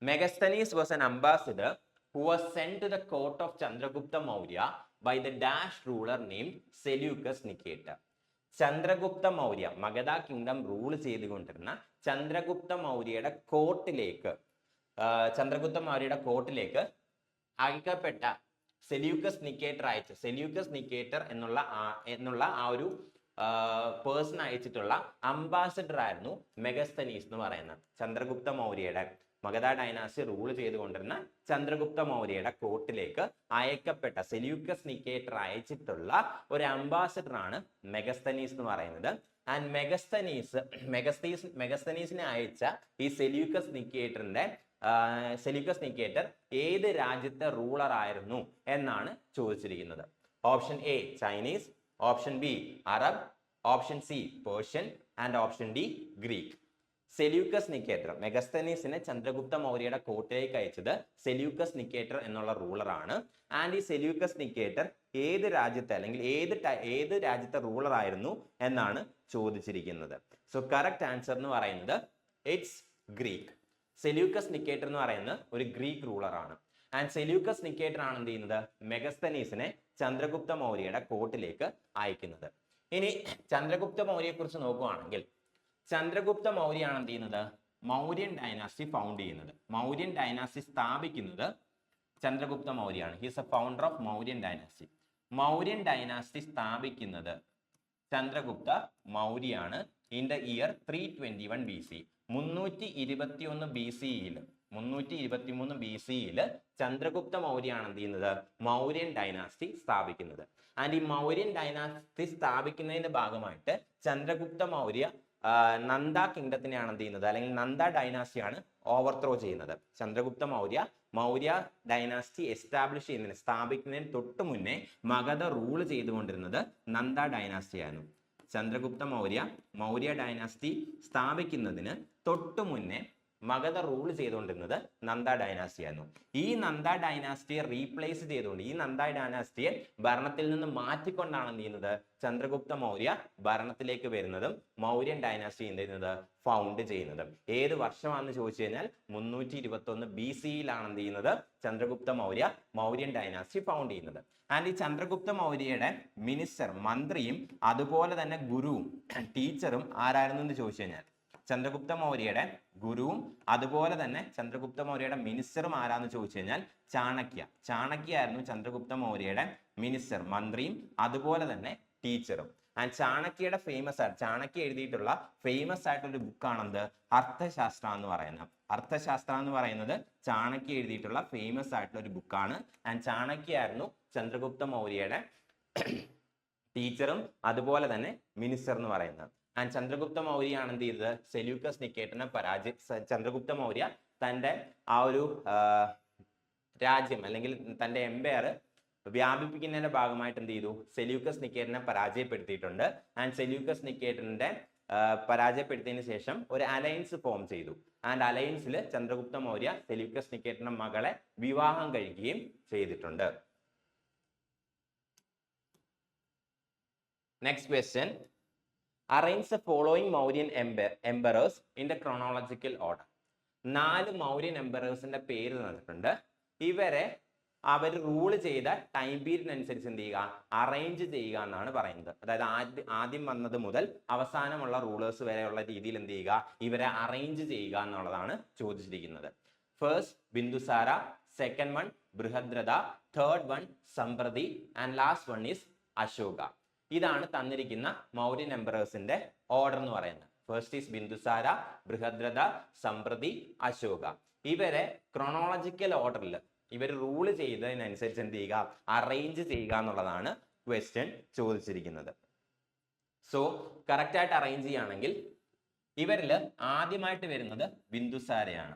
Megasthenes was an ambassador who was sent to the court of Chandragupta Maurya by the Dash ruler named Seleucus Nicator. Chandragupta Maurya, Magadha kingdom rule ചെയ്തുകൊണ്ടിരുന്ന ചന്ദ്രഗുപ്ത മൗര്യയുടെ കോർട്ടിലേക്ക് അയക്കപ്പെട്ട സെല്യൂക്കസ് നിക്കേറ്റർ എന്നുള്ള ആ ഒരു പേഴ്സൺ അയച്ചിട്ടുള്ള അംബാസഡർ ആയിരുന്നു മെഗസ്തനീസ് എന്ന് പറയുന്നത്. ചന്ദ്രഗുപ്ത മൗര്യയുടെ മഗധ ഡൈനാസ്റ്റി റൂൾ ചെയ്തുകൊണ്ടിരുന്ന ചന്ദ്രഗുപ്ത മൗര്യയുടെ കോർട്ടിലേക്ക് അയക്കപ്പെട്ട സെല്യൂക്കസ് നിക്കേറ്റർ അയച്ചിട്ടുള്ള ഒരു അംബാസഡർ ആണ് മെഗസ്തനീസ് എന്ന് പറയുന്നത്. ആൻഡ് മെഗസ്തനീസിനെ അയച്ച ഈ സെല്യൂക്കസ് നിക്കേറ്റർ ഏത് രാജ്യത്തെ റൂളർ ആയിരുന്നു എന്നാണ് ചോദിച്ചിരിക്കുന്നത്. Option A Chinese, option B Arab, option C Persian and option D Greek. Seleucus Nicator, മെഗസ്തനീസിനെ ചന്ദ്രഗുപ്ത മൗര്യയുടെ കോർട്ടിലേക്ക് അയച്ചത് സെല്യൂക്കസ് നിക്കേറ്റർ എന്നുള്ള റൂളറാണ്. ആൻഡ് ഈ സെല്യൂക്കസ് നിക്കേറ്റർ ഏത് രാജ്യത്തെ അല്ലെങ്കിൽ ഏത് രാജ്യത്തെ റൂളർ ആയിരുന്നു എന്നാണ് ചോദിച്ചിരിക്കുന്നത്. സോ കറക്റ്റ് ആൻസർ എന്ന് പറയുന്നത് ഇറ്റ്സ് ഗ്രീക്ക്. സെല്യൂക്കസ് നിക്കേറ്റർ എന്ന് പറയുന്നത് ഒരു ഗ്രീക്ക് റൂളറാണ്. ആൻഡ് സെല്യൂക്കസ് നിക്കേറ്റർ ആണ് എന്ത് ചെയ്യുന്നത്? മെഗസ്തനീസിനെ ചന്ദ്രഗുപ്ത മൗര്യയുടെ കോർട്ടിലേക്ക് അയക്കുന്നത്. ഇനി ചന്ദ്രഗുപ്ത മൗര്യയെ കുറിച്ച് നോക്കുകയാണെങ്കിൽ ചന്ദ്രഗുപ്ത മൗര്യയാണ് എന്ത് ചെയ്യുന്നത്, മൗര്യൻ ഡൈനാസ്റ്റി ഫൗണ്ട് ചെയ്യുന്നത്. മൗര്യൻ ഡൈനാസ്റ്റി സ്ഥാപിക്കുന്നത് ചന്ദ്രഗുപ്ത മൗര്യയാണ്. He's a founder of Mauryan dynasty. Mauryan dynasty സ്ഥാപിക്കുന്നത് ചന്ദ്രഗുപ്ത മൗര്യയാണ് in the year 321 BC. 321 BC Chandragupta മൗര്യയാണ് എന്ത് ചെയ്യുന്നത്, മൗര്യൻ ഡൈനാസ്റ്റി സ്ഥാപിക്കുന്നത്. ആൻഡ് ഈ മൗര്യൻ ഡൈനാസ്റ്റി സ്ഥാപിക്കുന്നതിന്റെ ഭാഗമായിട്ട് ചന്ദ്രഗുപ്ത മൗര്യ നന്ദ കിങ്ഡത്തിനെയാണ് എന്ത് ചെയ്യുന്നത്, അല്ലെങ്കിൽ നന്ദ ഡൈനാസ്റ്റിയാണ് ഓവർത്രോ ചെയ്യുന്നത്. ചന്ദ്രഗുപ്ത മൗര്യ ഡൈനാസ്റ്റി എസ്റ്റാബ്ലിഷ് ചെയ്യുന്നതിന്, സ്ഥാപിക്കുന്നതിന് തൊട്ട് മുന്നേ മഗധ റൂൾ ചെയ്തുകൊണ്ടിരുന്നത് നന്ദ ഡൈനാസ്റ്റി ആയിരുന്നു. ചന്ദ്രഗുപ്ത മൗര്യ ഡൈനാസ്റ്റി സ്ഥാപിക്കുന്നതിന് തൊട്ടു മുന്നേ മഗധ റൂൾ ചെയ്തുകൊണ്ടിരുന്നത് നന്ദ ഡൈനാസ്റ്റി ആയിരുന്നു. ഈ നന്ദ ഡൈനാസ്റ്റിയെ റീപ്ലേസ് ചെയ്തുകൊണ്ട്, ഈ നന്ദ ഡൈനാസ്റ്റിയെ ഭരണത്തിൽ നിന്ന് മാറ്റിക്കൊണ്ടാണ് എന്ത് ചെയ്യുന്നത്, ചന്ദ്രഗുപ്ത മൗര്യ ഭരണത്തിലേക്ക് വരുന്നതും മൗര്യൻ ഡൈനാസ്റ്റി എന്ത് ചെയ്യുന്നത്, ഫൗണ്ട് ചെയ്യുന്നതും. ഏത് വർഷമാണെന്ന് ചോദിച്ചു കഴിഞ്ഞാൽ 321 BC-യിലാണ് എന്ത് ചെയ്യുന്നത്, ചന്ദ്രഗുപ്ത മൗര്യൻ ഡൈനാസ്റ്റി ഫൗണ്ട് ചെയ്യുന്നത്. ആൻഡ് ഈ ചന്ദ്രഗുപ്ത മൗര്യയുടെ മിനിസ്റ്റർ, മന്ത്രിയും അതുപോലെ തന്നെ ഗുരുവും ടീച്ചറും ആരായിരുന്നു എന്ന് ചോദിച്ചു കഴിഞ്ഞാൽ, ചന്ദ്രഗുപ്ത മൗര്യയുടെ ഗുരുവും അതുപോലെ തന്നെ ചന്ദ്രഗുപ്ത മൗര്യയുടെ മിനിസ്റ്ററും ആരാന്ന് ചോദിച്ചു കഴിഞ്ഞാൽ ചാണക്യ ആയിരുന്നു ചന്ദ്രഗുപ്ത മൗര്യയുടെ മിനിസ്റ്റർ, മന്ത്രിയും അതുപോലെ തന്നെ ടീച്ചറും. ആൻഡ് ചാണക്യ എഴുതിയിട്ടുള്ള ഫേമസ് ആയിട്ടുള്ള ബുക്കാണെന്ത്, അർത്ഥശാസ്ത്ര എന്ന് പറയുന്നത്. അർത്ഥശാസ്ത്ര എന്ന് പറയുന്നത് ചാണക്യ എഴുതിയിട്ടുള്ള ഫേമസ് ആയിട്ടുള്ള ഒരു ബുക്കാണ്. ആൻഡ് ചാണക്യ ആയിരുന്നു ചന്ദ്രഗുപ്ത മൗര്യയുടെ ടീച്ചറും അതുപോലെ തന്നെ മിനിസ്റ്റർ എന്ന് പറയുന്നത്. ആൻഡ് ചന്ദ്രഗുപ്ത മൗര്യയാണ് എന്ത് ചെയ്തത്, സെല്യൂക്കസ് നിക്കേറ്ററിനെ ചന്ദ്രഗുപ്ത മൗര്യ തന്റെ ആ ഒരു രാജ്യം അല്ലെങ്കിൽ തന്റെ എംപയർ വ്യാപിപ്പിക്കുന്നതിന്റെ ഭാഗമായിട്ട് എന്ത് ചെയ്തു, സെല്യൂക്കസ് നിക്കേറ്ററിനെ പരാജയപ്പെടുത്തിയിട്ടുണ്ട്. ആൻഡ് സെല്യൂക്കസ് നിക്കേറ്ററിന്റെ പരാജയപ്പെടുത്തിയതിനു ശേഷം ഒരു അലയൻസ് ഫോം ചെയ്തു. ആൻഡ് അലയൻസിൽ ചന്ദ്രഗുപ്ത മൗര്യ സെല്യൂക്കസ് നിക്കേറ്ററിന്റെ മകളെ വിവാഹം കഴിക്കുകയും ചെയ്തിട്ടുണ്ട്. Next question, arrange the following Mauryan emperors in the chronological order. 4 Mauryan എംപറേഴ്സിന്റെ പേര് തന്നിട്ടുണ്ട്. ഇവരെ അവർ റൂൾ ചെയ്ത ടൈം പീരീഡിനനുസരിച്ച് എന്ത് ചെയ്യുക, അറേഞ്ച് ചെയ്യുക എന്നാണ് പറയുന്നത്. അതായത് ആദ്യം വന്നത് മുതൽ അവസാനമുള്ള റൂളേഴ്സ് വരെയുള്ള രീതിയിൽ എന്ത് ചെയ്യുക, ഇവരെ അറേഞ്ച് ചെയ്യുക എന്നുള്ളതാണ് ചോദിച്ചിരിക്കുന്നത്. First Bindusara, second one Brihadratha, third one Samprati and last one is Ashoka. ഇതാണ് തന്നിരിക്കുന്ന മൗര്യൻ എംപറേഴ്സിന്റെ ഓർഡർ എന്ന് പറയുന്നത്. First is Bindusara, Brihadratha, Samprati, Ashoka. ഇവരെ ക്രോണോളജിക്കൽ ഓർഡറിൽ ഇവർ റൂൾ ചെയ്തതിനനുസരിച്ച് എന്ത് ചെയ്യുക, അറേഞ്ച് ചെയ്യുക എന്നുള്ളതാണ് ക്വസ്റ്റ്യൻ ചോദിച്ചിരിക്കുന്നത്. സോ കറക്റ്റ് ആയിട്ട് അറേഞ്ച് ചെയ്യുകയാണെങ്കിൽ ഇവരിൽ ആദ്യമായിട്ട് വരുന്നത് ബിന്ദുസാരയാണ്.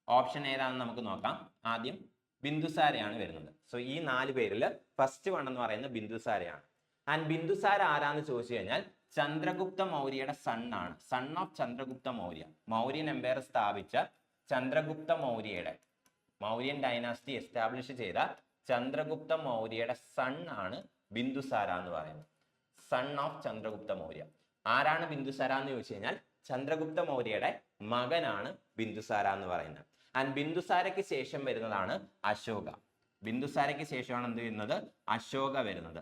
ഓപ്ഷൻ ഏതാണെന്ന് നമുക്ക് നോക്കാം. ആദ്യം ബിന്ദുസാരയാണ് വരുന്നത്. സോ ഈ 4 പേരിൽ ഫസ്റ്റ് വൺ എന്ന് പറയുന്നത് ബിന്ദുസാരയാണ്. ആൻഡ് ബിന്ദുസാര ആരാന്ന് ചോദിച്ചു കഴിഞ്ഞാൽ ചന്ദ്രഗുപ്ത മൗര്യയുടെ സൺ ആണ്. Son of Chandragupta Maurya. Mauryan empire സ്ഥാപിച്ച ചന്ദ്രഗുപ്ത മൗര്യയുടെ, മൗര്യൻ ഡൈനാസ്റ്റി എസ്റ്റാബ്ലിഷ് ചെയ്ത ചന്ദ്രഗുപ്ത മൗര്യയുടെ സൺ ആണ് ബിന്ദുസാര എന്ന് പറയുന്നത്. Son of Chandragupta Maurya. ആരാണ് ബിന്ദുസാര എന്ന് ചോദിച്ചു കഴിഞ്ഞാൽ ചന്ദ്രഗുപ്ത മൗര്യയുടെ മകനാണ് ബിന്ദുസാര എന്ന് പറയുന്നത്. ആൻഡ് ബിന്ദുസാരയ്ക്ക് ശേഷം വരുന്നതാണ് അശോക. ബിന്ദുസാരയ്ക്ക് ശേഷമാണ് എന്ത് വരുന്നത്, അശോക വരുന്നത്.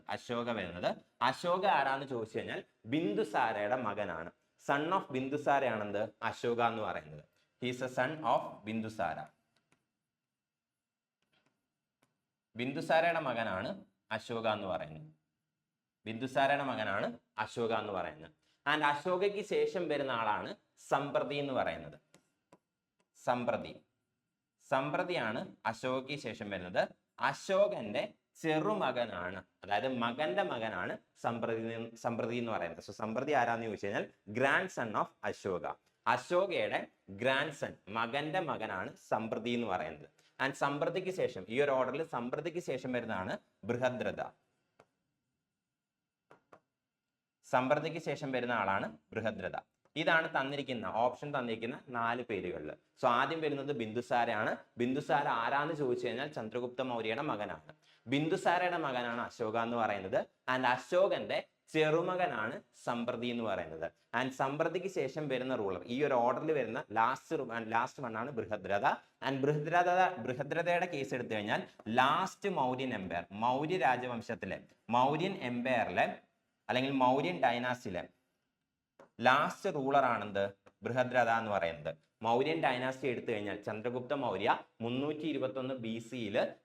അശോക ആരാന്ന് ചോദിച്ചു കഴിഞ്ഞാൽ ബിന്ദുസാരയുടെ മകനാണ്. സൺ ഓഫ് ബിന്ദുസാരയാണ് എന്ത്, അശോക എന്ന് പറയുന്നത്. He's a son of Bindusara. ബിന്ദുസാരയുടെ മകനാണ് അശോക എന്ന് പറയുന്നത്. ആൻഡ് അശോകയ്ക്ക് ശേഷം വരുന്ന ആളാണ് സമ്പ്രതി എന്ന് പറയുന്നത്. സമ്പ്രതിയാണ് അശോകയ്ക്ക് ശേഷം വരുന്നത്. അശോകന്റെ ചെറുമകനാണ്, അതായത് മകന്റെ മകനാണ് സമ്പ്രതി എന്ന് പറയുന്നത്. സോ സമ്പ്രതി ആരാന്ന് ചോദിച്ചു കഴിഞ്ഞാൽ ഗ്രാൻഡ് സൺ ഓഫ് അശോക. അശോകയുടെ ഗ്രാൻഡ് സൺ, മകന്റെ മകനാണ് സമ്പ്രതി എന്ന് പറയുന്നത്. ആൻഡ് സമ്പ്രതിക്ക് ശേഷം, ഈ ഒരു ഓർഡറിൽ സമ്പ്രതിക്ക് ശേഷം വരുന്നതാണ് ബൃഹദ്രഥ. സമ്പ്രതിക്ക് ശേഷം വരുന്ന ആളാണ് ബൃഹദ്രഥ. ഇതാണ് ഓപ്ഷൻ തന്നിരിക്കുന്ന 4 പേരുകളിൽ. സോ ആദ്യം വരുന്നത് ബിന്ദുസാരയാണ്. ബിന്ദുസാര ആരാന്ന് ചോദിച്ചു കഴിഞ്ഞാൽ ചന്ദ്രഗുപ്ത മൗര്യയുടെ മകനാണ്. ബിന്ദുസാരയുടെ മകനാണ് അശോക എന്ന് പറയുന്നത്. ആൻഡ് അശോകന്റെ ചെറുമകനാണ് സമ്പ്രതി എന്ന് പറയുന്നത്. ആൻഡ് സമ്പ്രതിക്ക് ശേഷം വരുന്ന റൂളർ, ഈ ഒരു ഓർഡറിൽ വരുന്ന ലാസ്റ്റ് വൺ ആണ് ബൃഹദ്രഥ. ആൻഡ് ബൃഹദ്രഥയുടെ കേസ് എടുത്തു കഴിഞ്ഞാൽ ലാസ്റ്റ് മൗര്യൻ എംപയർ, മൗര്യ രാജവംശത്തിലെ മൗര്യൻ എംപയറിലെ അല്ലെങ്കിൽ മൗര്യൻ ഡൈനാസ്റ്റിയിലെ ലാസ്റ്റ് റൂളർ ആണെന്ത് ബൃഹദ്രഥ എന്ന് പറയുന്നത്. മൗര്യൻ ഡൈനാസ്റ്റി എടുത്തു കഴിഞ്ഞാൽ ചന്ദ്രഗുപ്ത മൗര്യ 321 BC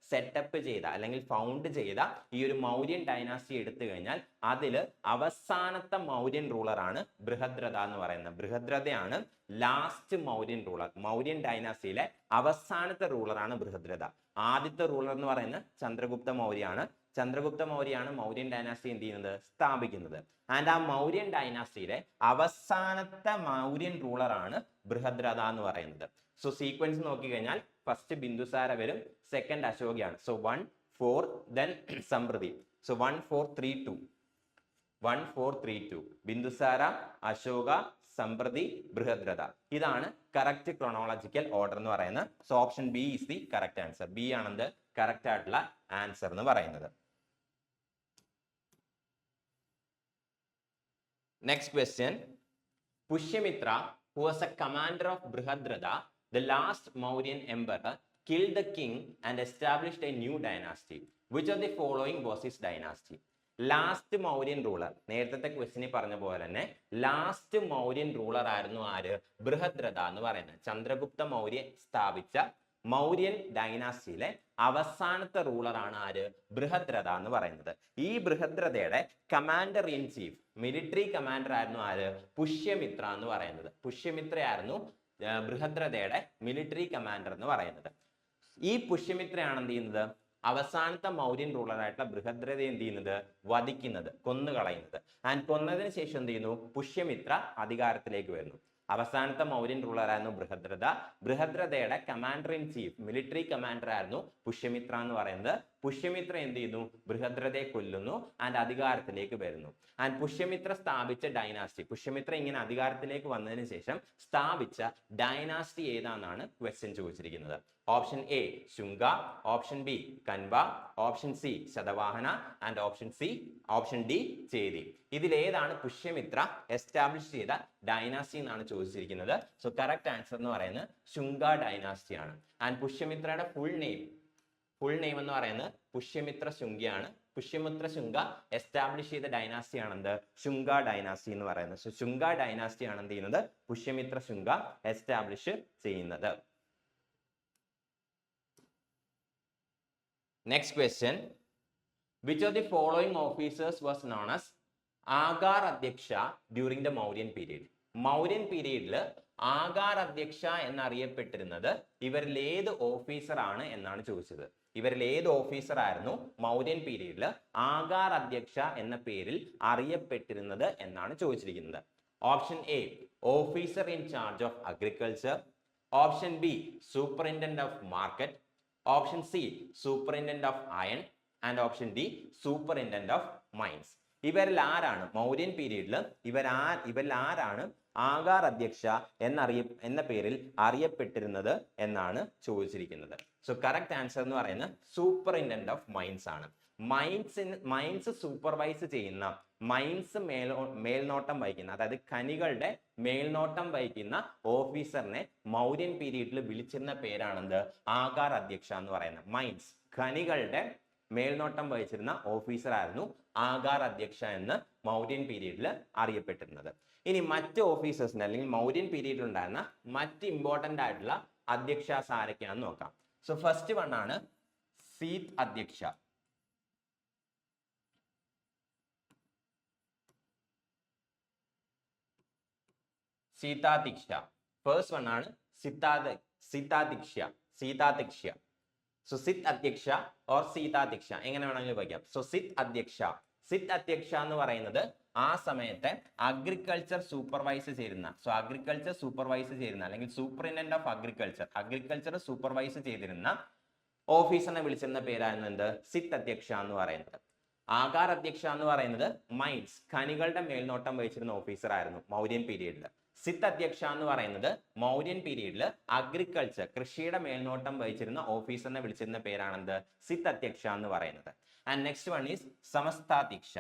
സെറ്റപ്പ് ചെയ്ത അല്ലെങ്കിൽ ഫൗണ്ട് ചെയ്ത ഈ ഒരു മൗര്യൻ ഡൈനാസ്റ്റി എടുത്തു കഴിഞ്ഞാൽ അതിൽ അവസാനത്തെ മൗര്യൻ റൂളർ ആണ് ബൃഹദ്രഥ എന്ന് പറയുന്നത്. ബൃഹദ്രഥയാണ് ലാസ്റ്റ് മൗര്യൻ റൂളർ. മൗര്യൻ ഡൈനാസ്റ്റിയിലെ അവസാനത്തെ റൂളറാണ് ബൃഹദ്രഥ. ആദ്യത്തെ റൂളർ എന്ന് പറയുന്നത് ചന്ദ്രഗുപ്ത മൗര്യാണ്. ചന്ദ്രഗുപ്ത മൗര്യാണ് മൗര്യൻ ഡൈനാസ്റ്റി എന്ത് ചെയ്യുന്നത്, സ്ഥാപിക്കുന്നത്. ആൻഡ് ആ മൗര്യൻ ഡൈനാസ്റ്റിയിലെ അവസാനത്തെ മൗര്യൻ റൂളറാണ് ബൃഹദ്രഥ എന്ന് പറയുന്നത്. സോ സീക്വൻസ് നോക്കി കഴിഞ്ഞാൽ ഫസ്റ്റ് ബിന്ദുസാര വരും, സെക്കൻഡ് അശോകയാണ്. So 1 4 then Samprati. So 1 4 3 2 1 4 3 2 Bindusara, Ashoka, Samprati, Brihadratha. ഇതാണ് കറക്റ്റ് ക്രോണോളജിക്കൽ ഓർഡർ എന്ന് പറയുന്നത്. So option B is the correct answer. B ആണെന്ത് കറക്റ്റ് ആയിട്ടുള്ള ആൻസർ എന്ന് പറയുന്നത്. Next question. Pushyamitra, who was a commander of Brihadratha, the last Mauryan emperor, killed the king and established a new dynasty. Which of the following was his dynasty? Last Mauryan ruler, നേരത്തെ ക്വസ്റ്റിനെ പറഞ്ഞ പോലെ തന്നെ last Mauryan ruler ആയിരുന്നു ആര്, ബൃഹദ്രഥ എന്ന് പറയുന്നത്. ചന്ദ്രഗുപ്ത മൗര്യ സ്ഥാപിച്ച മൗര്യൻ ഡൈനാസ്റ്റിയിലെ അവസാനത്തെ റൂളറാണ് ആര്, ബൃഹദ്രഥ എന്ന് പറയുന്നത്. ഈ ബൃഹദ്രഥയുടെ commander in chief, military commander ആയിരുന്നു ആര്, പുഷ്യമിത്ര എന്ന് പറയുന്നത്. പുഷ്യമിത്രയായിരുന്നു ബൃഹദ്രഥയുടെ മിലിറ്ററി കമാൻഡർ എന്ന് പറയുന്നത്. ഈ പുഷ്യമിത്രയാണ് എന്ത് ചെയ്യുന്നത്, അവസാനത്തെ മൗര്യൻ റൂളറായിട്ടുള്ള ബൃഹദ്രഥ എന്ത് ചെയ്യുന്നത്, വധിക്കുന്നത്, കൊന്നുകളയുന്നത്. ആൻഡ് കൊന്നതിന് ശേഷം എന്ത് ചെയ്യുന്നു, പുഷ്യമിത്ര അധികാരത്തിലേക്ക് വരുന്നു. അവസാനത്തെ മൗര്യൻ റൂളർ ആയിരുന്നു ബൃഹദ്രഥ. ബൃഹദ്രഥയുടെ commander in chief, military commander ആയിരുന്നു പുഷ്യമിത്ര എന്ന് പറയുന്നത്. പുഷ്യമിത്ര എന്ത് ചെയ്യുന്നു, ബൃഹദ്രഥയെ കൊല്ലുന്നു ആൻഡ് അധികാരത്തിലേക്ക് വരുന്നു. ആൻഡ് പുഷ്യമിത്ര സ്ഥാപിച്ച ഡൈനാസ്റ്റി, പുഷ്യമിത്ര ഇങ്ങനെ അധികാരത്തിലേക്ക് വന്നതിന് ശേഷം സ്ഥാപിച്ച ഡൈനാസ്റ്റി ഏതാണെന്നാണ് ക്വസ്റ്റ്യൻ ചോദിച്ചിരിക്കുന്നത്. Option A Shunga, option B Kanva, option C Satavahana and option D Chedi. ഇതിലേതാണ് പുഷ്യമിത്ര എസ്റ്റാബ്ലിഷ് ചെയ്ത ഡൈനാസ്റ്റി എന്നാണ് ചോദിച്ചിരിക്കുന്നത്. സോ കറക്റ്റ് ആൻസർ എന്ന് പറയുന്നത് ശുംഗ ഡൈനാസ്റ്റി ആണ്. ആൻഡ് പുഷ്യമിത്രയുടെ ഫുൾ നെയിം എന്ന് പറയുന്നത് പുഷ്യമിത്ര ശുംഗയാണ്. പുഷ്യമിത്ര ശുംഗ എസ്റ്റാബ്ലിഷ് ചെയ്ത ഡൈനാസ്റ്റി ആണെന്ത്, ശുംഗ ഡൈനാസ്റ്റി എന്ന് പറയുന്നത്. സോ ശുംഗ ഡൈനാസ്റ്റി ആണ് എന്ത് ചെയ്യുന്നത്, പുഷ്യമിത്ര ശുംഗ എസ്റ്റാബ്ലിഷ് ചെയ്യുന്നത്. Next question. Which of the following officers was known as Agar Adhyaksha during the Mauryan period? Mauryan പീരീഡിൽ ആകാർ അധ്യക്ഷ എന്നറിയപ്പെട്ടിരുന്നത് ഇവരിൽ ഏത് ഓഫീസർ ആണ് എന്നാണ് ചോദിച്ചത്. ഇവരിൽ ഏത് ഓഫീസർ ആയിരുന്നു മൗര്യൻ പീരീഡിൽ ആകാർ അധ്യക്ഷ എന്ന പേരിൽ അറിയപ്പെട്ടിരുന്നത് എന്നാണ് ചോദിച്ചിരിക്കുന്നത്. Option A officer in charge of agriculture, option B superintendent of market, option C superintendent of iron and option D superintendent of mines. ഇവരിൽ ആരാണ് മൗര്യൻ പീരീഡിൽ ഇവരിൽ ആരാണ് ആകാർ അധ്യക്ഷ എന്ന പേരിൽ അറിയപ്പെട്ടിരുന്നത് എന്നാണ് ചോദിച്ചിരിക്കുന്നത്. സോ കറക്റ്റ് ആൻസർ എന്ന് പറയുന്നത് സൂപ്പറിൻറ്റൻഡന്റ് ഓഫ് മൈൻസ് ആണ്. മൈൻസ് സൂപ്പർവൈസ് ചെയ്യുന്ന, മൈൻസ് മേൽനോട്ടം വഹിക്കുന്ന, അതായത് ഖനികളുടെ മേൽനോട്ടം വഹിക്കുന്ന ഓഫീസറിനെ മൗര്യൻ പീരീഡിൽ വിളിച്ചിരുന്ന പേരാണെന്ത്, ആകാർ അധ്യക്ഷ എന്ന് പറയുന്നത്. മൈൻസ് ഖനികളുടെ മേൽനോട്ടം വഹിച്ചിരുന്ന ഓഫീസർ ആയിരുന്നു ആകാർ അധ്യക്ഷ എന്ന് മൗര്യൻ പീരീഡിൽ അറിയപ്പെട്ടിരുന്നത്. ഇനി മറ്റ് ഓഫീസേഴ്സിന്റെ അല്ലെങ്കിൽ മൗര്യൻ പീരീഡിൽ ഉണ്ടായിരുന്ന മറ്റ് ഇമ്പോർട്ടന്റ് ആയിട്ടുള്ള അധ്യക്ഷാസ് ആരൊക്കെയാണെന്ന് നോക്കാം. സോ ഫസ്റ്റ് വൺ ആണ് സീത് അധ്യക്ഷ. സീതാധ്യക്ഷ. ഫസ്റ്റ് വൺ ആണ് സീതാധ്യക്ഷ. സോ സിത് അധ്യക്ഷ ഓർ സീതാധ്യക്ഷ എങ്ങനെ വേണമെങ്കിലും വയ്ക്കാം. സോ സിത് അധ്യക്ഷ എന്ന് പറയുന്നത് ആ സമയത്തെ അഗ്രികൾച്ചർ സൂപ്പർവൈസ് ചെയ്യുന്ന, അല്ലെങ്കിൽ സൂപ്പറിൻറ്റൻഡന്റ് ഓഫ് അഗ്രികൾച്ചർ സൂപ്പർവൈസ് ചെയ്തിരുന്ന ഓഫീസറിനെ വിളിച്ചിരുന്ന പേരായിരുന്നു എന്ത്, സിത് അധ്യക്ഷ എന്ന് പറയുന്നത്. ആകാർ അധ്യക്ഷ എന്ന് പറയുന്നത് മൈൻസ് ഖനികളുടെ മേൽനോട്ടം വഹിച്ചിരുന്ന ഓഫീസർ ആയിരുന്നു മൗര്യൻ പീരീഡിൽ. സിത്ത് അധ്യക്ഷ എന്ന് പറയുന്നത് മൗര്യൻ പീരീഡിൽ അഗ്രികൾച്ചർ കൃഷിയുടെ മേൽനോട്ടം വഹിച്ചിരുന്ന ഓഫീസറിനെ വിളിച്ചിരുന്ന പേരാണെന്ത് സിത്ത് അധ്യക്ഷ എന്ന് പറയുന്നത്. And next one is Samsthadhyaksha.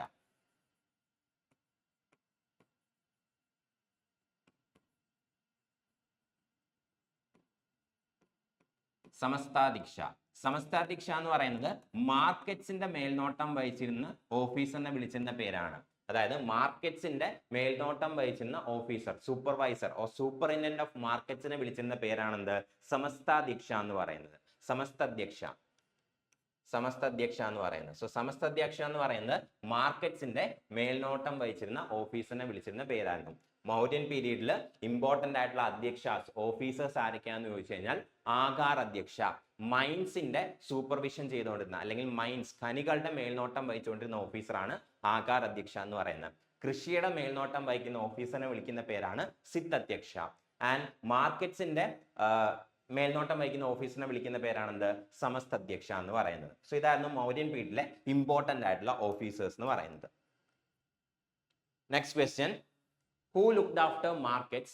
Samsthadhyaksha എന്ന് പറയുന്നത് മാർക്കറ്റ്സിന്റെ മേൽനോട്ടം വഹിച്ചിരുന്ന ഓഫീസറിനെ വിളിച്ചിരുന്ന പേരാണ്. അതായത് മാർക്കറ്റ്സിന്റെ മേൽനോട്ടം വഹിച്ചിരുന്ന officer, supervisor or superintendent of മാർക്കറ്റ്സിനെ വിളിച്ചിരുന്ന പേരാണെന്ത് സമസ്താധ്യക്ഷ എന്ന് പറയുന്നത്. സമസ്താധ്യക്ഷ എന്ന് പറയുന്നത്. സോ സമസ്താധ്യക്ഷ എന്ന് പറയുന്നത് മാർക്കറ്റ്സിന്റെ മേൽനോട്ടം വഹിച്ചിരുന്ന ഓഫീസറിനെ വിളിച്ചിരുന്ന പേരായിരുന്നു. മൗര്യൻ പീരീഡിൽ ഇമ്പോർട്ടന്റ് ആയിട്ടുള്ള അധ്യക്ഷാസ് ഓഫീസേഴ്സ് ആരൊക്കെയാന്ന് ചോദിച്ചു കഴിഞ്ഞാൽ ആകാർ അധ്യക്ഷ, മൈൻസിന്റെ സൂപ്പർവിഷൻ ചെയ്തുകൊണ്ടിരുന്ന അല്ലെങ്കിൽ മൈൻസ് ഖനികളുടെ മേൽനോട്ടം വഹിച്ചുകൊണ്ടിരുന്ന ഓഫീസറാണ് ആകാർ അധ്യക്ഷ എന്ന് പറയുന്നത്. കൃഷിയുടെ മേൽനോട്ടം വഹിക്കുന്ന ഓഫീസറിനെ വിളിക്കുന്ന പേരാണ് സിത്ത് അധ്യക്ഷ. ആൻഡ് മാർക്കറ്റ്സിന്റെ മേൽനോട്ടം വഹിക്കുന്ന ഓഫീസറിനെ വിളിക്കുന്ന പേരാണെന്ത് സമസ്താധ്യക്ഷ എന്ന് പറയുന്നത്. സോ ഇതായിരുന്നു മൗര്യൻ പീരീഡിലെ ഇമ്പോർട്ടന്റ് ആയിട്ടുള്ള ഓഫീസേഴ്സ് എന്ന് പറയുന്നത്. Next question, who looked after markets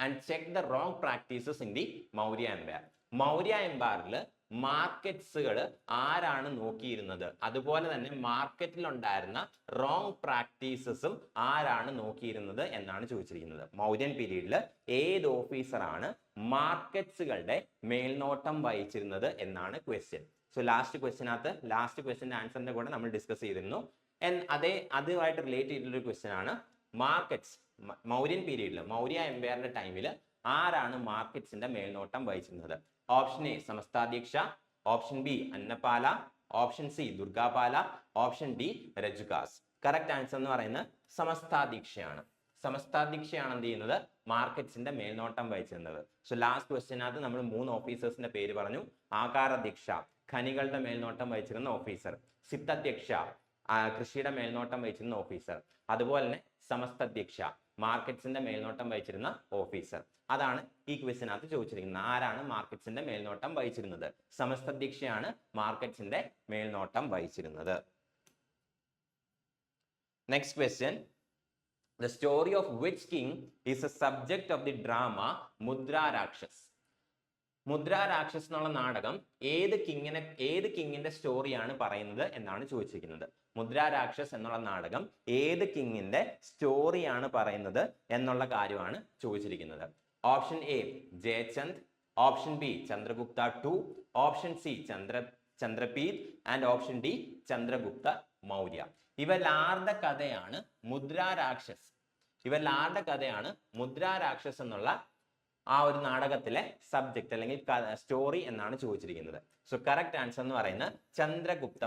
and checked the wrong practices in the Maurya Empire? Maurya എംപയറിൽ മാർക്കറ്റ്സുകൾ ആരാണ് നോക്കിയിരുന്നത്, അതുപോലെ തന്നെ മാർക്കറ്റിൽ ഉണ്ടായിരുന്ന റോങ് പ്രാക്ടീസസും ആരാണ് നോക്കിയിരുന്നത് എന്നാണ് ചോദിച്ചിരിക്കുന്നത്. മൗര്യൻ പീരീഡിൽ ഏത് ഓഫീസറാണ് മാർക്കറ്റ്സുകളുടെ മേൽനോട്ടം വഹിച്ചിരുന്നത് എന്നാണ് ക്വസ്റ്റ്യൻ. സോ ലാസ്റ്റ് ക്വസ്റ്റ്യന്റെ ആൻസറിന്റെ കൂടെ നമ്മൾ ഡിസ്കസ് ചെയ്തിരുന്നു. അതുമായിട്ട് റിലേറ്റ് ചെയ്തിട്ടുള്ള ക്വസ്റ്റ്യൻ ആണ് മാർക്കറ്റ്സ് മൗര്യൻ പീരീഡിൽ മൗര്യ എംപയറിന്റെ ടൈമിൽ ആരാണ് മാർക്കറ്റ്സിന്റെ മേൽനോട്ടം വഹിച്ചിരുന്നത്. Option A Samsthadhyaksha, option B Annapala, option C Durgapala, option D Rajukas. Correct answer എന്ന് പറയുന്നത് സമസ്താധ്യക്ഷയാണ്. സമസ്താധ്യക്ഷയാണ് എന്ത് ചെയ്യുന്നത് മാർക്കറ്റ്സിന്റെ മേൽനോട്ടം വഹിച്ചിരുന്നത്. സോ ലാസ്റ്റ് ക്വസ്റ്റ്യനകത്ത് നമ്മൾ 3 ഓഫീസേഴ്സിന്റെ പേര് പറഞ്ഞു. ആകാർ അധ്യക്ഷ ഖനികളുടെ മേൽനോട്ടം വഹിച്ചിരുന്ന ഓഫീസർ, സിത്ത് അധ്യക്ഷ കൃഷിയുടെ മേൽനോട്ടം വഹിച്ചിരുന്ന ഓഫീസർ, അതുപോലെ തന്നെ സമസ്താധ്യക്ഷ മാർക്കറ്റ്സിന്റെ മേൽനോട്ടം വഹിച്ചിരുന്ന ഓഫീസർ. അതാണ് ഈ ക്വസ്റ്റിനകത്ത് ചോദിച്ചിരിക്കുന്നത്. ആരാണ് മാർക്കറ്റ്സിന്റെ മേൽനോട്ടം വഹിച്ചിരുന്നത്? സമസ്താധ്യക്ഷയാണ് മാർക്കറ്റ്സിന്റെ മേൽനോട്ടം വഹിച്ചിരുന്നത്. Next question, the story of which king is a subject of the drama Mudra Rakshas? Mudra Rakshas എന്നുള്ള നാടകം ഏത് കിങ്ങിന്റെ സ്റ്റോറിയാണ് പറയുന്നത് എന്നാണ് ചോദിച്ചിരിക്കുന്നത്. മുദ്രാ രാക്ഷസ് എന്നുള്ള നാടകം ഏത് കിങ്ങിന്റെ സ്റ്റോറിയാണ് പറയുന്നത് എന്നുള്ള കാര്യമാണ് ചോദിച്ചിരിക്കുന്നത്. Option A Jayachand, option B Chandragupta 2, option C Chandrapida and option D Chandragupta Maurya. ഇവരിലാരുടെ കഥയാണ് മുദ്രാ രാക്ഷസ് എന്നുള്ള ആ ഒരു നാടകത്തിലെ സബ്ജക്ട് അല്ലെങ്കിൽ സ്റ്റോറി എന്നാണ് ചോദിച്ചിരിക്കുന്നത്. സോ കറക്റ്റ് ആൻസർ എന്ന് പറയുന്നത് ചന്ദ്രഗുപ്ത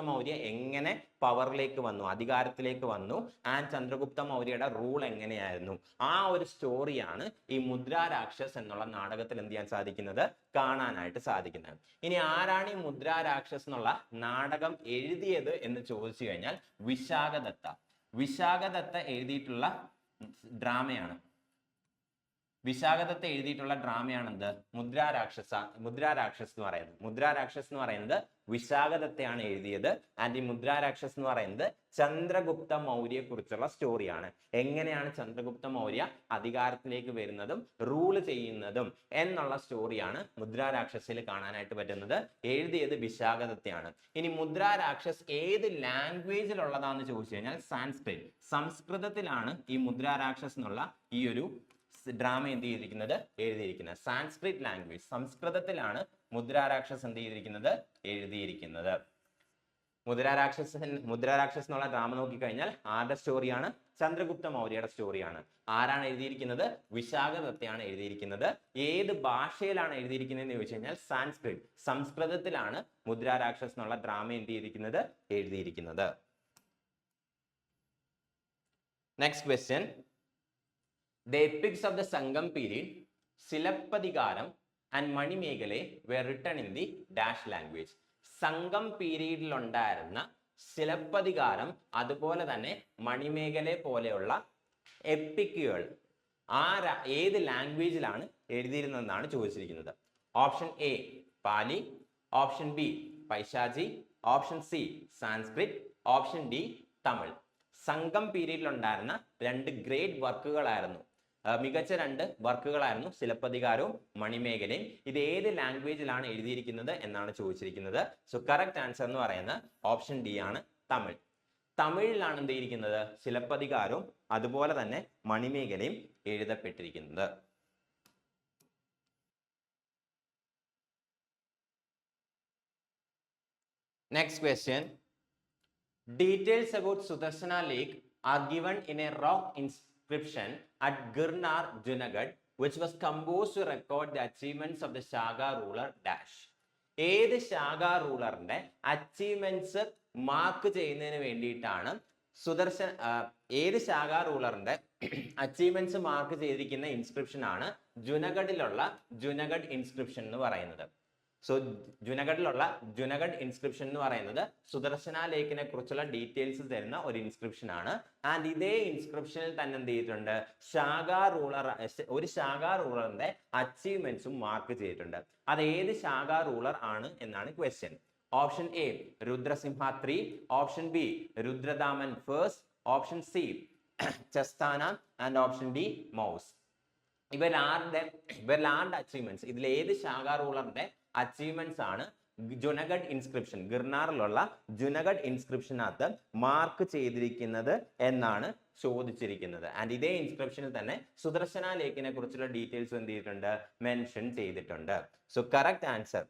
മൗര്യ എങ്ങനെ പവറിലേക്ക് വന്നു, അധികാരത്തിലേക്ക് വന്നു, ആൻഡ് ചന്ദ്രഗുപ്ത മൗര്യയുടെ റൂൾ എങ്ങനെയായിരുന്നു, ആ ഒരു സ്റ്റോറിയാണ് ഈ മുദ്രാ രാക്ഷസ് എന്നുള്ള നാടകത്തിൽ എന്ത് ചെയ്യാൻ സാധിക്കുന്നത്, കാണാനായിട്ട് സാധിക്കുന്നത്. ഇനി ആരാണ് ഈ മുദ്രാ രാക്ഷസ് എന്നുള്ള നാടകം എഴുതിയത് എന്ന് ചോദിച്ചു കഴിഞ്ഞാൽ വിശാഖദത്ത എഴുതിയിട്ടുള്ള ഡ്രാമയാണ്. എന്ത് മുദ്രാ രാക്ഷസ് എന്ന് പറയുന്നത് വിശാഖദത്തയാണ് എഴുതിയത്. ആൻഡ് ഈ മുദ്രാ രാക്ഷസ് എന്ന് പറയുന്നത് ചന്ദ്രഗുപ്ത മൗര്യയെ കുറിച്ചുള്ള സ്റ്റോറിയാണ്. എങ്ങനെയാണ് ചന്ദ്രഗുപ്ത മൗര്യ അധികാരത്തിലേക്ക് വരുന്നതും റൂള് ചെയ്യുന്നതും എന്നുള്ള സ്റ്റോറിയാണ് മുദ്രാ രാക്ഷസിൽ കാണാനായിട്ട് പറ്റുന്നത്. എഴുതിയത് വിശാഖദത്തയാണ്. ഇനി മുദ്രാ രാക്ഷസ് ഏത് ലാംഗ്വേജിലുള്ളതാന്ന് ചോദിച്ചു കഴിഞ്ഞാൽ സംസ്കൃതത്തിലാണ് ഈ മുദ്രാ രാക്ഷസ് എന്നുള്ള ഈ ഒരു ഡ്രാമ എഴുതിയിരിക്കുന്നത്. സാൻസ്ക്രിറ്റ് ലാംഗ്വേജ്, സംസ്കൃതത്തിലാണ് മുദ്രാ രാക്ഷസ് എഴുതിയിരിക്കുന്നത്. മുദ്രാ രാക്ഷസ് എന്നുള്ള ഡ്രാമ നോക്കിക്കഴിഞ്ഞാൽ ആരുടെ സ്റ്റോറിയാണ്? ചന്ദ്രഗുപ്ത മൗര്യയുടെ സ്റ്റോറിയാണ്. ആരാണ് എഴുതിയിരിക്കുന്നത്? വിശാഖദത്തയാണ് എഴുതിയിരിക്കുന്നത്. ഏത് ഭാഷയിലാണ് എഴുതിയിരിക്കുന്നത് എന്ന് ചോദിച്ചു കഴിഞ്ഞാൽ സംസ്കൃതത്തിലാണ് മുദ്രാ രാക്ഷസ് എന്നുള്ള ഡ്രാമ എഴുതിയിരിക്കുന്നത്. Next question, the epics of the Sangam period, Silappadigaram and Manimegale were written in the dash language. സംഘം പീരീഡിൽ ഉണ്ടായിരുന്ന സിലപ്പതികാരം അതുപോലെ തന്നെ മണിമേഖലെ പോലെയുള്ള എപ്പിക്കുകൾ ഏത് ലാംഗ്വേജിലാണ് എഴുതിയിരുന്നതെന്നാണ് ചോദിച്ചിരിക്കുന്നത്. Option A Pali, option B Paishachi, option C Sanskrit, option D Tamil. Sangam പീരീഡിൽ ഉണ്ടായിരുന്ന 2 ഗ്രേറ്റ് വർക്കുകളായിരുന്നു, മികച്ച 2 വർക്കുകളായിരുന്നു സിലപ്പതികാരവും മണിമേഖലയും. ഇത് ഏത് ലാംഗ്വേജിലാണ് എഴുതിയിരിക്കുന്നത് എന്നാണ് ചോദിച്ചിരിക്കുന്നത്. സോ കറക്റ്റ് ആൻസർ എന്ന് പറയുന്നത് ഓപ്ഷൻ ഡി ആണ്, തമിഴ്. തമിഴിലാണ് എന്ത് ചെയ്തിരിക്കുന്നത്, സിലപ്പതികാരവും അതുപോലെ തന്നെ മണിമേഖലയും എഴുതപ്പെട്ടിരിക്കുന്നത്. Next question. Details about Sudarshana Lake are given in a rock inscription at Girnar, Junagadh, which was composed to record the achievements of the Shaka ruler dash. ഏത് ശാഖ റൂളറിന്റെ achievements mark ചെയ്യുന്നതിന് വേണ്ടിയിട്ടാണ് ഏത് ശാഖ റൂളറിന്റെ അച്ചീവ്മെന്റ്സ് മാർക്ക് ചെയ്തിരിക്കുന്ന inscription ആണ് ജുനഗഡിലുള്ള Junagadh inscription എന്ന് പറയുന്നത്. സോ ജുനഗഡിലുള്ള ജുനഗഡ് ഇൻസ്ക്രിപ്ഷൻ എന്ന് പറയുന്നത് സുദർശന ലേക്കിനെ കുറിച്ചുള്ള ഡീറ്റെയിൽസ് തരുന്ന ഒരു ഇൻസ്ക്രിപ്ഷൻ ആണ്. ആൻഡ് ഇതേ ഇൻസ്ക്രിപ്ഷനിൽ തന്നെ എന്ത് ചെയ്തിട്ടുണ്ട്, ഒരു ശാഖാ റൂളറിന്റെ അച്ചീവ്മെന്റ്സും മാർക്ക് ചെയ്തിട്ടുണ്ട്. അത് ഏത് ശാഖാ റൂളർ ആണ് എന്നാണ് question. Option A Rudrasimha 3, option B Rudradaman first, option C Chastana and option D Maues. ഇവരാരുടെ അച്ചീവ്മെന്റ്സ്, ഇതിൽ ഏത് ശാഖാ റൂളറിന്റെ അച്ചീവ്മെന്റ്സ് ആണ് ജുനഗഡ് ഇൻസ്ക്രിപ്ഷൻ, ഗിർനാറിലുള്ള ജുനഗഡ് ഇൻസ്ക്രിപ്ഷനകത്ത് മാർക്ക് ചെയ്തിരിക്കുന്നത് എന്നാണ് ചോദിച്ചിരിക്കുന്നത്. ആൻഡ് ഇതേ ഇൻസ്ക്രിപ്ഷനിൽ തന്നെ സുദർശന ലേക്കിനെ കുറിച്ചുള്ള ഡീറ്റെയിൽസ് എന്ത് ചെയ്തിട്ടുണ്ട്, മെൻഷൻ ചെയ്തിട്ടുണ്ട്. സോ കറക്റ്റ് ആൻസർ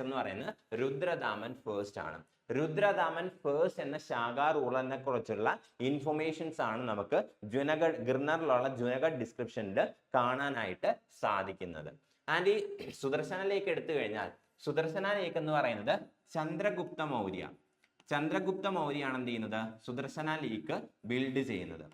എന്ന് പറയുന്നത് രുദ്രദാമൻ ഫസ്റ്റ് ആണ്. രുദ്രദാമൻ ഫസ്റ്റ് എന്ന ശാഖാ റൂളറിനെ കുറിച്ചുള്ള ഇൻഫർമേഷൻസ് ആണ് നമുക്ക് ഗിർനറിലുള്ള ജുനഗഡ് ഡിസ്ക്രിപ്ഷനിൽ കാണാനായിട്ട് സാധിക്കുന്നത്. ആൻഡ് ഈ സുദർശന ലേക്ക് എടുത്തു കഴിഞ്ഞാൽ സുദർശന ലേക്ക് എന്ന് പറയുന്നത് ചന്ദ്രഗുപ്ത മൗര്യാണ് എന്ത് ചെയ്യുന്നത്, സുദർശന ലേക്ക് ബിൽഡ് ചെയ്യുന്നത്.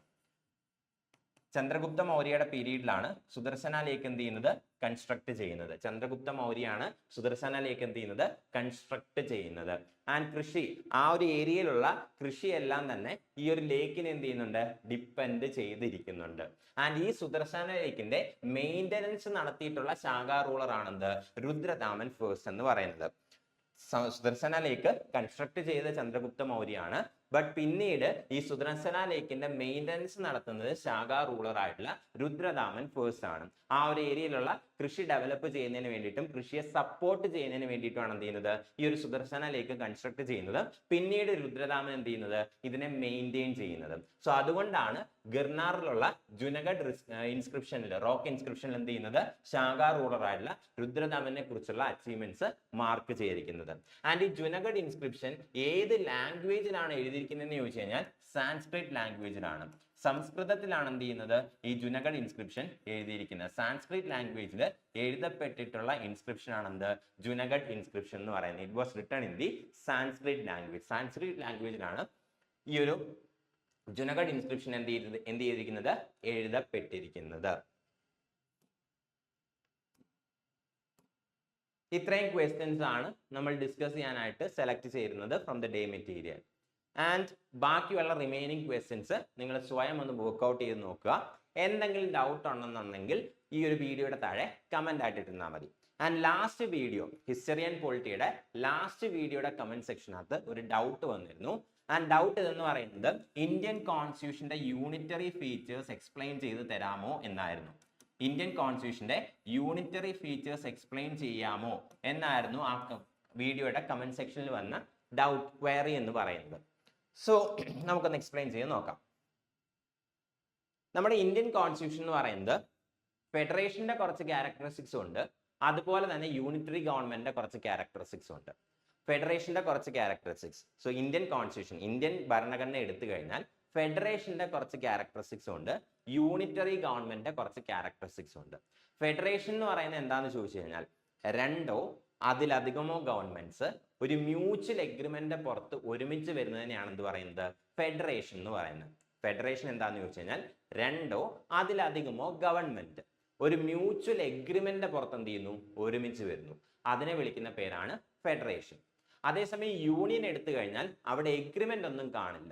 ചന്ദ്രഗുപ്ത മൗര്യയുടെ പീരീഡിലാണ് സുദർശന ലേക്ക് എന്ത് ചെയ്യുന്നത്, കൺസ്ട്രക്ട് ചെയ്യുന്നത്. ചന്ദ്രഗുപ്ത മൗര്യയാണ് സുദർശന ലേക്ക് എന്ത് ചെയ്യുന്നത്, കൺസ്ട്രക്ട് ചെയ്യുന്നത്. ആൻഡ് കൃഷി, ആ ഒരു ഏരിയയിലുള്ള കൃഷിയെല്ലാം തന്നെ ഈ ഒരു ലേക്കിന് എന്ത് ചെയ്യുന്നുണ്ട്, ഡിപ്പെൻഡ് ചെയ്തിരിക്കുന്നുണ്ട്. ആൻഡ് ഈ സുദർശന ലേക്കിന്റെ മെയിൻ്റനൻസ് നടത്തിയിട്ടുള്ള ശാഖാ റൂളർ ആണെന്ത്, രുദ്രദാമൻ ഫസ്റ്റ് എന്ന് പറയുന്നത്. സുദർശന ലേക്ക് കൺസ്ട്രക്ട് ചെയ്ത ചന്ദ്രഗുപ്ത മൗര്യാണ്. ബട്ട് പിന്നീട് ഈ സുദർശന ലേക്കിന്റെ മെയിൻ്റനൻസ് നടത്തുന്നത് ശാഖാ റൂളർ ആയിട്ടുള്ള രുദ്രദാമൻ ഫസ്റ്റ് ആണ്. ആ ഒരു ഏരിയയിലുള്ള കൃഷി ഡെവലപ്പ് ചെയ്യുന്നതിന് വേണ്ടിയിട്ടും കൃഷിയെ സപ്പോർട്ട് ചെയ്യുന്നതിന് വേണ്ടിയിട്ടുമാണ് എന്ത് ചെയ്യുന്നത്, ഈ ഒരു സുദർശന ലേക്ക് കൺസ്ട്രക്ട് ചെയ്യുന്നത്. പിന്നീട് രുദ്രദാമൻ എന്ത് ചെയ്യുന്നത്, ഇതിനെ മെയിൻറ്റെയിൻ ചെയ്യുന്നത്. സോ അതുകൊണ്ടാണ് ഗിർനാറിലുള്ള ജുനഗഡ് ഇൻസ്ക്രിപ്ഷനിൽ, റോക്ക് ഇൻസ്ക്രിപ്ഷനിൽ എന്ത് ചെയ്യുന്നത്, ശാഖാ റൂളർ ആയിട്ടുള്ള രുദ്രദാമനെ കുറിച്ചുള്ള അച്ചീവ്മെന്റ്സ് മാർക്ക് ചെയ്തിരിക്കുന്നത്. ആൻഡ് ഈ ജുനഗഡ് ഇൻസ്ക്രിപ്ഷൻ ഏത് ലാംഗ്വേജിലാണ് എഴുതിയിരിക്കുന്നതെന്ന് ചോദിച്ചു കഴിഞ്ഞാൽ സാൻസ്ക്രിറ്റ് ലാംഗ്വേജിലാണ്. സംസ്കൃതത്തിലാണ് എന്ത് ചെയ്യുന്നത്, ഈ ജുനഗഡ് ഇൻസ്ക്രിപ്ഷൻ എഴുതിയിരിക്കുന്നത്. സാൻസ്ക്രിറ്റ് ലാംഗ്വേജിൽ എഴുതപ്പെട്ടിട്ടുള്ള ഇൻസ്ക്രിപ്ഷൻ ആണ് എന്ത്, ജുനഗഡ് ഇൻസ്ക്രിപ്ഷൻ എന്ന് പറയുന്നത്. It was written in the Sanskrit language. Sanskrit ലാംഗ്വേജിലാണ് ഈ ഒരു ജുനഗഡ് ഇൻസ്ക്രിപ്ഷൻ എന്ത് ചെയ്തിരിക്കുന്നത്, എഴുതപ്പെട്ടിരിക്കുന്നത്. ഇത്രയും ക്വസ്റ്റ്യൻസ് ആണ് നമ്മൾ ഡിസ്കസ് ചെയ്യാനായിട്ട് സെലക്ട് ചെയ്യുന്നത് from the day material. And ബാക്കിയുള്ള റിമൈനിങ് ക്വസ്റ്റ്യൻസ് നിങ്ങൾ സ്വയം ഒന്ന് വർക്ക്ഔട്ട് ചെയ്ത് നോക്കുക. എന്തെങ്കിലും ഡൗട്ട് ഉണ്ടെന്നുണ്ടെങ്കിൽ ഈ ഒരു വീഡിയോയുടെ താഴെ കമന്റ് ആയിട്ട് ഇട്ടിരുന്നാൽ മതി. And last video, history and പൊളിറ്റിയുടെ ലാസ്റ്റ് വീഡിയോയുടെ കമന്റ് സെക്ഷനകത്ത് ഒരു ഡൗട്ട് വന്നിരുന്നു. ആൻഡ് ഡൗട്ട് ഇതെന്ന് പറയുന്നത് ഇന്ത്യൻ കോൺസ്റ്റിറ്റ്യൂഷന്റെ യൂണിറ്ററി ഫീച്ചേഴ്സ് എക്സ്പ്ലെയിൻ ചെയ്ത് തരാമോ എന്നായിരുന്നു. ഇന്ത്യൻ കോൺസ്റ്റിറ്റ്യൂഷന്റെ യൂണിറ്ററി ഫീച്ചേഴ്സ് എക്സ്പ്ലെയിൻ ചെയ്യാമോ എന്നായിരുന്നു ആ വീഡിയോയുടെ കമന്റ് സെക്ഷനിൽ വന്ന ഡൗട്ട്, ക്വയറി എന്ന് പറയുന്നത്. സോ നമുക്കൊന്ന് എക്സ്പ്ലെയിൻ ചെയ്ത് നോക്കാം. നമ്മുടെ ഇന്ത്യൻ കോൺസ്റ്റിറ്റ്യൂഷൻ എന്ന് പറയുന്നത് ഫെഡറേഷന്റെ കുറച്ച് ക്യാരക്ടറിസ്റ്റിക്സും ഉണ്ട്, അതുപോലെ തന്നെ യൂണിറ്ററി ഗവൺമെന്റിന്റെ കുറച്ച് ക്യാരക്ടറിസ്റ്റിക്സും ഉണ്ട്. ഫെഡറേഷന്റെ കുറച്ച് characteristics, so Indian constitution, Indian ഭരണഘടന എടുത്തു കഴിഞ്ഞാൽ ഫെഡറേഷന്റെ കുറച്ച് ക്യാരക്ടറിസ്റ്റിക്സും ഉണ്ട്, യൂണിറ്ററി ഗവൺമെന്റിന്റെ കുറച്ച് ക്യാരക്ടറിസ്റ്റിക്സും ഉണ്ട്. ഫെഡറേഷൻ എന്ന് പറയുന്നത് എന്താണെന്ന് ചോദിച്ചു കഴിഞ്ഞാൽ രണ്ടോ അതിലധികമോ ഗവൺമെന്റ്സ് ഒരു മ്യൂച്വൽ എഗ്രിമെന്റിന്റെ പുറത്ത് ഒരുമിച്ച് വരുന്നതിനെയാണ് എന്ത് പറയുന്നത്, ഫെഡറേഷൻ എന്ന് പറയുന്നത്. ഫെഡറേഷൻ എന്താണെന്ന് ചോദിച്ചു കഴിഞ്ഞാൽ രണ്ടോ അതിലധികമോ ഗവൺമെന്റ് ഒരു മ്യൂച്വൽ എഗ്രിമെന്റിന്റെ പുറത്ത് എന്ത് ചെയ്യുന്നു, ഒരുമിച്ച് വരുന്നു. അതിനെ വിളിക്കുന്ന പേരാണ് ഫെഡറേഷൻ. അതേസമയം യൂണിയൻ എടുത്തു കഴിഞ്ഞാൽ അവിടെ എഗ്രിമെന്റ് ഒന്നും കാണില്ല.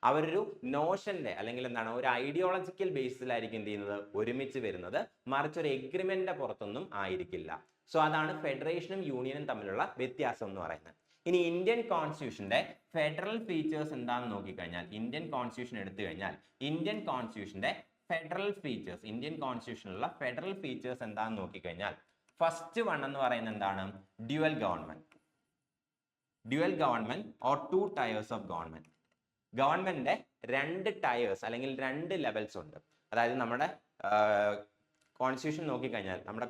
അവരൊരു നോഷന്റെ അല്ലെങ്കിൽ എന്താണ് ഒരു ഐഡിയോളജിക്കൽ ബേസിലായിരിക്കും എന്ത് ചെയ്യുന്നത്, ഒരുമിച്ച് വരുന്നത്, മറിച്ച് ഒരു എഗ്രിമെന്റിന്റെ പുറത്തൊന്നും ആയിരിക്കില്ല. സോ അതാണ് ഫെഡറേഷനും യൂണിയനും തമ്മിലുള്ള വ്യത്യാസം എന്ന് പറയുന്നത്. ഇനി ഇന്ത്യൻ കോൺസ്റ്റിറ്റ്യൂഷന്റെ ഫെഡറൽ ഫീച്ചേഴ്സ് എന്താണെന്ന് നോക്കിക്കഴിഞ്ഞാൽ, ഇന്ത്യൻ കോൺസ്റ്റിറ്റ്യൂഷൻ എടുത്തു കഴിഞ്ഞാൽ ഇന്ത്യൻ കോൺസ്റ്റിറ്റ്യൂഷന്റെ ഫെഡറൽ ഫീച്ചേഴ്സ്, ഇന്ത്യൻ കോൺസ്റ്റിറ്റ്യൂഷനിലുള്ള ഫെഡറൽ ഫീച്ചേഴ്സ് എന്താണെന്ന് നോക്കിക്കഴിഞ്ഞാൽ ഫസ്റ്റ് വൺ എന്ന് പറയുന്നത് എന്താണ്? Dual government. Dual government or 2 tiers of government. ഗവൺമെന്റിന്റെ 2 ടയേഴ്സ് അല്ലെങ്കിൽ 2 ലെവൽസ് ഉണ്ട്. അതായത് നമ്മുടെ കോൺസ്റ്റിറ്റ്യൂഷൻ നോക്കിക്കഴിഞ്ഞാൽ, നമ്മുടെ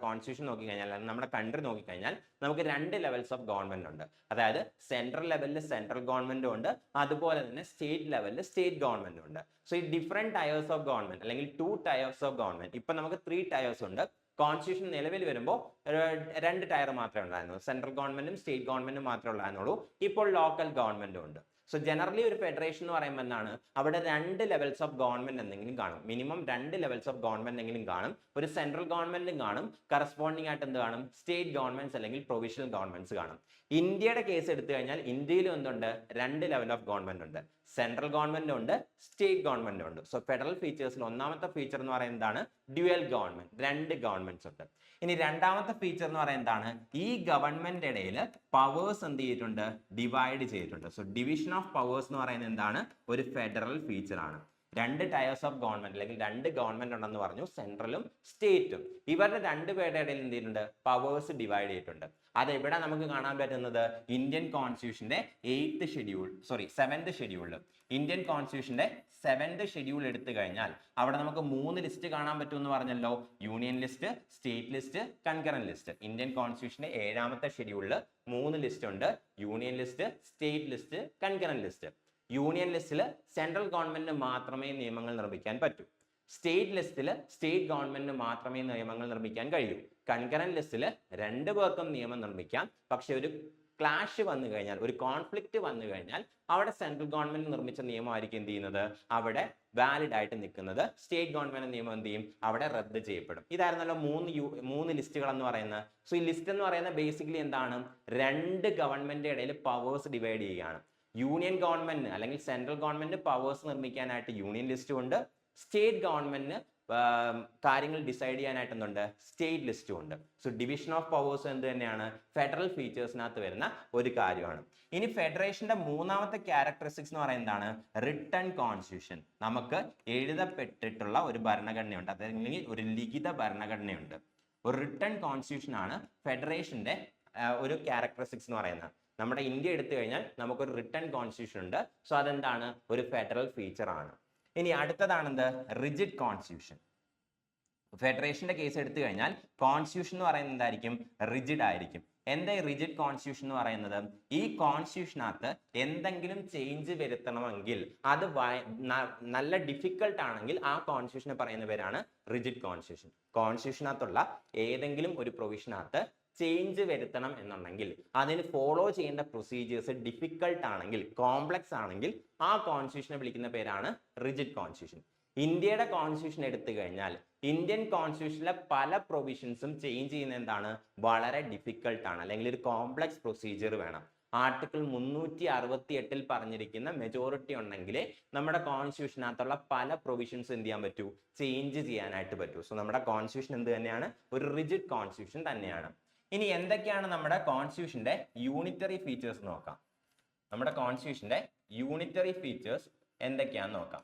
കൺട്രി നോക്കിക്കഴിഞ്ഞാൽ നമുക്ക് 2 ലെവൽസ് ഓഫ് ഗവൺമെന്റ് ഉണ്ട്. അതായത് സെൻട്രൽ ലെവലിൽ സെൻട്രൽ ഗവൺമെന്റും ഉണ്ട്, അതുപോലെ തന്നെ സ്റ്റേറ്റ് ലെവലിൽ സ്റ്റേറ്റ് ഗവൺമെന്റും ഉണ്ട്. സോ ഈ ഡിഫറെന്റ് ടയേഴ്സ് ഓഫ് ഗവൺമെന്റ് അല്ലെങ്കിൽ 2 ടയേഴ്സ് ഓഫ് ഗവൺമെന്റ്, ഇപ്പൊ നമുക്ക് 3 ടയേഴ്സ് ഉണ്ട്. കോൺസ്റ്റിറ്റ്യൂഷൻ നിലവിൽ വരുമ്പോൾ 2 ടയർ മാത്രമേ ഉണ്ടായിരുന്നു, സെൻട്രൽ ഗവൺമെന്റും സ്റ്റേറ്റ് ഗവൺമെന്റും മാത്രമേ ഉണ്ടായിരുന്നുള്ളൂ. ഇപ്പോൾ ലോക്കൽ ഗവൺമെന്റും ഉണ്ട്. സോ ജനറലി ഒരു ഫെഡറേഷൻ എന്ന് പറയുമ്പോൾ എന്താണ്, അവിടെ 2 ലെവൽസ് ഓഫ് ഗവൺമെന്റ് എന്തെങ്കിലും കാണും, മിനിമം 2 ലെവൽസ് ഓഫ് ഗവൺമെന്റ് എങ്കിലും കാണും. ഒരു സെൻട്രൽ ഗവൺമെന്റും കാണും, കറസ്പോണ്ടിങ് ആയിട്ട് എന്ത് കാണും, സ്റ്റേറ്റ് ഗവൺമെന്റ്സ് അല്ലെങ്കിൽ പ്രൊവിഷണൽ ഗവൺമെന്റ്സ് കാണും. ഇന്ത്യയുടെ കേസ് എടുത്തു കഴിഞ്ഞാൽ ഇന്ത്യയിലും എന്തുണ്ട്, 2 ലെവൽ ഓഫ് ഗവൺമെന്റ് ഉണ്ട്, സെൻട്രൽ ഗവൺമെന്റും ഉണ്ട്, സ്റ്റേറ്റ് ഗവൺമെന്റും ഉണ്ട്. സോ ഫെഡറൽ ഫീച്ചേഴ്സിൽ ഒന്നാമത്തെ ഫീച്ചർ എന്ന് പറയുന്നത് എന്താണ്, ഡ്യുവൽ ഗവൺമെന്റ്, 2 ഗവൺമെന്റ്സ് ഉണ്ട്. ഇനി രണ്ടാമത്തെ ഫീച്ചർ എന്ന് പറയുന്നത് എന്താണ്, ഈ ഗവൺമെന്റ് ഇടയിൽ പവേഴ്സ് എന്ത് ചെയ്തിട്ടുണ്ട്, ഡിവൈഡ് ചെയ്തിട്ടുണ്ട്. സോ ഡിവിഷൻ ഓഫ് പവേഴ്സ് എന്ന് പറയുന്നത് എന്താണ്, ഒരു ഫെഡറൽ ഫീച്ചർ ആണ്. 2 ടയേഴ്സ് ഓഫ് ഗവൺമെന്റ് അല്ലെങ്കിൽ 2 ഗവൺമെന്റ് ഉണ്ടെന്ന് പറഞ്ഞു, സെൻട്രലും സ്റ്റേറ്റും. ഇവരുടെ 2 പേരുടെ ഇടയിൽ എന്ത് ചെയ്തിട്ടുണ്ട്, പവേഴ്സ് ഡിവൈഡ് ചെയ്തിട്ടുണ്ട്. അതെവിടെ നമുക്ക് കാണാൻ പറ്റുന്നത്, ഇന്ത്യൻ കോൺസ്റ്റിറ്റ്യൂഷന്റെ 7th ഷെഡ്യൂളിൽ. ഇന്ത്യൻ കോൺസ്റ്റിറ്റ്യൂഷന്റെ 7th ഷെഡ്യൂൾ എടുത്തു കഴിഞ്ഞാൽ അവിടെ നമുക്ക് 3 ലിസ്റ്റ് കാണാൻ പറ്റും എന്ന് പറഞ്ഞല്ലോ, union list, state list, concurrent list. Indian കോൺസ്റ്റിറ്റ്യൂഷന്റെ 7th ഷെഡ്യൂളിൽ 3 ലിസ്റ്റ് ഉണ്ട്, union list, state list, concurrent list. Union ലിസ്റ്റിൽ സെൻട്രൽ ഗവൺമെന്റിന് മാത്രമേ നിയമങ്ങൾ നിർമ്മിക്കാൻ പറ്റൂ. സ്റ്റേറ്റ് ലിസ്റ്റിൽ സ്റ്റേറ്റ് ഗവൺമെന്റിന് മാത്രമേ നിയമങ്ങൾ നിർമ്മിക്കാൻ കഴിയൂ. കൺകറന്റ് ലിസ്റ്റിൽ 2 പേർക്കും നിയമം നിർമ്മിക്കാം. പക്ഷെ ഒരു ക്ലാഷ് വന്നു കഴിഞ്ഞാൽ, ഒരു കോൺഫ്ലിക്റ്റ് വന്നു കഴിഞ്ഞാൽ അവിടെ സെൻട്രൽ ഗവൺമെന്റ് നിർമ്മിച്ച നിയമമായിരിക്കും എന്ത് ചെയ്യുന്നത്, അവിടെ വാലിഡ് ആയിട്ട് നിൽക്കുന്നത്. സ്റ്റേറ്റ് ഗവൺമെന്റ് നിയമം എന്ത് ചെയ്യും, അവിടെ റദ്ദ് ചെയ്യപ്പെടും. ഇതായിരുന്നല്ലോ 3 ലിസ്റ്റുകൾ എന്ന് പറയുന്നത്. സോ ഈ ലിസ്റ്റ് എന്ന് പറയുന്നത് ബേസിക്കലി എന്താണ്, 2 ഗവൺമെന്റ് ഇടയിൽ പവേഴ്സ് ഡിവൈഡ് ചെയ്യുകയാണ്. യൂണിയൻ ഗവൺമെന്റ് അല്ലെങ്കിൽ സെൻട്രൽ ഗവൺമെന്റ് പവേഴ്സ് നിർമ്മിക്കാനായിട്ട് യൂണിയൻ ലിസ്റ്റും ഉണ്ട്, സ്റ്റേറ്റ് ഗവൺമെന്റിന് കാര്യങ്ങൾ ഡിസൈഡ് ചെയ്യാനായിട്ട് എന്തുണ്ട്, സ്റ്റേറ്റ് ലിസ്റ്റും ഉണ്ട്. സോ ഡിവിഷൻ ഓഫ് പവേഴ്സ് എന്ത് തന്നെയാണ്, ഫെഡറൽ ഫീച്ചേഴ്സിനകത്ത് വരുന്ന ഒരു കാര്യമാണ്. ഇനി ഫെഡറേഷന്റെ 3ാമത്തെ ക്യാരക്ടറിസ്റ്റിക്സ് എന്ന് പറയുന്നത് എന്താണ്, റിട്ടൺ കോൺസ്റ്റിറ്റ്യൂഷൻ. നമുക്ക് എഴുതപ്പെട്ടിട്ടുള്ള ഒരു ഭരണഘടനയുണ്ട്, അതല്ലെങ്കിൽ ഒരു ലിഖിത ഭരണഘടനയുണ്ട്. ഒരു റിട്ടൺ കോൺസ്റ്റിറ്റ്യൂഷൻ ആണ് ഫെഡറേഷന്റെ ഒരു ക്യാരക്ടറിസ്റ്റിക്സ് എന്ന് പറയുന്നത്. നമ്മുടെ ഇന്ത്യ എടുത്തു കഴിഞ്ഞാൽ നമുക്കൊരു റിട്ടൺ കോൺസ്റ്റിറ്റ്യൂഷൻ ഉണ്ട്. സോ അതെന്താണ്, ഒരു ഫെഡറൽ ഫീച്ചർ ആണ്. ഇനി അടുത്തതാണ് എന്ത്, റിജിഡ് കോൺസ്റ്റിറ്റ്യൂഷൻ. ഫെഡറേഷന്റെ കേസ് എടുത്തു കഴിഞ്ഞാൽ കോൺസ്റ്റിറ്റ്യൂഷൻ എന്ന് പറയുന്നത് എന്തായിരിക്കും, റിജിഡ് ആയിരിക്കും. എന്താ ഈ റിജിഡ് കോൺസ്റ്റിറ്റ്യൂഷൻ എന്ന് പറയുന്നത്, ഈ കോൺസ്റ്റിറ്റ്യൂഷനകത്ത് എന്തെങ്കിലും ചേഞ്ച് വരുത്തണമെങ്കിൽ അത് നല്ല ഡിഫിക്കൽട്ട് ആണെങ്കിൽ ആ കോൺസ്റ്റിറ്റ്യൂഷനെ പറയുന്ന പേരാണ് റിജിഡ് കോൺസ്റ്റിറ്റ്യൂഷൻ. കോൺസ്റ്റിറ്റ്യൂഷനകത്തുള്ള ഏതെങ്കിലും ഒരു പ്രൊവിഷനകത്ത് ചേഞ്ച് വരുത്തണം എന്നുണ്ടെങ്കിൽ അതിന് ഫോളോ ചെയ്യേണ്ട പ്രൊസീജിയേഴ്സ് ഡിഫിക്കൽട്ട് ആണെങ്കിൽ, കോംപ്ലക്സ് ആണെങ്കിൽ ആ കോൺസ്റ്റിറ്റ്യൂഷനെ വിളിക്കുന്ന പേരാണ് റിജിഡ് കോൺസ്റ്റിറ്റ്യൂഷൻ. ഇന്ത്യയുടെ കോൺസ്റ്റിറ്റ്യൂഷൻ എടുത്തു കഴിഞ്ഞാൽ ഇന്ത്യൻ കോൺസ്റ്റിറ്റ്യൂഷനിലെ പല പ്രൊവിഷൻസും ചേഞ്ച് ചെയ്യുന്ന എന്താണ്, വളരെ ഡിഫിക്കൽട്ട് ആണ്, അല്ലെങ്കിൽ ഒരു കോംപ്ലക്സ് പ്രൊസീജിയർ വേണം. ആർട്ടിക്കിൾ 368 പറഞ്ഞിരിക്കുന്ന മെജോറിറ്റി ഉണ്ടെങ്കിൽ നമ്മുടെ കോൺസ്റ്റിറ്റ്യൂഷനകത്തുള്ള പല പ്രൊവിഷൻസ് എന്ത് ചെയ്യാൻ പറ്റൂ, ചേഞ്ച് ചെയ്യാനായിട്ട് പറ്റൂ. സോ നമ്മുടെ കോൺസ്റ്റിറ്റ്യൂഷൻ എന്ത് തന്നെയാണ്, ഒരു റിജിഡ് കോൺസ്റ്റിറ്റ്യൂഷൻ തന്നെയാണ്. ഇനി എന്തൊക്കെയാണ് നമ്മുടെ കോൺസ്റ്റിറ്റ്യൂഷന്റെ യൂണിറ്ററി ഫീച്ചേഴ്സ് നോക്കാം. നമ്മുടെ കോൺസ്റ്റിറ്റ്യൂഷന്റെ യൂണിറ്ററി ഫീച്ചേഴ്സ് എന്തൊക്കെയാണെന്ന് നോക്കാം.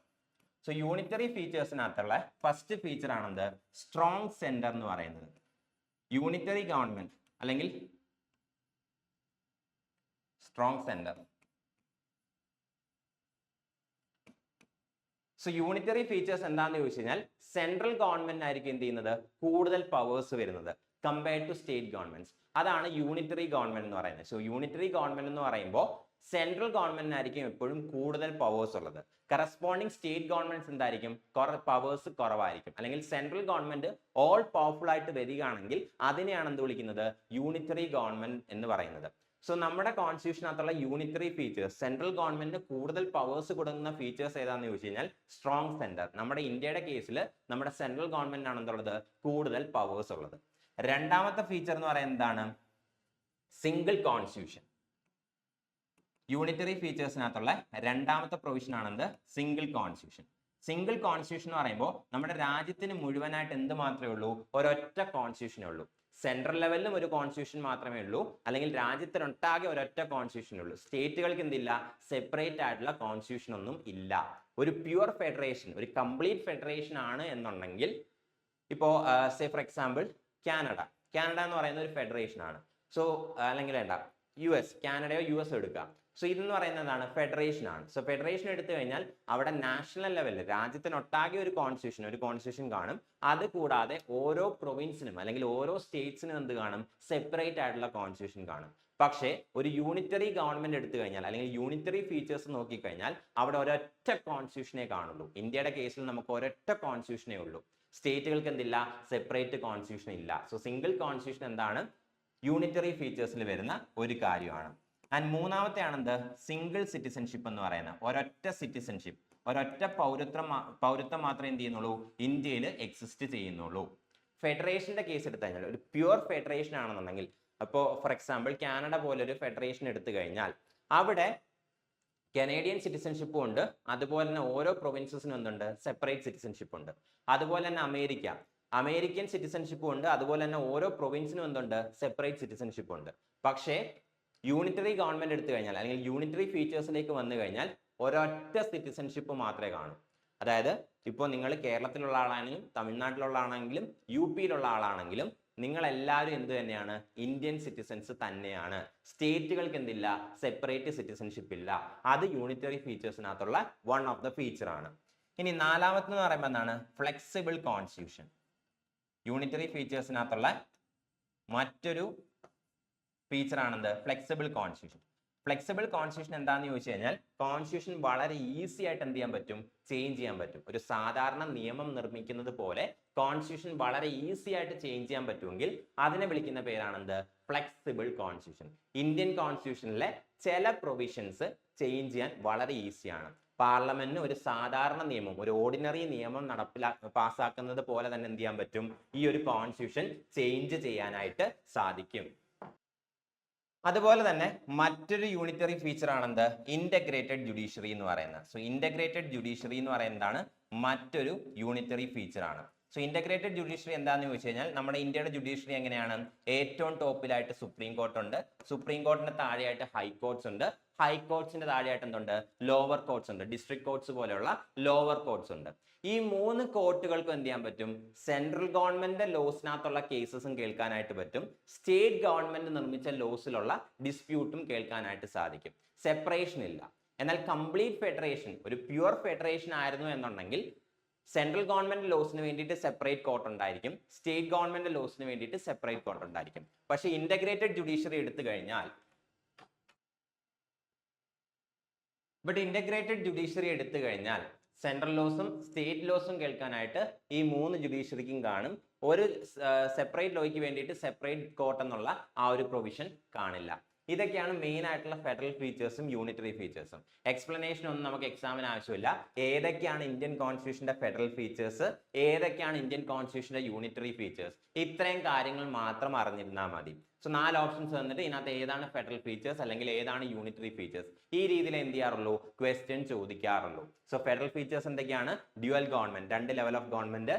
സോ യൂണിറ്ററി ഫീച്ചേഴ്സിനകത്തുള്ള ഫസ്റ്റ് ഫീച്ചർ ആണെന്ത്, സ്ട്രോങ് സെന്റർ എന്ന് പറയുന്നത്. യൂണിറ്ററി ഗവൺമെന്റ് അല്ലെങ്കിൽ strong centre. So unitary features എന്താണെന്ന് ചോദിച്ചു കഴിഞ്ഞാൽ സെൻട്രൽ ഗവൺമെന്റ് ആയിരിക്കും എന്ത് ചെയ്യുന്നത്, കൂടുതൽ പവേഴ്സ് വരുന്നത് കമ്പയർഡ് ടു സ്റ്റേറ്റ് ഗവൺമെന്റ്സ്. അതാണ് യൂണിറ്ററി ഗവൺമെന്റ് എന്ന് പറയുന്നത്. സോ യൂണിറ്ററി ഗവൺമെന്റ് എന്ന് പറയുമ്പോൾ സെൻട്രൽ ഗവൺമെന്റിനായിരിക്കും എപ്പോഴും കൂടുതൽ പവേഴ്സ് ഉള്ളത്. കറസ്പോണ്ടിങ് സ്റ്റേറ്റ് ഗവൺമെന്റ്സ് എന്തായിരിക്കും, പവേഴ്സ് കുറവായിരിക്കും. അല്ലെങ്കിൽ സെൻട്രൽ ഗവൺമെന്റ് ഓൾ പവർഫുൾ ആയിട്ട് വരികയാണെങ്കിൽ അതിനെയാണ് എന്ത് വിളിക്കുന്നത്, യൂണിറ്ററി ഗവൺമെന്റ് എന്ന് പറയുന്നത്. സോ നമ്മുടെ കോൺസ്റ്റിറ്റ്യൂഷനകത്തുള്ള യൂണിറ്ററി ഫീച്ചേഴ്സ്, സെൻട്രൽ ഗവൺമെന്റിന് കൂടുതൽ പവേഴ്സ് കൊടുക്കുന്ന ഫീച്ചേഴ്സ് ഏതാണെന്ന് ചോദിച്ചു കഴിഞ്ഞാൽ സ്ട്രോങ് സെന്റർ. നമ്മുടെ ഇന്ത്യയുടെ കേസിൽ നമ്മുടെ സെൻട്രൽ ഗവൺമെന്റ് ആണെന്നുള്ളത് കൂടുതൽ പവേഴ്സ് ഉള്ളത്. രണ്ടാമത്തെ ഫീച്ചർ എന്ന് പറയുന്നത് എന്താണ്, സിംഗിൾ കോൺസ്റ്റിറ്റ്യൂഷൻ. യൂണിറ്ററി ഫീച്ചേഴ്സിനകത്തുള്ള രണ്ടാമത്തെ പ്രൊവിഷൻ ആണെന്ത്, സിംഗിൾ കോൺസ്റ്റിറ്റ്യൂഷൻ. സിംഗിൾ കോൺസ്റ്റിറ്റ്യൂഷൻ എന്ന് പറയുമ്പോൾ നമ്മുടെ രാജ്യത്തിന് മുഴുവനായിട്ട് എന്ത് മാത്രമേ ഉള്ളൂ, ഒരൊറ്റ കോൺസ്റ്റിറ്റ്യൂഷനേ ഉള്ളൂ. സെൻട്രൽ ലെവലിലും ഒരു കോൺസ്റ്റിറ്റ്യൂഷൻ മാത്രമേ ഉള്ളൂ, അല്ലെങ്കിൽ രാജ്യത്തിനൊട്ടാകെ ഒരൊറ്റ കോൺസ്റ്റിറ്റ്യൂഷൻ ഉള്ളൂ. സ്റ്റേറ്റുകൾക്ക് എന്തില്ല, സെപ്പറേറ്റ് ആയിട്ടുള്ള കോൺസ്റ്റിറ്റ്യൂഷൻ ഒന്നും ഇല്ല. ഒരു പ്യുവർ ഫെഡറേഷൻ, ഒരു കംപ്ലീറ്റ് ഫെഡറേഷൻ ആണ് എന്നുണ്ടെങ്കിൽ, ഇപ്പോൾ സേ ഫോർ എക്സാമ്പിൾ കാനഡ എന്ന് പറയുന്ന ഒരു ഫെഡറേഷൻ ആണ്. സോ അല്ലെങ്കിൽ വേണ്ട കാനഡയോ യു എസ് എടുക്കാം. സോ ഇതെന്ന് പറയുന്നത് എന്താണ്, ഫെഡറേഷൻ ആണ്. സോ ഫെഡറേഷൻ എടുത്തു കഴിഞ്ഞാൽ അവിടെ നാഷണൽ ലെവലിൽ രാജ്യത്തിനൊട്ടാകെ ഒരു കോൺസ്റ്റിറ്റ്യൂഷൻ കാണും. അത് കൂടാതെ ഓരോ പ്രൊവിൻസിനും അല്ലെങ്കിൽ ഓരോ സ്റ്റേറ്റ്സിനും എന്ത് കാണും, സെപ്പറേറ്റ് ആയിട്ടുള്ള കോൺസ്റ്റിറ്റ്യൂഷൻ കാണും. പക്ഷേ ഒരു യൂണിറ്ററി ഗവൺമെന്റ് എടുത്തു കഴിഞ്ഞാൽ അല്ലെങ്കിൽ യൂണിറ്ററി ഫീച്ചേഴ്സ് നോക്കിക്കഴിഞ്ഞാൽ അവിടെ ഒരൊറ്റ കോൺസ്റ്റിറ്റ്യൂഷനെ കാണുള്ളൂ. ഇന്ത്യയുടെ കേസിൽ നമുക്ക് ഒരൊറ്റ കോൺസ്റ്റിറ്റ്യൂഷനേ ഉള്ളൂ. സ്റ്റേറ്റുകൾക്ക് എന്തില്ല, സെപ്പറേറ്റ് കോൺസ്റ്റിറ്റ്യൂഷൻ ഇല്ല. സോ സിംഗിൾ കോൺസ്റ്റിറ്റ്യൂഷൻ എന്താണ്, യൂണിറ്ററി ഫീച്ചേഴ്സിൽ വരുന്ന ഒരു കാര്യമാണ്. ആൻഡ് മൂന്നാമത്തെ ആണെന്ത്, സിംഗിൾ സിറ്റിസൺഷിപ്പ് എന്ന് പറയുന്നത്. ഒരൊറ്റ സിറ്റിസൺഷിപ്പ്, ഒരൊറ്റ പൗരത്വം മാത്രമേ എന്ത് ചെയ്യുന്നുള്ളൂ, ഇന്ത്യയിൽ എക്സിസ്റ്റ് ചെയ്യുന്നുള്ളൂ. ഫെഡറേഷന്റെ കേസ് എടുത്തു കഴിഞ്ഞാൽ, ഒരു പ്യുവർ ഫെഡറേഷൻ ആണെന്നുണ്ടെങ്കിൽ, അപ്പോൾ ഫോർ എക്സാമ്പിൾ കാനഡ പോലൊരു ഫെഡറേഷൻ എടുത്തു കഴിഞ്ഞാൽ അവിടെ കനേഡിയൻ സിറ്റിസൺഷിപ്പും ഉണ്ട്, അതുപോലെ തന്നെ ഓരോ പ്രൊവിൻസസിനും എന്തുണ്ട്, സെപ്പറേറ്റ് സിറ്റിസൺഷിപ്പ് ഉണ്ട്. അതുപോലെ തന്നെ അമേരിക്കൻ സിറ്റിസൺഷിപ്പും ഉണ്ട്, അതുപോലെ തന്നെ ഓരോ പ്രൊവിൻസിനും എന്തുണ്ട്, സെപ്പറേറ്റ് സിറ്റിസൺഷിപ്പ് ഉണ്ട്. പക്ഷേ യൂണിറ്ററി ഗവൺമെന്റ് എടുത്തു കഴിഞ്ഞാൽ അല്ലെങ്കിൽ യൂണിറ്ററി ഫീച്ചേഴ്സിലേക്ക് വന്നു കഴിഞ്ഞാൽ ഒരൊറ്റ സിറ്റിസൺഷിപ്പ് മാത്രമേ കാണൂ. അതായത് ഇപ്പോൾ നിങ്ങൾ കേരളത്തിലുള്ള ആളാണെങ്കിലും തമിഴ്നാട്ടിലുള്ള ആളാണെങ്കിലും യു പിയിലുള്ള ആളാണെങ്കിലും നിങ്ങൾ എല്ലാവരും എന്ത് തന്നെയാണ്, ഇന്ത്യൻ സിറ്റിസൺസ് തന്നെയാണ്. സ്റ്റേറ്റുകൾക്ക് എന്തില്ല, സെപ്പറേറ്റ് സിറ്റിസൺഷിപ്പ് ഇല്ല. അത് യൂണിറ്ററി ഫീച്ചേഴ്സിനകത്തുള്ള വൺ ഓഫ് ദ ഫീച്ചർ ആണ്. ഇനി നാലാമത്തെന്ന് പറയുമ്പോൾ എന്താണ്, ഫ്ലെക്സിബിൾ കോൺസ്റ്റിറ്റ്യൂഷൻ. യൂണിറ്ററി ഫീച്ചേഴ്സിനകത്തുള്ള മറ്റൊരു ഫീച്ചർ ആണെന്ത്, ഫ്ലെക്സിബിൾ കോൺസ്റ്റിറ്റ്യൂഷൻ. ഫ്ലെക്സിബിൾ കോൺസ്റ്റിറ്റ്യൂഷൻ എന്താണെന്ന് ചോദിച്ചു കഴിഞ്ഞാൽ, കോൺസ്റ്റിറ്റ്യൂഷൻ വളരെ ഈസി ആയിട്ട് എന്ത് ചെയ്യാൻ പറ്റും, ചേഞ്ച് ചെയ്യാൻ പറ്റും. ഒരു സാധാരണ നിയമം നിർമ്മിക്കുന്നത് പോലെ കോൺസ്റ്റിറ്റ്യൂഷൻ വളരെ ഈസി ആയിട്ട് ചേഞ്ച് ചെയ്യാൻ പറ്റുമെങ്കിൽ അതിനെ വിളിക്കുന്ന പേരാണെന്ത്, ഫ്ലെക്സിബിൾ കോൺസ്റ്റിറ്റ്യൂഷൻ. ഇന്ത്യൻ കോൺസ്റ്റിറ്റ്യൂഷനിലെ ചില പ്രൊവിഷൻസ് ചേഞ്ച് ചെയ്യാൻ വളരെ ഈസിയാണ്. പാർലമെന്റിന് ഒരു സാധാരണ നിയമം, ഒരു ഓർഡിനറി നിയമം പാസ്സാക്കുന്നത് പോലെ തന്നെ എന്ത് ചെയ്യാൻ പറ്റും, ഈ ഒരു കോൺസ്റ്റിറ്റ്യൂഷൻ ചേഞ്ച് ചെയ്യാനായിട്ട് സാധിക്കും. അതുപോലെ തന്നെ മറ്റൊരു യൂണിറ്ററി ഫീച്ചർ ആണെന്ത്, ഇന്റഗ്രേറ്റഡ് ജുഡീഷ്യറി എന്ന് പറയുന്നത്. സോ ഇന്റഗ്രേറ്റഡ് ജുഡീഷ്യറി എന്ന് പറയുന്നതാണ് മറ്റൊരു യൂണിറ്ററി ഫീച്ചർ ആണ്. സോ ഇന്റഗ്രേറ്റഡ് ജുഡീഷ്യറി എന്താണെന്ന് ചോദിച്ചു കഴിഞ്ഞാൽ, നമ്മുടെ ഇന്ത്യയുടെ ജുഡീഷ്യറി എങ്ങനെയാണ്, ഏറ്റവും ടോപ്പിലായിട്ട് സുപ്രീം കോർട്ട് ഉണ്ട്, സുപ്രീം കോർട്ടിന്റെ താഴെയായിട്ട് ഹൈക്കോർട്സ് ഉണ്ട്, ഹൈക്കോർട്സിന്റെ താഴെയായിട്ട് എന്തുണ്ട്, ലോവർ കോർട്സ് ഉണ്ട്, ഡിസ്ട്രിക്ട് കോർട്സ് പോലെയുള്ള ലോവർ കോർട്സ് ഉണ്ട്. ഈ മൂന്ന് കോർട്ടുകൾക്കും എന്ത് ചെയ്യാൻ പറ്റും, സെൻട്രൽ ഗവൺമെന്റ് ലോസിനകത്തുള്ള കേസസും കേൾക്കാനായിട്ട് പറ്റും, സ്റ്റേറ്റ് ഗവൺമെന്റ് നിർമ്മിച്ച ലോസിലുള്ള ഡിസ്പ്യൂട്ടും കേൾക്കാനായിട്ട് സാധിക്കും. സെപ്പറേഷൻ ഇല്ല. എന്നാൽ കംപ്ലീറ്റ് ഫെഡറേഷൻ, ഒരു പ്യുവർ ഫെഡറേഷൻ ആയിരുന്നു എന്നുണ്ടെങ്കിൽ സെൻട്രൽ ഗവൺമെന്റ് ലോസിന് വേണ്ടിയിട്ട് സെപ്പറേറ്റ് കോർട്ട് ഉണ്ടായിരിക്കും, സ്റ്റേറ്റ് ഗവൺമെന്റ് ലോസിന് വേണ്ടിയിട്ട് സെപ്പറേറ്റ് കോർട്ട് ഉണ്ടായിരിക്കും. പക്ഷെ ഇന്റഗ്രേറ്റഡ് ജുഡീഷ്യറി എടുത്തു കഴിഞ്ഞാൽ, സെൻട്രൽ ലോസും സ്റ്റേറ്റ് ലോസും കേൾക്കാനായിട്ട് ഈ മൂന്ന് ജുഡീഷ്യറിക്കും കാണും. ഒരു സെപ്പറേറ്റ് ലോയ്ക്ക് വേണ്ടിയിട്ട് സെപ്പറേറ്റ് കോർട്ട് എന്നുള്ള ആ ഒരു പ്രൊവിഷൻ കാണില്ല. ഇതൊക്കെയാണ് മെയിൻ ആയിട്ടുള്ള ഫെഡറൽ ഫീച്ചേഴ്സും യൂണിറ്ററി ഫീച്ചേഴ്സും. എക്സ്പ്ലനേഷൻ ഒന്നും നമുക്ക് എക്സാമിന് ആവശ്യമില്ല. ഏതൊക്കെയാണ് ഇന്ത്യൻ കോൺസ്റ്റിറ്റ്യൂഷന്റെ ഫെഡറൽ ഫീച്ചേഴ്സ്, ഏതൊക്കെയാണ് ഇന്ത്യൻ കോൺസ്റ്റിറ്റ്യൂഷന്റെ യൂണിറ്ററി ഫീച്ചേഴ്സ്, ഇത്രയും കാര്യങ്ങൾ മാത്രം അറിഞ്ഞിരുന്നാൽ മതി. സോ 4 ഓപ്ഷൻസ് തന്നിട്ട് ഇതിനകത്ത് ഏതാണ് ഫെഡറൽ ഫീച്ചേഴ്സ് അല്ലെങ്കിൽ ഏതാണ് യൂണിറ്ററി ഫീച്ചേഴ്സ്, ഈ രീതിയിൽ എന്ത് ചെയ്യാറുള്ളൂ, ക്വസ്റ്റ്യൻ ചോദിക്കാറുള്ളൂ. സോ ഫെഡറൽ ഫീച്ചേഴ്സ് എന്തൊക്കെയാണ്, dual government, 2 level of government,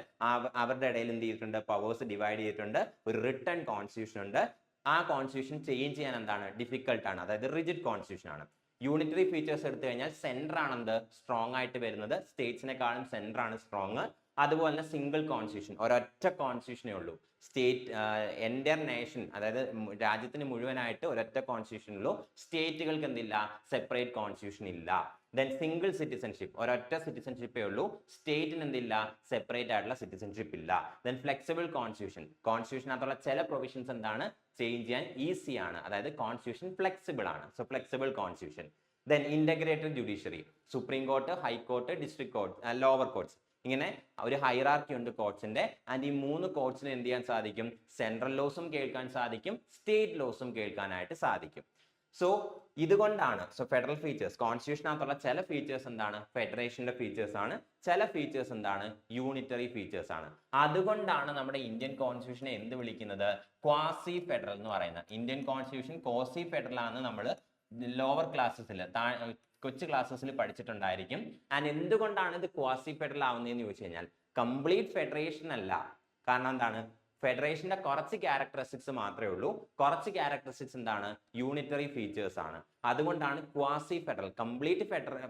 അവരുടെ ഇടയിൽ എന്ത് ചെയ്തിട്ടുണ്ട്, പവേഴ്സ് ഡിവൈഡ് ചെയ്തിട്ടുണ്ട്, ഒരു റിട്ടൺ കോൺസ്റ്റിറ്റ്യൂഷൻ ഉണ്ട്. ആ കോൺസ്റ്റിറ്റ്യൂഷൻ ചേഞ്ച് ചെയ്യാൻ എന്താണ്, ഡിഫിക്കൽട്ട് ആണ്, അതായത് റിജിഡ് കോൺസ്റ്റിറ്റ്യൂഷൻ ആണ്. യൂണിറ്ററി ഫീച്ചേഴ്സ് എടുത്തു കഴിഞ്ഞാൽ സെന്റർ ആണ് എന്ത്, സ്ട്രോങ് ആയിട്ട് വരുന്നത്, സ്റ്റേറ്റ്സിനെക്കാളും സെന്റർ ആണ് സ്ട്രോങ്. അതുപോലെ തന്നെ സിംഗിൾ കോൺസ്റ്റിറ്റ്യൂഷൻ, ഒരൊറ്റ കോൺസ്റ്റിറ്റ്യൂഷനേ ഉള്ളൂ. സ്റ്റേറ്റ് എൻ്റയർ നേഷൻ, അതായത് രാജ്യത്തിന് മുഴുവനായിട്ട് ഒരൊറ്റ കോൺസ്റ്റിറ്റ്യൂഷൻ ഉള്ളൂ. സ്റ്റേറ്റുകൾക്ക് എന്തില്ല, സെപ്പറേറ്റ് കോൺസ്റ്റിറ്റ്യൂഷൻ ഇല്ല. ദെൻ സിംഗിൾ സിറ്റിസൺഷിപ്പ്, ഒരൊറ്റ സിറ്റിസൺഷിപ്പേ ഉള്ളൂ. സ്റ്റേറ്റിന് എന്തില്ല, സെപ്പറേറ്റ് ആയിട്ടുള്ള സിറ്റിസൺഷിപ്പ് ഇല്ല. ദെൻ ഫ്ലെക്സിബിൾ കോൺസ്റ്റിറ്റ്യൂഷൻ, കോൺസ്റ്റിറ്റ്യൂഷനകത്തുള്ള ചില പ്രൊവിഷൻസ് എന്താണ്, ചേഞ്ച് ചെയ്യാൻ ഈസി ആണ്, അതായത് കോൺസ്റ്റിറ്റ്യൂഷൻ ഫ്ലെക്സിബിൾ ആണ്. So flexible constitution. Then integrated judiciary, supreme court, high court, district court, lower കോർട്ട്സ്, ഇങ്ങനെ ഒരു ഹൈറാർക്കി ഉണ്ട് കോർട്സിന്റെ. ആൻഡ് ഈ 3 കോർട്സിന് എന്ത് ചെയ്യാൻ സാധിക്കും, സെൻട്രൽ ലോസും കേൾക്കാൻ സാധിക്കും, സ്റ്റേറ്റ് ലോസും കേൾക്കാനായിട്ട് സാധിക്കും. സോ ഇതുകൊണ്ടാണ് ഫെഡറൽ ഫീച്ചേഴ്സ്, കോൺസ്റ്റിറ്റ്യൂഷനകത്തുള്ള ചില ഫീച്ചേഴ്സ് എന്താണ്, ഫെഡറേഷന്റെ ഫീച്ചേഴ്സ് ആണ്, ചില ഫീച്ചേഴ്സ് എന്താണ്, യൂണിറ്ററി ഫീച്ചേഴ്സ് ആണ്. അതുകൊണ്ടാണ് നമ്മുടെ ഇന്ത്യൻ കോൺസ്റ്റിറ്റ്യൂഷനെ എന്ത് വിളിക്കുന്നത്, ക്വാസി ഫെഡറൽ എന്ന് പറയുന്നത്. ഇന്ത്യൻ കോൺസ്റ്റിറ്റ്യൂഷൻ ക്വാസി ഫെഡറൽ ആണ് നമ്മൾ ലോവർ ക്ലാസ്സസിൽ, കൊച്ചു ക്ലാസ്സസിൽ പഠിച്ചിട്ടുണ്ടായിരിക്കും. ആൻഡ് എന്തുകൊണ്ടാണ് ഇത് ക്വാസി ഫെഡറൽ ആവുന്നതെന്ന് ചോദിച്ചു കഴിഞ്ഞാൽ, കംപ്ലീറ്റ് ഫെഡറേഷൻ അല്ല. കാരണം എന്താണ്, ഫെഡറേഷന്റെ കുറച്ച് ക്യാരക്ടറിസ്റ്റിക്സ് മാത്രമേ ഉള്ളൂ. കുറച്ച് ക്യാരക്ടറിസ്റ്റിക്സ് എന്താണ്? യൂണിറ്ററി ഫീച്ചേഴ്സ് ആണ്. അതുകൊണ്ടാണ് ക്വാസി ഫെഡറൽ, കംപ്ലീറ്റ്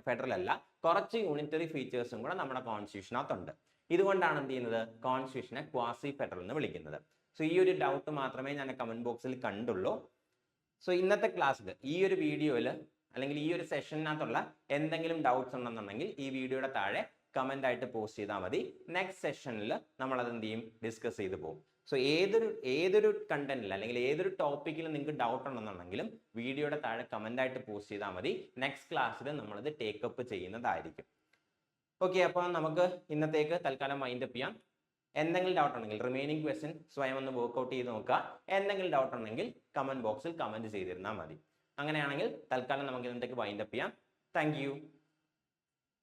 ഫെഡറൽ അല്ല, കുറച്ച് യൂണിറ്ററി ഫീച്ചേഴ്സും കൂടെ നമ്മുടെ കോൺസ്റ്റിറ്റ്യൂഷനകത്തുണ്ട്. ഇതുകൊണ്ടാണ് എന്ത് ചെയ്യുന്നത്? കോൺസ്റ്റിറ്റ്യൂഷനെ ക്വാസി ഫെഡറൽ എന്ന് വിളിക്കുന്നത്. സോ ഈ ഒരു ഡൗട്ട് മാത്രമേ ഞാൻ കമന്റ് ബോക്സിൽ കണ്ടുള്ളൂ. സോ ഇന്നത്തെ ക്ലാസ്സിൽ, ഈ ഒരു വീഡിയോയിൽ അല്ലെങ്കിൽ ഈ ഒരു സെഷനകത്തുള്ള എന്തെങ്കിലും ഡൗട്ട്സ് ഉണ്ടെന്നുണ്ടെങ്കിൽ ഈ വീഡിയോയുടെ താഴെ കമന്റ് ആയിട്ട് പോസ്റ്റ് ചെയ്താൽ മതി. നെക്സ്റ്റ് സെഷനിൽ നമ്മൾ അത് എന്ത് ചെയ്യും? ഡിസ്കസ് ചെയ്ത് പോകും. സോ ഏതൊരു കണ്ടന്റിൽ അല്ലെങ്കിൽ ഏതൊരു ടോപ്പിക്കിൽ നിങ്ങൾക്ക് ഡൗട്ട് ഉണ്ടെന്നുണ്ടെങ്കിലും വീഡിയോയുടെ താഴെ കമന്റ് ആയിട്ട് പോസ്റ്റ് ചെയ്താൽ മതി. നെക്സ്റ്റ് ക്ലാസ്സിൽ നമ്മളത് ടേക്കപ്പ് ചെയ്യുന്നതായിരിക്കും. ഓക്കെ, അപ്പോൾ നമുക്ക് ഇന്നത്തേക്ക് തൽക്കാലം വൈൻഡ് അപ്പ് ചെയ്യാം. എന്തെങ്കിലും ഡൗട്ട് ഉണ്ടെങ്കിൽ റിമൈനിങ് ക്വസ്റ്റ്യൻ സ്വയം ഒന്ന് വർക്ക്ഔട്ട് ചെയ്ത് നോക്കുക. എന്തെങ്കിലും ഡൗട്ട് ഉണ്ടെങ്കിൽ കമന്റ് ബോക്സിൽ കമന്റ് ചെയ്തിരുന്നാൽ മതി. അങ്ങനെയാണെങ്കിൽ തൽക്കാലം നമുക്ക് ഇന്നത്തേക്ക് വൈൻഡ് അപ്പ് ചെയ്യാം. Thank you.